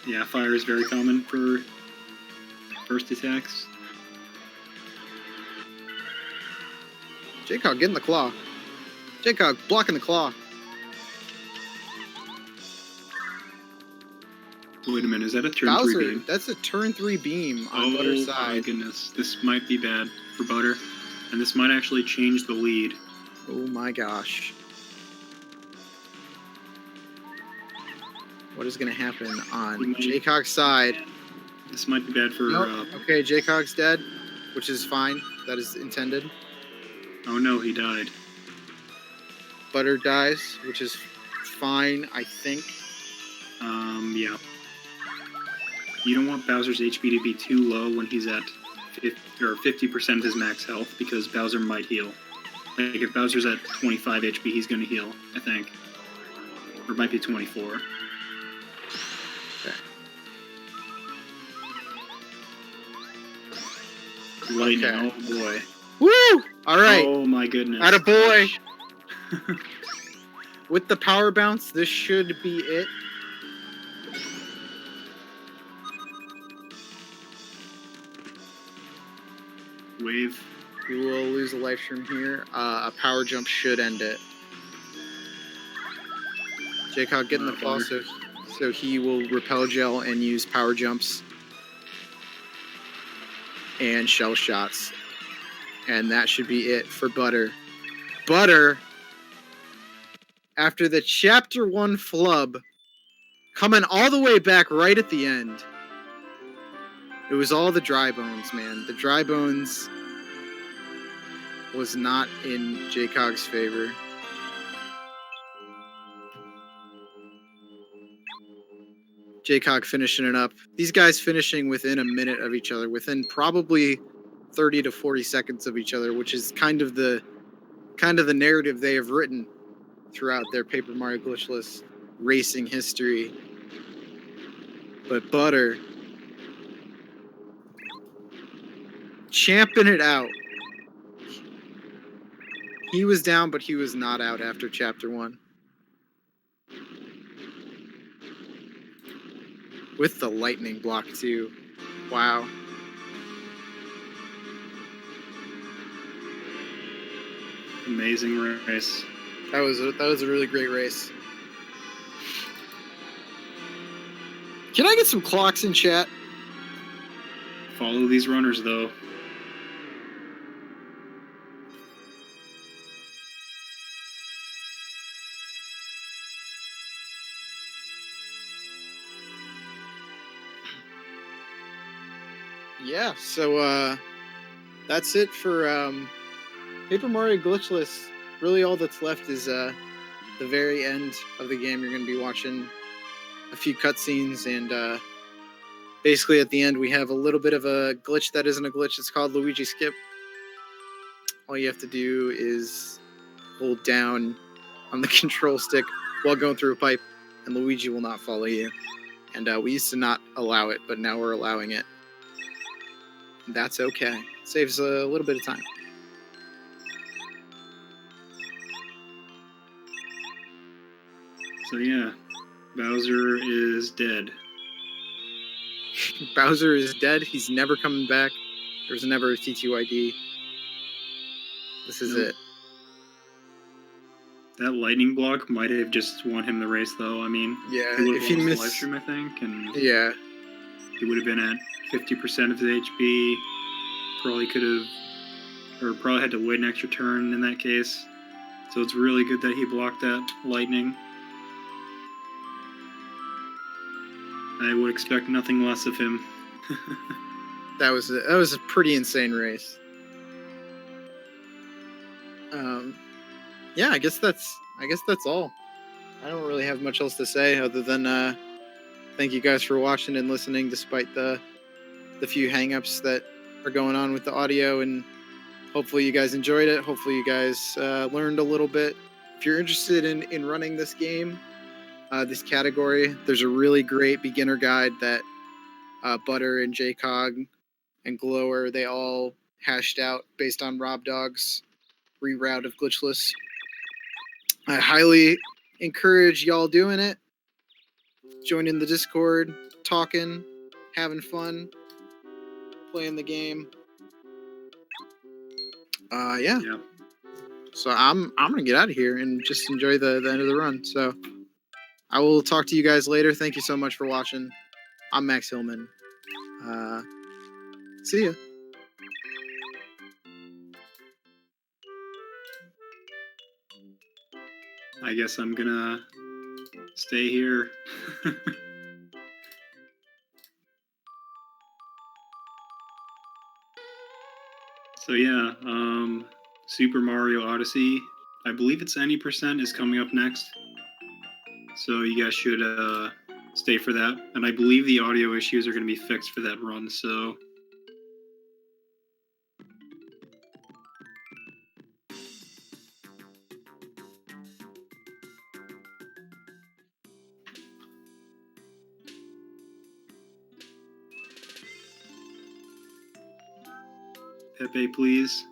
Yeah, fire is very common for first attacks. JCog getting the claw. JCog blocking the claw. Wait a minute, is that a turn Bowser, 3 beam? That's a turn 3 beam on Butter's side. Oh my goodness, this might be bad for Butter. And this might actually change the lead. Oh my gosh. What is going to happen on JCog's side? This might be bad for... Nope. Okay, JCog's dead, which is fine. That is intended. Oh no, he died. Butter dies, which is fine, I think. Yeah. You don't want Bowser's HP to be too low when he's at 50% of his max health, because Bowser might heal. Like, if Bowser's at 25 HP, he's going to heal, I think. Or it might be 24. Okay. Lightning, Okay. oh boy. Woo! Alright. Oh my goodness. Attaboy! With the power bounce, this should be it. Wave. You will lose a life stream here. A power jump should end it. JCog getting the claw, so he will repel gel and use power jumps and shell shots. And that should be it for Butter. Butter, after the Chapter 1 flub, Coming all the way back right at the end. It was all the dry bones, man. The dry bones was not in JCog's favor. JCog finishing it up. These guys finishing within a minute of each other, within probably 30 to 40 seconds of each other, which is kind of the narrative they have written throughout their Paper Mario Glitchless racing history. But Butter champing it out. He was down, but he was not out after Chapter 1. With the lightning block, too. Wow. Amazing race. That was a really great race. Can I get some clocks in chat? Follow these runners, though. Yeah, so that's it for Paper Mario Glitchless. Really all that's left is the very end of the game. You're going to be watching a few cutscenes, and basically at the end we have a little bit of a glitch that isn't a glitch. It's called Luigi Skip. All you have to do is hold down on the control stick while going through a pipe, and Luigi will not follow you. And we used to not allow it, but now we're allowing it. That's okay. Saves a little bit of time. So yeah, Bowser is dead. Bowser is dead. He's never coming back. There's never a TTYD. This is it. That lightning block might have just won him the race, though. I mean, Yeah, he would if have he lost the missed, live stream, I think, and yeah, he would have been at 50% of his HP. Probably could have, or probably had to wait an extra turn in that case. So it's really good that he blocked that lightning. I would expect nothing less of him. that was a pretty insane race. Yeah, I guess that's all. I don't really have much else to say other than thank you guys for watching and listening, despite the few hangups that are going on with the audio, and hopefully you guys enjoyed it. Hopefully you guys learned a little bit. If you're interested in running this game, this category, there's a really great beginner guide that Butter and JCog and Glower, they all hashed out based on Rob Dog's reroute of Glitchless. I highly encourage y'all doing it. Joining the Discord, talking, having fun, playing the game. Yeah. So I'm gonna get out of here and just enjoy the end of the run. So I will talk to you guys later. Thank you so much for watching. I'm Max Hillman. See ya. I guess I'm gonna stay here. So yeah, Super Mario Odyssey, I believe it's any percent is coming up next. So you guys should stay for that. And I believe the audio issues are going to be fixed for that run, so... Pepe, please.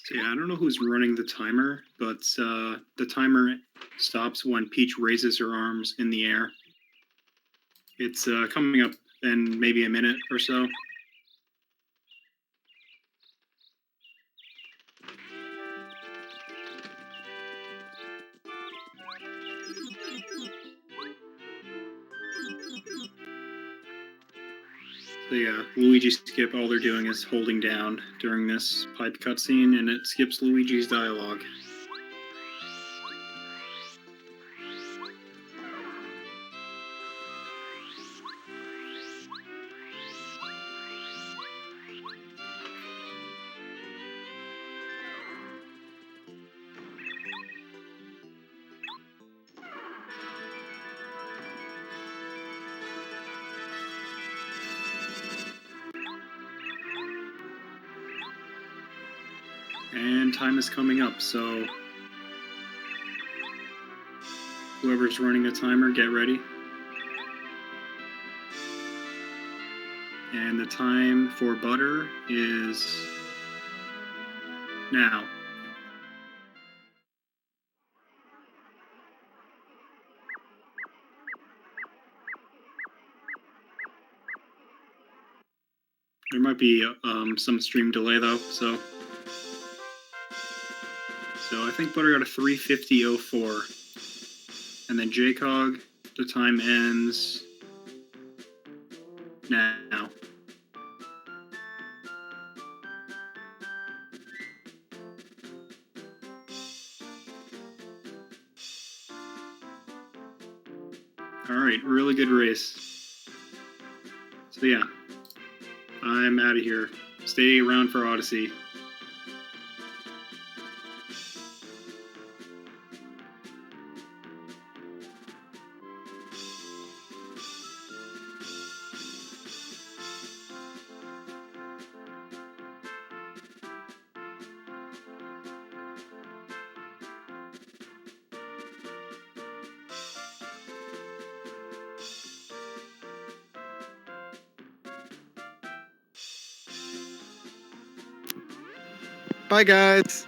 So yeah, I don't know who's running the timer, but the timer stops when Peach raises her arms in the air. It's coming up in maybe a minute or so. So yeah, Luigi skip, all they're doing is holding down during this pipe cutscene, and it skips Luigi's dialogue. And time is coming up, so whoever's running the timer, get ready. And the time for Butter is now. There might be some stream delay though, so I think Butter got a 3:50:04, and then JCog, the time ends now. All right, really good race. So yeah, I'm out of here. Stay around for Odyssey. Bye, guys.